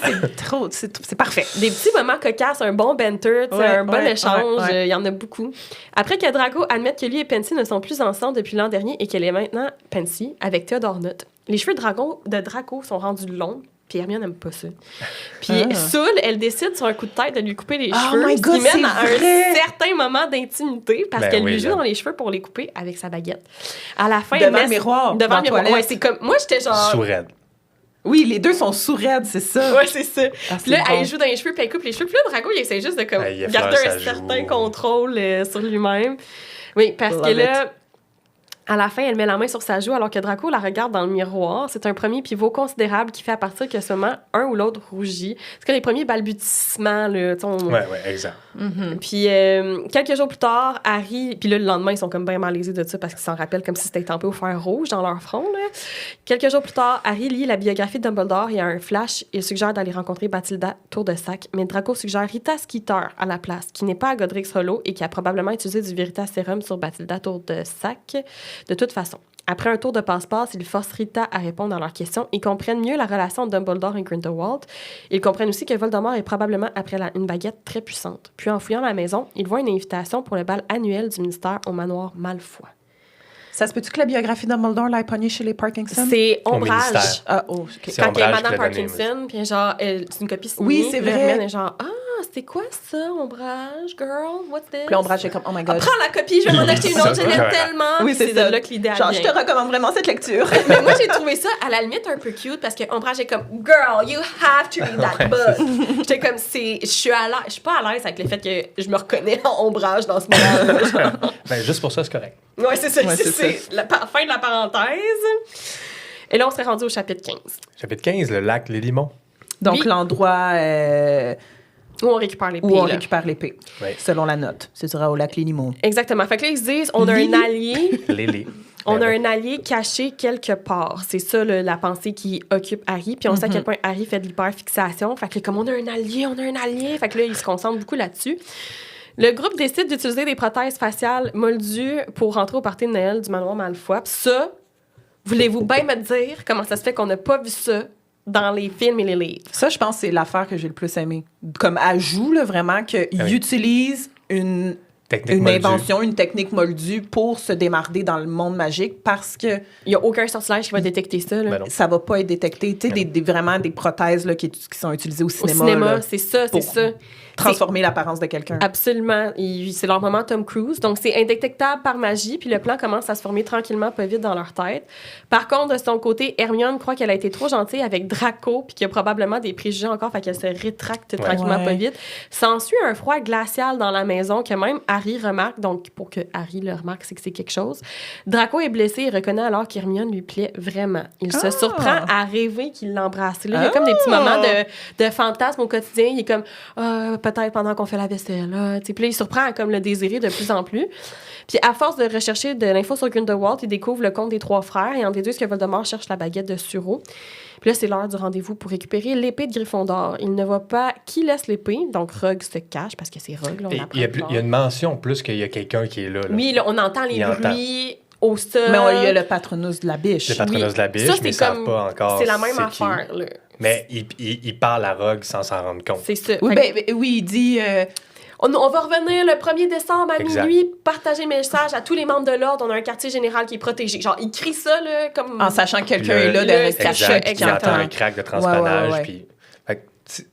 c'est parfait. Des petits moments cocasses, un bon banter, tu sais, Ouais, un bon ouais, échange, ouais, ouais. il y en a beaucoup. Après que Draco admette que lui et Pansy ne sont plus ensemble depuis l'an dernier et qu'elle est maintenant Pansy avec Théodore Note, les cheveux de Draco sont rendus longs, puis Hermione n'aime pas ça. Puis Ah. Soul, elle décide sur un coup de tête de lui couper les Oh cheveux, my ce God, qui mène c'est à vrai! un certain moment d'intimité parce Ben qu'elle oui, lui joue là. dans les cheveux pour les couper avec sa baguette. À la fin, Devant elle met- le miroir, Devant dans le miroir. la toilette. Ouais, c'est comme... Moi, j'étais genre... Ah. Sourd-raide. Oui, les deux sont sourds-raides, c'est ça. Ouais, c'est ça. Ah, Puis là, c'est bon. elle joue dans les cheveux, puis elle coupe les cheveux. Puis là, Drago, il essaie juste de comme, Ah, il effleure garder un sa certain joue. contrôle sur lui-même. Oui, parce que Love là, à la fin, elle met la main sur sa joue alors que Draco la regarde dans le miroir. C'est un premier pivot considérable qui fait à partir que seulement un ou l'autre rougit. C'est comme les premiers balbutiements, là. Tu sais, Ouais, exact. Puis quelques jours plus tard, Harry... Puis là, le lendemain, ils sont comme bien malaisés de ça parce qu'ils s'en rappellent comme si c'était estampé au fer rouge dans leur front. Là. Quelques jours plus tard, Harry lit la biographie de Dumbledore et a un flash. Il suggère d'aller rencontrer Bathilda Tour de Sac, mais Draco suggère Rita Skeeter à la place, qui n'est pas à Godric's Hollow et qui a probablement utilisé du Veritas Serum sur Bathilda Tour de Sac. De toute façon, après un tour de passe-passe, ils forcent Rita à répondre à leurs questions et comprennent mieux la relation de Dumbledore et Grindelwald. Ils comprennent aussi que Voldemort est probablement après une baguette très puissante. Puis en fouillant la maison, ils voient une invitation pour le bal annuel du ministère au manoir Malfoy. Ça se peut-tu que la biographie de Dumbledore l'ait pognée chez les Parkinson? C'est Au Ombrage. ministère. Ah, oh, OK. C'est Quand il y a Ombrage Madame qui l'a donné, Parkinson, puis genre, c'est une copie signée. Oui, c'est puis vrai. Hermione est genre, c'est quoi ça, Ombrage, girl? What's this? Puis Ombrage est comme, oh my God. Prends la copie, je vais m'en acheter une autre, je l'aime Ouais. tellement. Oui, Puis c'est de ça. là que l'idée Genre, je te vient. recommande vraiment cette lecture. Mais moi, j'ai trouvé ça, à la limite, un peu cute parce que Ombrage est comme, girl, you have to read that book. J'étais comme, je suis pas à l'aise avec le fait que je me reconnais en Ombrage dans ce moment-là. Ben, juste pour ça, c'est correct. Ouais, c'est ça. Ouais, c'est c'est la fin de la parenthèse. Et là, on serait rendu au chapitre 15, Chapitre 15, le lac Les Limons. Donc, Oui. l'endroit où on récupère l'épée. où on là. récupère l'épée, Ouais. selon la note. Ce sera au lac Les Limons. Exactement. Fait que là, ils se disent, on a un allié. Lily. On a Ben ouais. un allié caché quelque part. C'est ça, la pensée qui occupe Harry. Puis on sait à quel point Harry fait de l'hyperfixation. Fait que comme on a un allié. Fait que là, il se concentre beaucoup là-dessus. Le groupe décide d'utiliser des prothèses faciales moldues pour rentrer au party de Noël du manoir Malfoy. Puis ça, voulez-vous bien me dire comment ça se fait qu'on n'a pas vu ça dans les films et les livres? Ça, je pense que c'est l'affaire que j'ai le plus aimé. Comme ajout, là, vraiment, qu'ils oui. utilisent une Technique moldue. invention, une technique moldue pour se démarrer dans le monde magique parce que Il n'y a aucun sortilège qui va détecter ça. Là. Ben non. ça va pas être détecté. Tu sais, Ben vraiment des prothèses là, qui sont utilisées au Au cinéma. cinéma, là, c'est ça, c'est pour ça. transformer l'apparence de quelqu'un. Absolument. C'est leur moment Tom Cruise. Donc, c'est indétectable par magie, puis le plan commence à se former tranquillement, pas vite dans leur tête. Par contre, de son côté, Hermione croit qu'elle a été trop gentille avec Draco, puis qu'il y a probablement des préjugés encore, fait qu'elle se rétracte tranquillement, pas vite. S'ensuit un froid glacial dans la maison que même Harry remarque. Donc, pour que Harry le remarque, c'est que c'est quelque chose. Draco est blessé et reconnaît alors qu'Hermione lui plaît vraiment. Il se surprend à rêver qu'il l'embrasse. Là, il y a comme des petits moments de fantasme au quotidien. Il est comme, peut-être pendant qu'on fait la vaisselle. Là. Puis là, il surprend à comme le désirer de plus en plus. Puis à force de rechercher de l'info sur Grindelwald, il découvre le conte des 3 frères et en déduit que Voldemort cherche la baguette de Suro. Puis là, c'est l'heure du rendez-vous pour récupérer l'épée de Gryffondor. Il ne voit pas qui laisse l'épée, donc Rogue se cache parce que c'est Rogue. Là, on Et apprend il y a plus tard. une mention plus qu'il y a quelqu'un qui est là. Oui, là, on entend les Il entend. bruits au sol. Mais il y a le patronus de la biche. Le patronus de la biche, Ça, mais ils c'est savent comme- pas encore C'est la même c'est qui. affaire. Là. Mais il parle à Rogue sans s'en rendre compte. C'est ça. Oui, Fait que- oui, il dit... On va revenir le 1er décembre à Exact. minuit, partager message à tous les membres de l'ordre. On a un quartier général qui est protégé. Genre, il crie ça, là, comme... en sachant que quelqu'un Le- est là le- derrière le exact, cachet. puis Il qu'il entend entend. un crack de transpannage. Ouais. Puis, fait que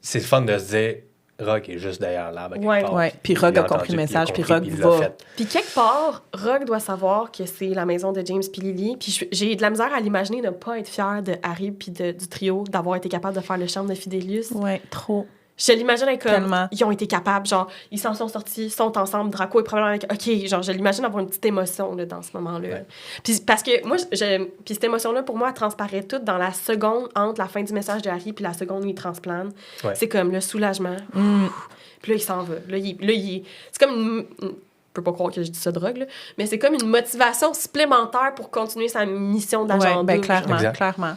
c'est le fun de se dire, Rogue est juste derrière l'arbre. quelque Ouais. part. Ouais. Puis Il Rogue l'a a compris entendu, le puis il a message, puis compris, Rogue il l'a va. fait. Puis quelque part, Rogue doit savoir que c'est la maison de James puis Lily. Puis j'ai de la misère à l'imaginer ne pas être fier de Harry puis du trio, d'avoir été capable de faire le charme de Fidelius. Ouais, trop. Je l'imagine être comme... Tellement. Ils ont été capables, genre, ils s'en sont sortis, sont ensemble, Draco est probablement avec... OK, genre, je l'imagine avoir une petite émotion, là, dans ce moment-là. Ouais. Puis parce que moi, puis cette émotion-là, pour moi, elle transparaît toute dans la seconde entre la fin du message de Harry puis la seconde où il transplane. Ouais. C'est comme le soulagement. Puis là, il s'en va. C'est comme je peux pas croire que je dis ça de Rogue, là, mais c'est comme une motivation supplémentaire pour continuer sa mission d'agent Ouais, ben double. clairement, Exact. clairement.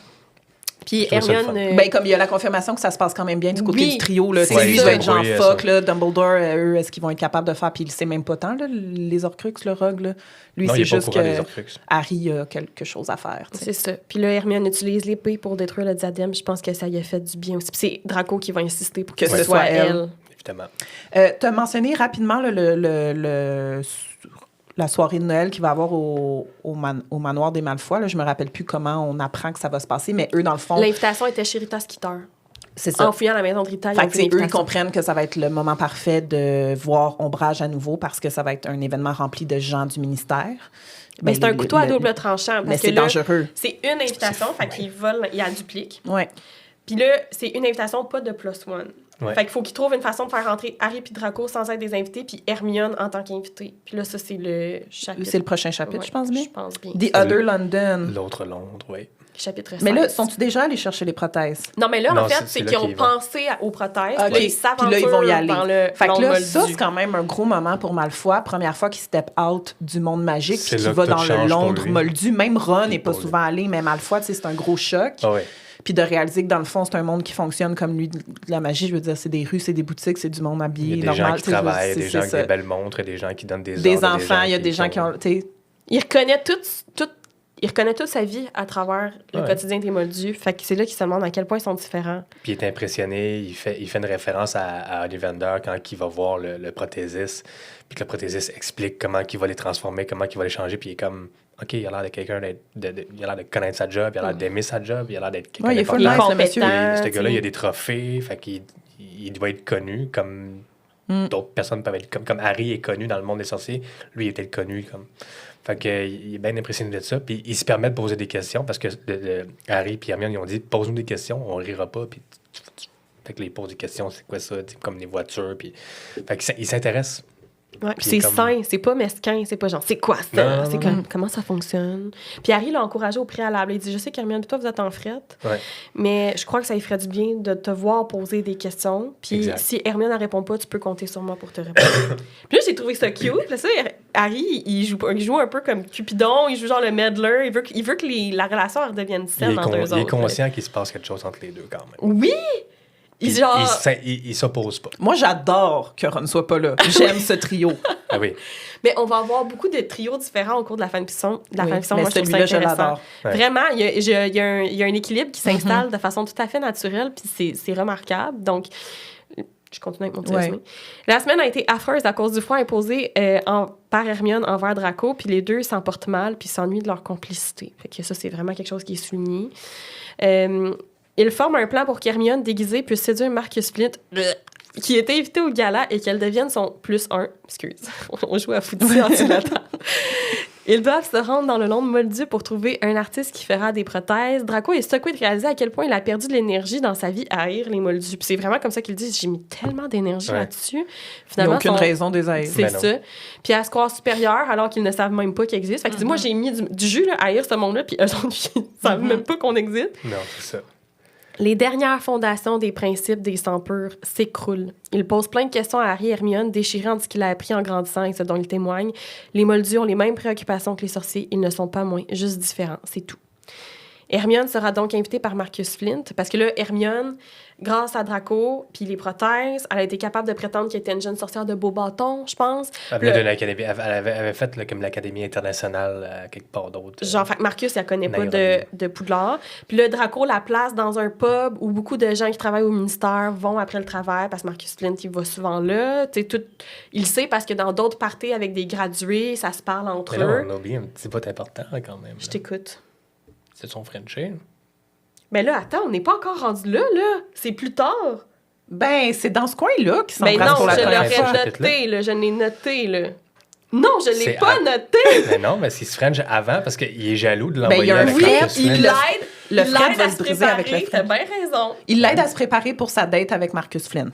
Puis Je trouve ça le Hermione... fun. Ben, comme il y a la confirmation que ça se passe quand même bien du côté Oui, du trio, là. c'est C'est lui, ça. il va être genre Oui, fuck, ça. là. Dumbledore, eux, est-ce qu'ils vont être capables de faire? Puis il sait même pas tant, là, les Horcruxes, le Rogue, là. Lui, Non, il c'est est pas au juste courant des que Horcruxes. Harry a quelque chose à faire, tu sais. C'est ça. Puis là, Hermione utilise l'épée pour détruire le diadème. Je pense que ça y a fait du bien aussi. Puis c'est Draco qui va insister pour que Que ce ce soit soit elle. elle. Évidemment. Tu as mentionné rapidement là, la soirée de Noël qu'il va y avoir au manoir des Malfoy. Là. Je me rappelle plus comment on apprend que ça va se passer, mais eux, dans le fond, L'invitation était chez Rita Skeeter. c'est ça. En fouillant la maison de Rita, ils Fait ont que, fait tu sais, eux, ils l'invitation. comprennent que ça va être le moment parfait de voir Ombrage à nouveau parce que ça va être un événement rempli de gens du ministère. Mais Ben, c'est un couteau à double tranchant. Mais Parce que c'est là, dangereux. c'est une invitation, fait qu'ils volent, il y a duplique. Ouais. Puis là, c'est une invitation, pas de plus one. Ouais. Fait qu'il faut qu'ils trouvent une façon de faire rentrer Harry puis Draco sans être des invités, puis Hermione en tant qu'invité. Puis là, ça, c'est le chapitre. C'est le prochain chapitre, Ouais, je pense bien. Je pense bien. The Other London. L'autre Londres, oui. Chapitre 16. Mais là, sont-ils déjà allés chercher les prothèses? Non, mais là, Non, en fait, c'est c'est là qu'ils ont qu'ils vont. pensé aux prothèses. OK. Puis là, ils Puis s'aventurent là, ils vont y aller. dans le Fait que monde là, moldu. ça, c'est quand même un gros moment pour Malfoy. Première fois qu'il step out du monde magique C'est puis là qu'il va que tout dans le change pour Londres lui. moldu. Même Ron n'est pas pour lui. souvent allé, mais Malfoy, tu sais, c'est un gros choc. Ah ouais. Puis de réaliser que dans le fond, c'est un monde qui fonctionne comme lui. La magie, je veux dire, c'est des rues, c'est des boutiques, c'est du monde Il y habillé, a des normal. gens qui tu sais, travaillent, c'est- des gens c'est avec des ça. belles montres, et des gens qui donnent des Des ordres, enfants, il y a des gens qui ont... tu sais, Il reconnaît il reconnaît toute sa vie à travers le Ouais. quotidien des moldus. Fait que c'est là qu'il se demande à quel point ils sont différents. Puis il est impressionné, il fait une référence à Ollivander quand il va voir le prothésiste, puis que le prothésiste explique comment il va les transformer, comment il va les changer, puis il est comme, OK, il a l'air de quelqu'un, il a l'air de connaître sa job, il a l'air d'aimer sa job, il a l'air d'être quelqu'un Ouais, il est full d'important. nice, le monsieur. Compétent, Et ce gars-là, tu il sais. a des trophées, fait qu'il il doit être connu comme d'autres personnes peuvent être comme Harry est connu dans le monde des sorciers. Lui, il était connu comme... Fait que, il est bien impressionné de ça. Puis il se permet de poser des questions parce que Harry et Hermione, ils ont dit, pose-nous des questions, on rira pas. Puis fait que les pose des questions, c'est quoi ça? Comme les voitures. Puis... Fait qu'il s'intéresse. Ouais, puis c'est sain, c'est pas mesquin, c'est pas genre, c'est quoi ça? Non, c'est comme, comment ça fonctionne? Puis Harry l'a encouragé au préalable. Il dit, je sais qu'Hermione, toi, vous êtes en frette, mais je crois que ça lui ferait du bien de te voir poser des questions. Puis si Hermione ne répond pas, tu peux compter sur moi pour te répondre. Puis là, j'ai trouvé ça cute. Puis ça, Harry, il joue un peu comme Cupidon, il joue genre le meddler. Il veut que la relation redevienne saine entre eux autres. Il est conscient qu'il se passe quelque chose entre les deux quand même. Oui! Il s'oppose pas. Moi, j'adore que Ron soit pas là. J'aime ce trio. Ah oui. Mais on va avoir beaucoup de trios différents au cours de la fanfiction. Mais moi, je trouve ça celui-là, je intéressant. l'adore. Ouais. Vraiment, il y a un équilibre qui s'installe de façon tout à fait naturelle, puis c'est remarquable. Donc, je continue avec mon petit résumé. La semaine a été affreuse à cause du froid imposé par Hermione envers Draco, puis les deux s'en portent mal, puis s'ennuient de leur complicité. Fait que ça, c'est vraiment quelque chose qui est souligné. Ils forment un plan pour qu'Hermione, déguisée, puisse séduire Marcus Flint, qui était invité au gala, et qu'elle devienne son +1. Excuse, on joue à Foodie en dessous de la table. Ils doivent se rendre dans le long de Moldu pour trouver un artiste qui fera des prothèses. Draco est secoué de réaliser à quel point il a perdu de l'énergie dans sa vie à haïr les Moldus. Puis c'est vraiment comme ça qu'il dit, j'ai mis tellement d'énergie là-dessus. Finalement, il n'y a aucune raison de les haïr. C'est ça. Puis à se croire supérieur alors qu'ils ne savent même pas qu'il existe. Fait que moi, j'ai mis du jus là, à haïr ce monde-là, puis eux autres, ils ne savent même pas qu'on existe. Non, c'est ça. Les dernières fondations des principes des sangs purs s'écroulent. Il pose plein de questions à Harry et Hermione, déchirant ce qu'il a appris en grandissant et ce dont il témoigne. Les Moldus ont les mêmes préoccupations que les sorciers. Ils ne sont pas moins, juste différents. C'est tout. Hermione sera donc invitée par Marcus Flint, parce que là, Hermione, grâce à Draco, puis les prothèses, elle a été capable de prétendre qu'elle était une jeune sorcière de Beauxbatons, je pense. Elle avait fait là, comme l'Académie internationale quelque part d'autre. Genre, fait que Marcus, elle connaît pas de Poudlard. Puis là, Draco la place dans un pub où beaucoup de gens qui travaillent au ministère vont après le travail, parce que Marcus Flint, il va souvent là. Tu sais, il sait parce que dans d'autres parties avec des gradués, ça se parle entre eux. Là, on a oublié un petit bout important là, quand même. Je t'écoute. C'est son Frenchie. Mais là, attends, on n'est pas encore rendu là. C'est plus tard. Ben, c'est dans ce coin-là qu'ils s'en Mais prennent non, pour la je première fois. l'aurais noté, là. Je l'ai noté, là. Non, je l'ai pas noté. Mais non, mais c'est French avant parce qu'il est jaloux de l'envoyer Ben, avec Marcus il Flint. l'aide. Le il Fred l'aide va à se se briser préparer. avec le T'as Fred. bien raison. Il l'aide à se préparer pour sa date avec Marcus Flint.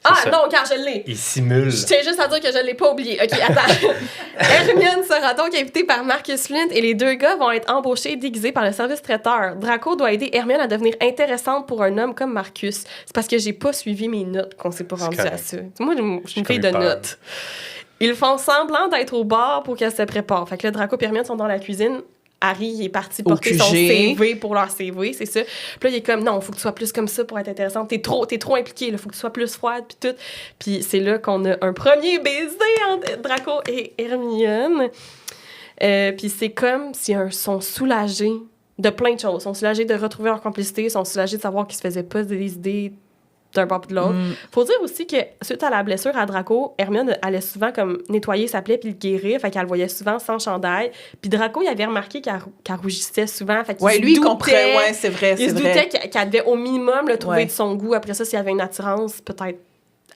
Ah ça. non, car je l'ai. Il simule. Je tiens juste à dire que je l'ai pas oublié. OK, attends. Hermione sera donc invitée par Marcus Flint et les deux gars vont être embauchés et déguisés par le service traiteur. Draco doit aider Hermione à devenir intéressante pour un homme comme Marcus. C'est parce que j'ai pas suivi mes notes qu'on s'est pas rendu à ça. Moi, je suis une fille de notes. Ils font semblant d'être au bar pour qu'elle se prépare. Fait que là, Draco et Hermione sont dans la cuisine. Harry est parti porter son CV pour leur CV, c'est ça. Puis là, il est comme, non, il faut que tu sois plus comme ça pour être intéressante. T'es trop impliquée, il faut que tu sois plus froide, puis tout. Puis c'est là qu'on a un premier baiser entre Draco et Hermione. Puis c'est comme s'ils sont soulagés de plein de choses. Ils sont soulagés de retrouver leur complicité, ils sont soulagés de savoir qu'ils se faisaient pas des idées d'un bord puis de l'autre. Faut dire aussi que, suite à la blessure à Draco, Hermione allait souvent comme nettoyer sa plaie puis le guérir, fait qu'elle le voyait souvent sans chandail. Puis Draco, il avait remarqué qu'elle rougissait souvent, fait qu'il lui, il comprend, c'est vrai, il se doutait qu'elle devait au minimum le trouver de son goût. Après ça, s'il y avait une attirance, peut-être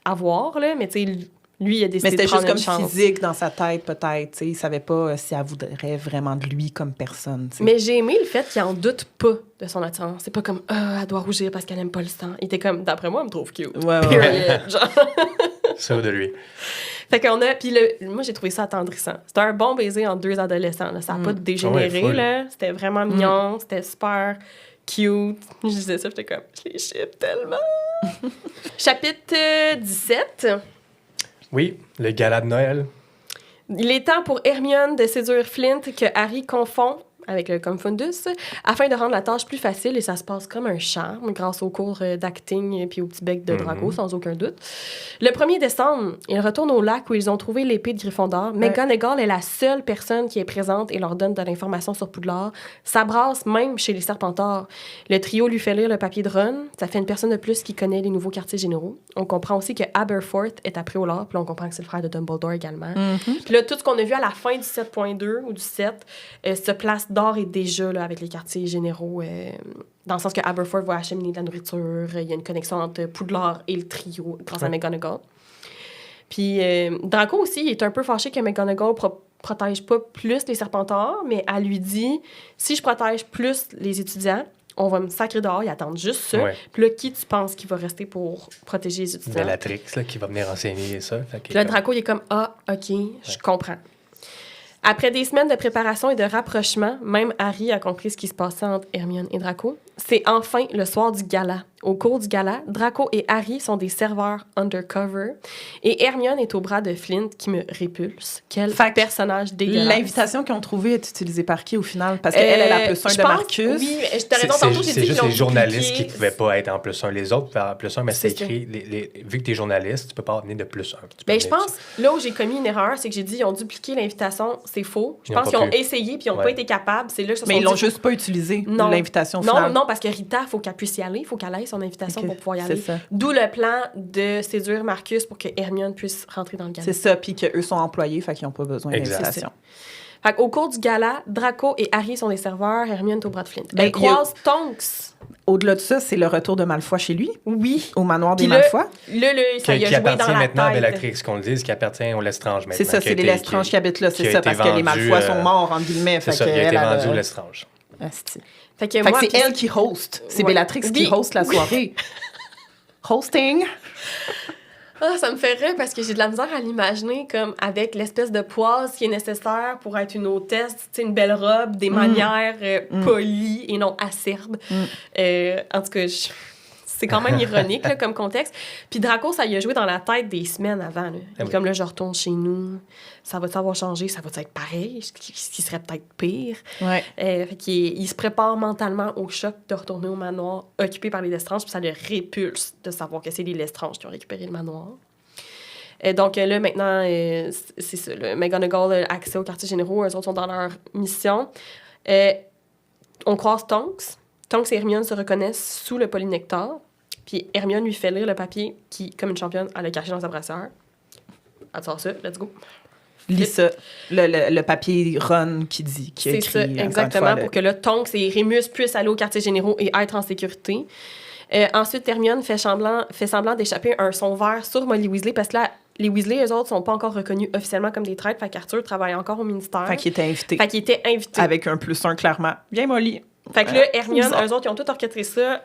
à voir, là, mais tu sais, lui, il a décidé de prendre une chance. Mais c'était juste comme physique dans sa tête, peut-être. T'sais, il savait pas si elle voudrait vraiment de lui comme personne. T'sais. Mais j'ai aimé le fait qu'il en doute pas de son attirance. C'est pas comme « Ah, elle doit rougir parce qu'elle aime pas le sang. » Il était comme « D'après moi, elle me trouve cute. » Ouais. Genre. Ça de lui. Fait qu'on a... Puis moi, j'ai trouvé ça attendrissant. C'était un bon baiser entre deux adolescents. Là. Ça n'a pas dégénéré. Ouais, là. C'était vraiment mignon. C'était super cute. Je disais ça, j'étais comme « Je les ship tellement! » Chapitre 17. Oui, le gala de Noël. Il est temps pour Hermione de séduire Flint que Harry confond avec le Confundus afin de rendre la tâche plus facile et ça se passe comme un charme grâce au cours d'acting puis au petit bec de Draco, sans aucun doute. Le 1er décembre, ils retournent au lac où ils ont trouvé l'épée de Gryffondor. McGonagall est la seule personne qui est présente et leur donne de l'information sur Poudlard. Ça brasse même chez les Serpentards. Le trio lui fait lire le papier de Ron. Ça fait une personne de plus qui connaît les nouveaux quartiers généraux. On comprend aussi que Aberforth est à Préolard, puis là, on comprend que c'est le frère de Dumbledore également. Puis là, tout ce qu'on a vu à la fin du 7.2 ou du 7 se place Poudlard est déjà là, avec les quartiers généraux, dans le sens que Aberforth va acheminer de la nourriture. Il y a une connexion entre Poudlard et le trio grâce à McGonagall. Puis Draco aussi, il est un peu fâché que McGonagall protège pas plus les Serpentards, mais elle lui dit « Si je protège plus les étudiants, on va me sacrer dehors, ils attendent juste ça. Ouais. Puis là, qui tu penses qui va rester pour protéger les étudiants? » Bellatrix, là, qui va venir enseigner ça. Puis là, Draco, il est comme « Ah, OK, je comprends. » Après des semaines de préparation et de rapprochement, même Harry a compris ce qui se passait entre Hermione et Draco. C'est enfin le soir du gala. Au cours du gala, Draco et Harry sont des serveurs undercover et Hermione est au bras de Flint qui me répulse. Quel personnage dégueulasse. L'invitation qu'ils ont trouvée est utilisée par qui au final? Parce qu'elle est la plus 1 de Marcus. Oui, mais je t'ai raison, tantôt, j'ai dit c'est juste les journalistes dupliqué. qui ne pouvaient pas être en plus 1. Les autres pouvaient avoir plus 1, mais c'est C'est écrit, vu que tu es journaliste, tu peux pas venir de plus 1. Ben, je pense, là où j'ai commis une erreur, c'est que j'ai dit ils ont dupliqué l'invitation, c'est faux. Je pense qu'ils ont essayé puis ils n'ont pas été capables. C'est là que mais ils l'ont juste pas utilisé, l'invitation finale. Non, parce que Rita, il faut qu'elle puisse y aller, il faut qu'elle ait son invitation pour pouvoir y aller. Ça. D'où le plan de séduire Marcus pour que Hermione puisse rentrer dans le gala. C'est ça, puis qu'eux sont employés, fait qu'ils n'ont pas besoin d'invitation. Fait qu'au cours du gala, Draco et Harry sont des serveurs, Hermione est au bras de Flint. Ben, Elle croise Tonks. Au-delà de ça, c'est le retour de Malfoy chez lui. Oui. Au manoir des Malfoy. Ça y a qui joué dans appartient la maintenant à tête. Bellatrix, qu'on le dise, qui appartient au Lestrange maintenant. C'est ça, c'est les Lestrange qui habitent là, c'est ça, parce que les Malfoy sont morts, entre guillemets. C'est ça, il a été vendu au Lestrange. Fait que c'est elle qui host. C'est Bellatrix qui host la soirée. Hosting. Ah, ça me fait rire parce que j'ai de la misère à l'imaginer comme avec l'espèce de poise qui est nécessaire pour être une hôtesse, tu sais, une belle robe, des manières polies et non acerbes. En tout cas, c'est quand même ironique là, comme contexte. Puis Draco, ça y a joué dans la tête des semaines avant. Là. Comme là, je retourne chez nous, ça va-tu avoir changé? Ça va-tu être pareil? Ce qui serait peut-être pire. Ouais. Fait qu'il se prépare mentalement au choc de retourner au manoir occupé par les Lestrange, puis ça le répulse de savoir que c'est les Lestrange qui ont récupéré le manoir. Donc là, maintenant, c'est ça. McGonagall a accès aux quartiers généraux, eux autres sont dans leur mission. On croise Tonks. Tonks et Hermione se reconnaissent sous le polynectar. Puis Hermione lui fait lire le papier qui, comme une championne, elle a caché dans sa brassière. Elle sort ça, let's go. Lis ça, le papier Ron qui dit, qui a écrit. C'est ça, exactement, pour que là, Tonks et Remus puissent aller aux quartiers généraux et être en sécurité. Ensuite, Hermione fait semblant d'échapper un son vert sur Molly Weasley, parce que là, les Weasley, eux autres, sont pas encore reconnus officiellement comme des traîtres, fait qu'Arthur travaille encore au ministère. Fait qu'il était invité. Fait qu'il était invité. Avec un +1, clairement. Viens, Molly. Fait que là, Hermione, eux autres, ils ont tout orchestré ça.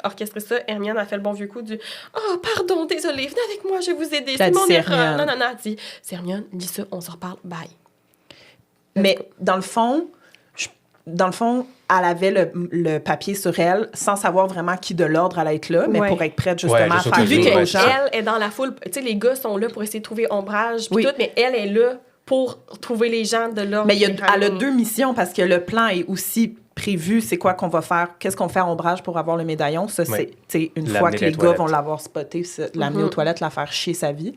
Hermione a fait le bon vieux coup du « Oh, pardon, désolé, venez avec moi, je vais vous aider, c'est mon erreur. » Non, elle dit « C'est Hermione, lis ça, on s'en reparle, bye. » Mais dans le fond, elle avait le papier sur elle sans savoir vraiment qui de l'ordre allait être là, mais pour être prête justement à faire vu vivre aux gens. qu'elle est dans la foule, tu sais, les gars sont là pour essayer de trouver ombrage, puis tout, mais elle est là pour trouver les gens de l'ordre. Mais elle a 2 missions parce que le plan est aussi prévu, c'est quoi qu'on va faire, qu'est-ce qu'on fait à Ombrage pour avoir le médaillon. Ça, c'est une fois que les gars vont l'avoir spoté, l'amener aux toilettes, la faire chier sa vie.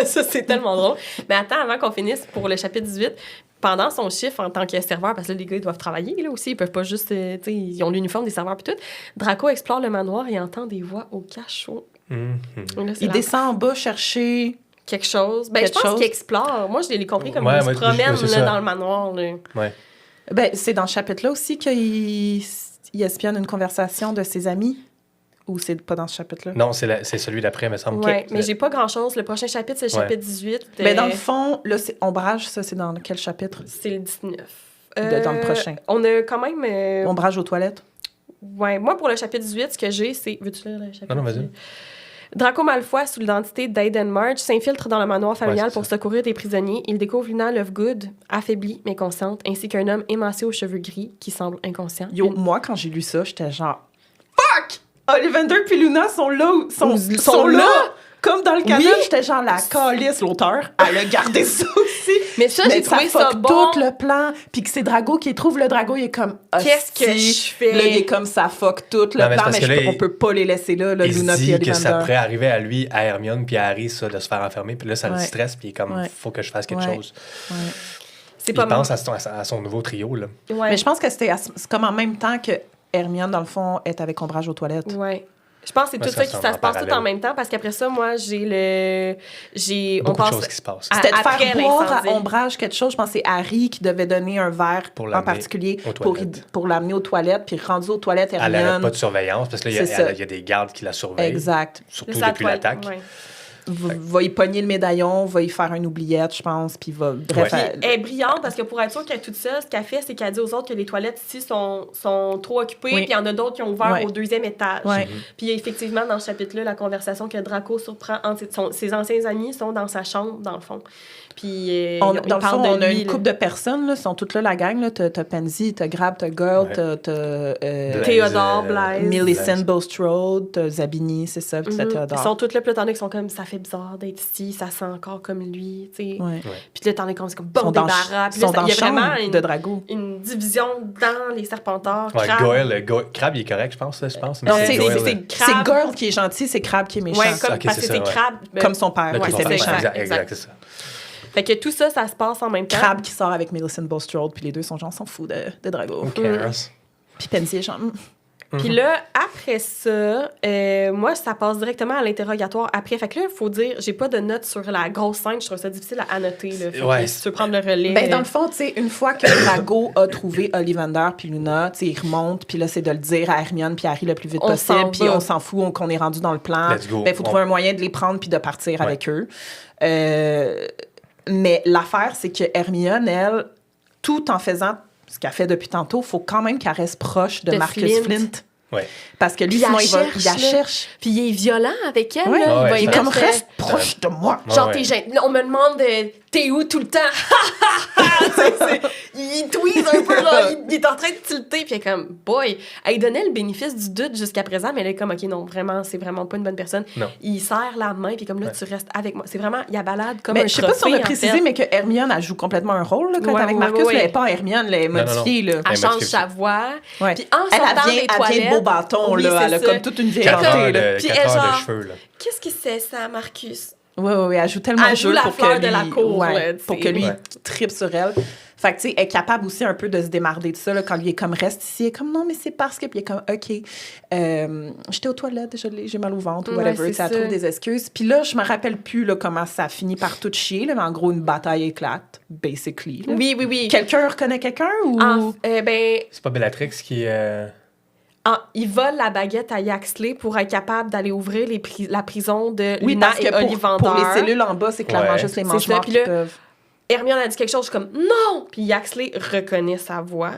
Ça, c'est tellement drôle. Mais attends, avant qu'on finisse pour le chapitre 18, pendant son chiffre en tant que serveur, parce que là, les gars, ils doivent travailler là aussi, ils peuvent pas juste, tu sais, ils ont l'uniforme des serveurs puis tout, Draco explore le manoir et entend des voix au cachot. Là, il descend en bas chercher... quelque chose. Ben, je pense qu'il explore. Moi, je l'ai compris comme il se promène là, dans le manoir. Là. Ouais. Ben, c'est dans ce chapitre-là aussi qu'il espionne une conversation de ses amis. Ou c'est pas dans ce chapitre-là? Non, c'est celui d'après, me semble. Oui, mais j'ai pas grand-chose. Le prochain chapitre, c'est le chapitre 18. Ben, dans le fond, là, c'est Ombrage, ça, c'est dans quel chapitre? C'est le 19. Dans le prochain. On a quand même... Ombrage aux toilettes? Ouais, moi, pour le chapitre 18, ce que j'ai, c'est... Veux-tu lire le chapitre? Non, vas-y. Draco Malfoy, sous l'identité d'Aiden March, s'infiltre dans le manoir familial pour secourir des prisonniers. Il découvre Luna Lovegood, affaiblie mais consciente, ainsi qu'un homme émancé aux cheveux gris qui semble inconscient. Moi, quand j'ai lu ça, j'étais genre « Fuck! Ollivander puis Luna sont là! Sont là! » Comme dans le canon, j'étais genre la calice, l'auteur. Elle a gardé ça aussi. Mais ça, j'ai trouvé ça bon. Tout le plan. Puis que c'est Drago qui trouve le Drago, il est comme qu'est-ce que je fais? Là, il est comme ça fuck tout le plan, mais on peut pas les laisser là, il Luna dit puis que ça pourrait arriver à lui, à Hermione puis à Harry, ça, de se faire enfermer. Puis là, ça le stresse, puis il est comme, faut que je fasse quelque chose. Ouais. Il pense à son nouveau trio, là. Ouais. Mais je pense que c'est comme en même temps que Hermione, dans le fond, est avec Ombrage aux toilettes. Ouais. Je pense que c'est Ouais, tout ça qui semble se en passe tout parallèle. en même temps, parce qu'après ça, moi, Beaucoup de choses qui se passent. C'était de après faire boire l'incendie. à Ombrage quelque chose. Je pense que c'est Harry qui devait donner un verre Pour en l'amener particulier aux pour, toilettes. pour l'amener aux toilettes. Puis rendu aux toilettes, Elle n'avait Hermione... pas de surveillance parce que là, C'est ça. il y a des gardes qui la surveillent. Exact. Surtout Là, ça depuis toilette, l'attaque. ouais. Va y pogner le médaillon, va y faire une oubliette, je pense, puis va... Bref, Ouais. Elle est brillante parce que pour être sûre qu'elle est toute seule, ce qu'elle fait, c'est qu'elle dit aux autres que les toilettes ici sont trop occupées, Oui. puis il y en a d'autres qui ont ouvert Ouais. au 2e étage. Ouais. Puis effectivement, dans ce chapitre-là, la conversation que Draco surprend entre ses anciens amis sont dans sa chambre, dans le fond. Puis ils dans le fond, parlent de on a lui, une là. couple de personnes, là, sont toutes là, la gang. Là. T'as Pansy, t'as Grab, t'as Girl, Ouais. t'as Théodore, Blaise. Millicent Bulstrode, t'as Zabini, c'est ça, puis t'as Mhm. Théodore. Ils sont toutes là, puis là, t'en as qui sont comme, ça fait bizarre d'être ici, ça sent encore comme lui, tu sais. Ouais. Puis là, t'en as qui sont comme, Ils sont bon dans, débarras. Puis ils sont là, dans il y a le chambre vraiment de Drago. une division dans les Serpentards. Ouais, Crabbe. Crabbe, il est correct, je pense. Mais Non, c'est c'est Goyle, c'est- c'est Crabbe. Girl qui est gentil, c'est Crabbe qui est méchant. Ouais, comme, Ok, parce c'est que ça, c'est ouais. Crabbe. Comme son père, le qui ouais, était c'est ça, méchant. exact, c'est ça. Fait que tout ça, ça se passe en même temps. Crabbe qui sort avec Millicent Bulstrode, puis les deux sont genre, s'en fout de Drago. Who cares? Puis Pansy est genre... Puis là, après ça, moi, ça passe directement à l'interrogatoire après. Fait que là, il faut dire, j'ai pas de notes sur la grosse scène. Je trouve ça difficile à annoter. Là. Fait que Ouais. si tu veux prendre le relais... Ben, dans le fond, tu sais, une fois que Drago a trouvé Ollivander puis Luna, tu sais, il remonte, puis là, c'est de le dire à Hermione puis Harry le plus vite On possible, s'en puis va. on s'en fout, qu'on est rendu dans le plan. Let's go. Ben, il faut trouver un moyen de les prendre puis de partir Ouais. avec eux. Mais l'affaire, c'est que Hermione, elle, tout en faisant ce qu'elle fait depuis tantôt, il faut quand même qu'elle reste proche de De Marcus Flint. Flint. Ouais. Parce que lui, Puis sinon, elle il la cherche, là. cherche. Puis il est violent avec elle. Ouais. Là. Ouais, Il va Il y est comme, mettre, reste proche de moi. genre, Ouais. t'es gêne. Là, on me demande t'es où tout le temps? Il tweeze un peu, là. Il est en train de tilter. Puis elle est comme, boy. Elle donnait le bénéfice du doute jusqu'à présent, mais elle est comme, OK, non, vraiment, c'est vraiment pas une bonne personne. Non. Il serre la main, puis comme là, tu restes avec moi. C'est vraiment, il y a balade comme Mais un je sais pas si on trophée, a en précisé, fait. mais que Hermione, elle joue complètement un rôle là, quand Ouais, elle est avec ouais, Marcus. ouais. Elle n'est pas Hermione, elle est Non, non, modifiée. Là. Elle Elle change modifiée. sa voix. Ouais. Puis en Elle sortant vient des de beau toilettes... bâton, Oui, là. Elle a c'est ça. comme toute une vieille 4 hantée, heures là. de, Puis 4 elle, heures de genre, cheveux, là. Qu'est-ce que c'est, ça, Marcus? Oui, oui, oui. Elle joue tellement Elle de joue jeu la pour fleur que de la lui, cour, ouais, là, tu pour sais. que lui Ouais. tripe sur elle. Fait que, tu sais, elle est capable aussi un peu de se démarrer de ça, là, quand lui est comme, reste ici. Elle est comme, non, mais c'est parce que. Puis il est comme, OK, j'étais aux toilettes, j'ai mal au ventre, ou Ouais, whatever. c'est Tu sais, elle ça. trouve des excuses. Puis là, je me rappelle plus là, comment ça finit par tout chier, là, mais en gros, une bataille éclate, basically. Là. Oui, oui, oui. Quelqu'un reconnaît quelqu'un ou. Ben, C'est pas Bellatrix qui. il vole la baguette à Yaxley pour être capable d'aller ouvrir la prison de Oui, Luna parce et que Ollivander. pour les cellules en bas, c'est clairement Ouais. juste les C'est manches ça, morts puis qui là- peuvent. Hermione a dit quelque chose, je suis comme non! Puis Yaxley reconnaît sa voix.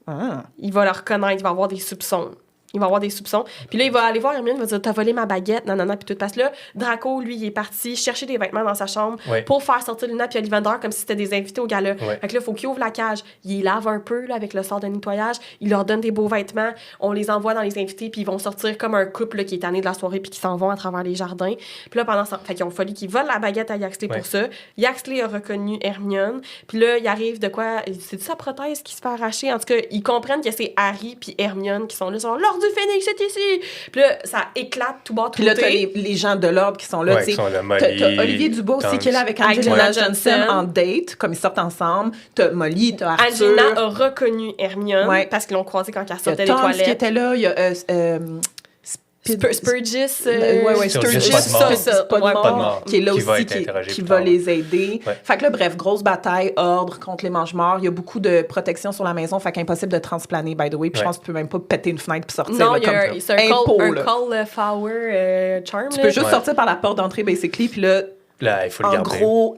Ah. Il va la reconnaître, il va avoir des soupçons. Il va avoir des soupçons. Puis là, il va aller voir Hermione, il va dire t'as volé ma baguette, nanana, puis tout. Parce que là, Draco, lui, il est parti chercher des vêtements dans sa chambre Ouais. pour faire sortir Luna puis Ollivander comme si c'était des invités au gala. Ouais. Fait que là, il faut qu'il ouvre la cage. Il lave un peu là, avec le sort de nettoyage. Il leur donne des beaux vêtements. On les envoie dans les invités, puis ils vont sortir comme un couple là, qui est tanné de la soirée puis qui s'en vont à travers les jardins. Puis là, pendant ça, fait qu'ils ont fallu qu'ils volent la baguette à Yaxley Ouais. pour ça. Yaxley a reconnu Hermione. Puis là, il arrive de quoi? C'est sa prothèse qui se fait arracher. En tout cas, ils comprennent que c'est Harry puis Hermione qui sont là. Ils sont Lord du Phénix, c'est ici! Puis là, ça éclate tout bas, tout Puis là, t'as les gens de l'ordre qui sont là. Ouais, tu sais. qui sont là, T'as Molly, Olivier Dubois aussi Tonks. qui est là avec Angelina Angelina Johnson. Johnson en date, comme ils sortent ensemble. T'as Molly, t'as Arthur. Angelina a reconnu Hermione Ouais. parce qu'ils l'ont croisée quand elle Il y a sortait des Tonks qui toilettes. était là. Il y a Spurgis. ouais, Sturgis, Sturgis, pas de mort. ça. pas de Ouais, mort, pas de mort. qui est là Qui va aussi, être interrogé qui plus va tard, les aider. Ouais. Fait que là, bref, grosse bataille, ordre contre les mange-morts. Il y a beaucoup de protection sur la maison, fait qu'impossible de transplaner, by the way. Puis je Ouais. pense que tu peux même pas péter une fenêtre puis sortir. Non, là, il y a comme c'est un impôt, call, là. flower charm. Tu là. peux juste Ouais. sortir par la porte d'entrée, basically, puis là, Là, il faut le en garder. gros,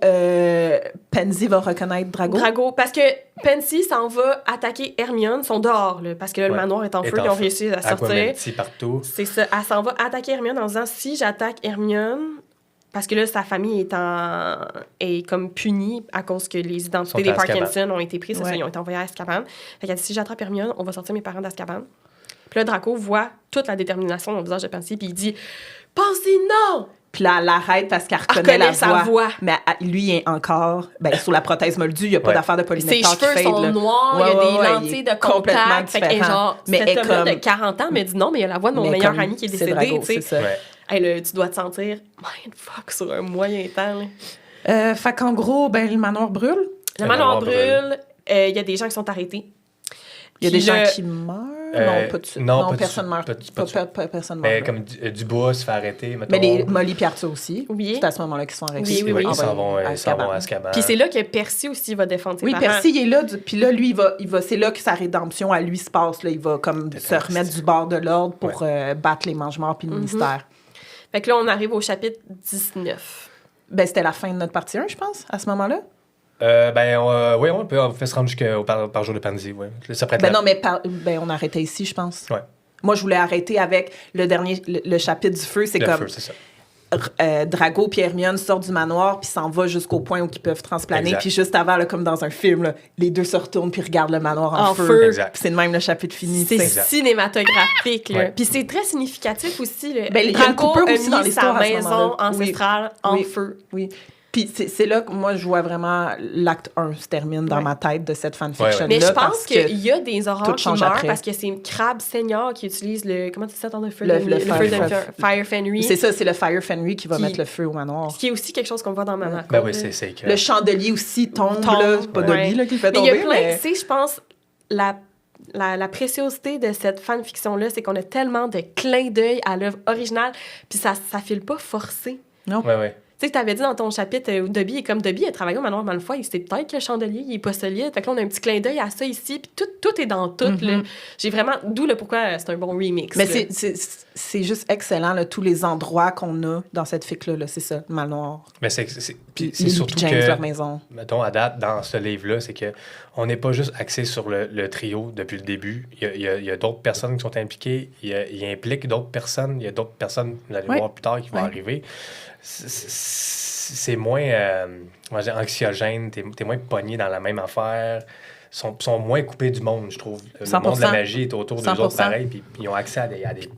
Pansy va reconnaître Drago. Drago, parce que Pansy s'en va attaquer Hermione, ils sont dehors, là, parce que là, le Ouais. manoir est en feu, Est en ils ont feu. réussi à sortir. Aquamenti partout. C'est ça, elle s'en va attaquer Hermione en disant si j'attaque Hermione, parce que là, sa famille est comme punie à cause que les identités Sont des à Azkaban. Parkinson ont été prises, c'est Ouais. ça, ils ont été envoyés à Azkaban. Fait qu'elle dit si j'attrape Hermione, on va sortir mes parents d'Azkaban. Puis là, Draco voit toute la détermination dans le visage de Pansy, puis il dit Pansy, non! Puis là, elle l'arrête parce qu'elle reconnaît, reconnaît la sa voix. voix. Mais lui est encore sur la prothèse moldue. Il n'y a pas Ouais. d'affaire de Ses polynectar qui cheveux fade. sont là. noirs, Ouais, il y a des ouais, ouais, lentilles il est de complètement contact. Fait qu'elle est différent. genre, Mais cet elle homme-là comme- de 40 ans me dit non, mais il y a la voix de mon Mais meilleur comme ami qui est c'est décédé, Drago, tu sais. c'est ça. Ouais. Hey, là, tu dois te sentir mindfuck sur un moyen temps. Là. Fait qu'en gros, le manoir brûle. Le Le manoir manoir brûle, il y a des gens qui sont arrêtés. Il y a des Puis gens là, qui meurent. Non, pas de suite. Non, Non, pas de personne suite. meurt. Pas de- Personne meurt. Mais là. comme Dubois se fait arrêter, mettons. Mais les Molly et Arthur aussi. Oui. C'est à ce moment-là qu'ils se font arrêter. Oui, oui, oui. Ils s'en vont à Azkaban. Azkaban. Puis c'est là que Percy aussi va défendre ses Oui, parents. Percy il est là. Puis là, lui, il va, c'est là que sa rédemption à lui se passe. Là. Il va comme se remettre du bord de l'ordre pour battre les mange-morts puis le ministère. Fait que là, on arrive au chapitre 19. Ben, c'était la fin de notre partie 1, je pense, à ce moment-là. Oui, on peut se rendre jusqu'au par jour de Pansy. Ouais. Ça prête Ben non, mais on arrêtait ici, je pense. Ouais. Moi, je voulais arrêter avec le dernier, le chapitre du feu. C'est le comme feu, c'est ça. Drago et Hermione sortent du manoir puis s'en va jusqu'au point où ils peuvent transplaner. Exact. Puis juste avant, là, comme dans un film, là, les deux se retournent puis regardent le manoir en En feu. feu. Exact. Puis c'est de même le chapitre fini. C'est tu sais. Exact. cinématographique, là. Ouais. Puis c'est très significatif aussi. Là. Ben, il y a une Drago coupure a aussi dans mis l'histoire sa à ce maison moment-là. ancestrale en Oui. feu. Oui. Puis c'est là que moi, je vois vraiment l'acte 1 se termine dans Ouais. ma tête de cette fanfiction-là. Mais je pense parce qu'il y a des aurores tout qui change meurent après. parce que c'est Crabbe Senior qui utilise le... Comment tu dis ça, ton feu? Le Le fire- feu de Fire Fenry. C'est ça, c'est le Fire Fenry qui va Qui- mettre le feu au manoir. Ce qui est aussi quelque chose qu'on voit dans Manacor. Ben oui, c'est que... Le chandelier aussi tombe, Tombe, là. C'est pas ouais. Dobby là, qui le fait Mais il y a tomber, plein... mais... Tu sais, je pense... La préciosité de cette fanfiction-là, c'est qu'on a tellement de clins d'œil à l'œuvre originale, puis ça file pas forcé. Non. Ouais. Tu sais, tu avais dit dans ton chapitre où Dobby est comme Dobby a travaillé au manoir Malfoy, c'est peut-être que le chandelier, il est pas solide. Fait que là, on a un petit clin d'œil à ça ici, puis tout est dans tout. Là. J'ai vraiment... D'où le pourquoi c'est un bon remix. Mais là. c'est juste excellent, là, tous les endroits qu'on a dans cette fic-là. Là, c'est ça, le manoir. Mais c'est Puis c'est Lily surtout James, que... leur maison. Mettons, à date, dans ce livre-là, c'est que on n'est pas juste axé sur le trio depuis le début. Il y a d'autres personnes qui sont impliquées. Il implique d'autres personnes. Il y a d'autres personnes, vous allez Ouais. voir plus tard, qui vont Ouais. arriver. C'est moins on va dire anxiogène. T'es moins pogné dans la même affaire. Sont moins coupés du monde, je trouve. Le 100%. monde de la magie est autour d'eux 100%. autres pareil, puis ils ont accès à des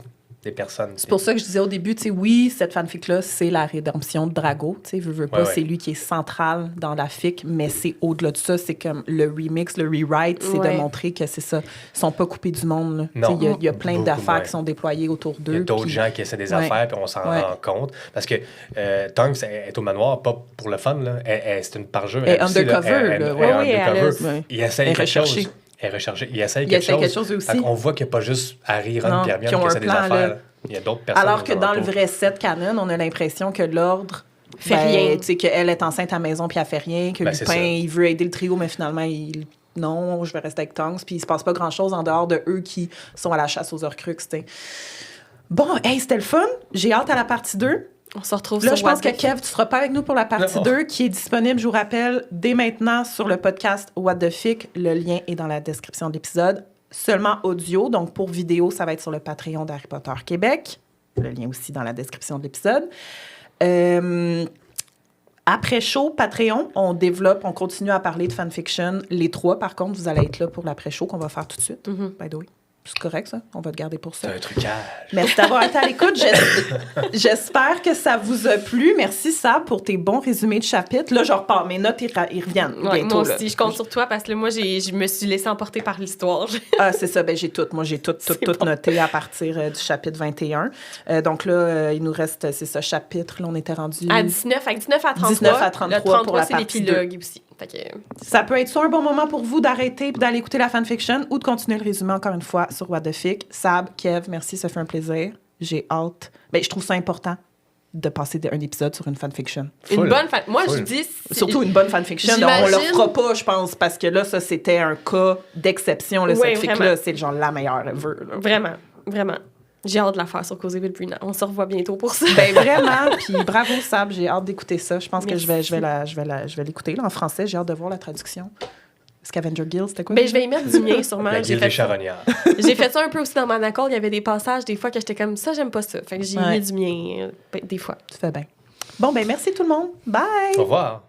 personnes. C'est pour ça que je disais au début, tu sais, oui, cette fanfic-là, c'est la rédemption de Drago. Tu sais, veux pas, Ouais. c'est lui qui est central dans la fic, mais c'est au-delà de ça, c'est comme le remix, le rewrite, c'est Ouais. de montrer que c'est ça. Ils sont pas coupés du monde, là. Non. Tu sais, il y a plein Beaucoup d'affaires moins. qui sont déployées autour d'eux. Il y a d'autres puis- gens qui essaient des Ouais. affaires, puis on s'en Ouais. rend compte. Parce que Tonks est au manoir, pas pour le fun, là. C'est une parjure. Elle est aussi, là. undercover, Elle là. est Ouais, oui, undercover. elle a- Il essaye elle est quelque recherchée. chose. Elle est recherchée. Il essaye Il quelque essaye chose. quelque chose aussi. On voit qu'il n'y a pas juste Harry, Ron Non, et Hermione qui ont qui un essaient des plan, affaires. là. Il y a d'autres personnes. Alors que aux dans le alentours. vrai set canon, on a l'impression que l'ordre Fait rien. Tu sais, qu'elle est enceinte à la maison puis elle fait rien, que Ben, c'est Lupin, ça. il veut aider le trio, mais finalement, non, je vais rester avec Tonks. Puis il se passe pas grand-chose en dehors de eux qui sont à la chasse aux Horcruxes, tu sais. Bon, hey, c'était le fun. J'ai hâte à la partie 2. On se retrouve Là, sur je pense que What the- Kev, tu seras pas avec nous pour la partie Non. 2 qui est disponible, je vous rappelle, dès maintenant sur le podcast What the Fic. Le lien est dans la description de l'épisode. Seulement audio, donc pour vidéo, ça va être sur le Patreon d'Harry Potter Québec. Le lien aussi dans la description de l'épisode. Après show, Patreon, on développe, on continue à parler de fanfiction. Les trois, par contre, vous allez être là pour l'après-show qu'on va faire tout de suite. By the way. C'est correct, ça? On va te garder pour ça. C'est un trucage. Merci d'avoir été à l'écoute. J'espère que ça vous a plu. Merci, Sab, pour tes bons résumés de chapitres. Là, je repars. Mes notes, ils reviennent Ouais, bientôt. moi là. aussi, je compte sur toi parce que là, moi, je me suis laissée emporter par l'histoire. Ah, c'est ça. Ben, j'ai tout. Moi, j'ai tout bon. noté à partir du chapitre 21. Donc là, il nous reste, c'est ça, chapitre. Là, on était rendu... À 19, avec 19 à 33. 19 à 33 Le 33, pour la c'est partie l'épilogue aussi. Fait que... Ça peut être soit un bon moment pour vous d'arrêter et d'aller écouter la fanfiction ou de continuer le résumé encore une fois sur What the Fic. Sab, Kev, merci, ça fait un plaisir. J'ai hâte. Ben, je trouve ça important de passer un épisode sur une fanfiction. Une Full. bonne Moi, Full. je dis... Surtout une bonne fanfiction. J'imagine- On le fera pas, je pense, parce que là, ça, c'était un cas d'exception. Là, Ouais, cette fic-là, vraiment. c'est genre la meilleure ever. là. Vraiment, vraiment. J'ai hâte de la faire sur Causeville Bruna. On se revoit bientôt pour ça. Ben vraiment, puis bravo Sab, j'ai hâte d'écouter ça. Je pense que je Merci. vais l'écouter là en français. J'ai hâte de voir la traduction. Scavenger Guild, c'était quoi? Ben, déjà? je vais y mettre du mien, sûrement. La J'ai guilde fait des charognards. J'ai fait ça un peu aussi dans Manacor. Il y avait des passages, des fois, que j'étais comme ça, j'aime pas ça. Fait que j'ai Ouais. mis du mien, des fois. Tu fais bien. Bon, ben merci tout le monde. Bye! Au revoir.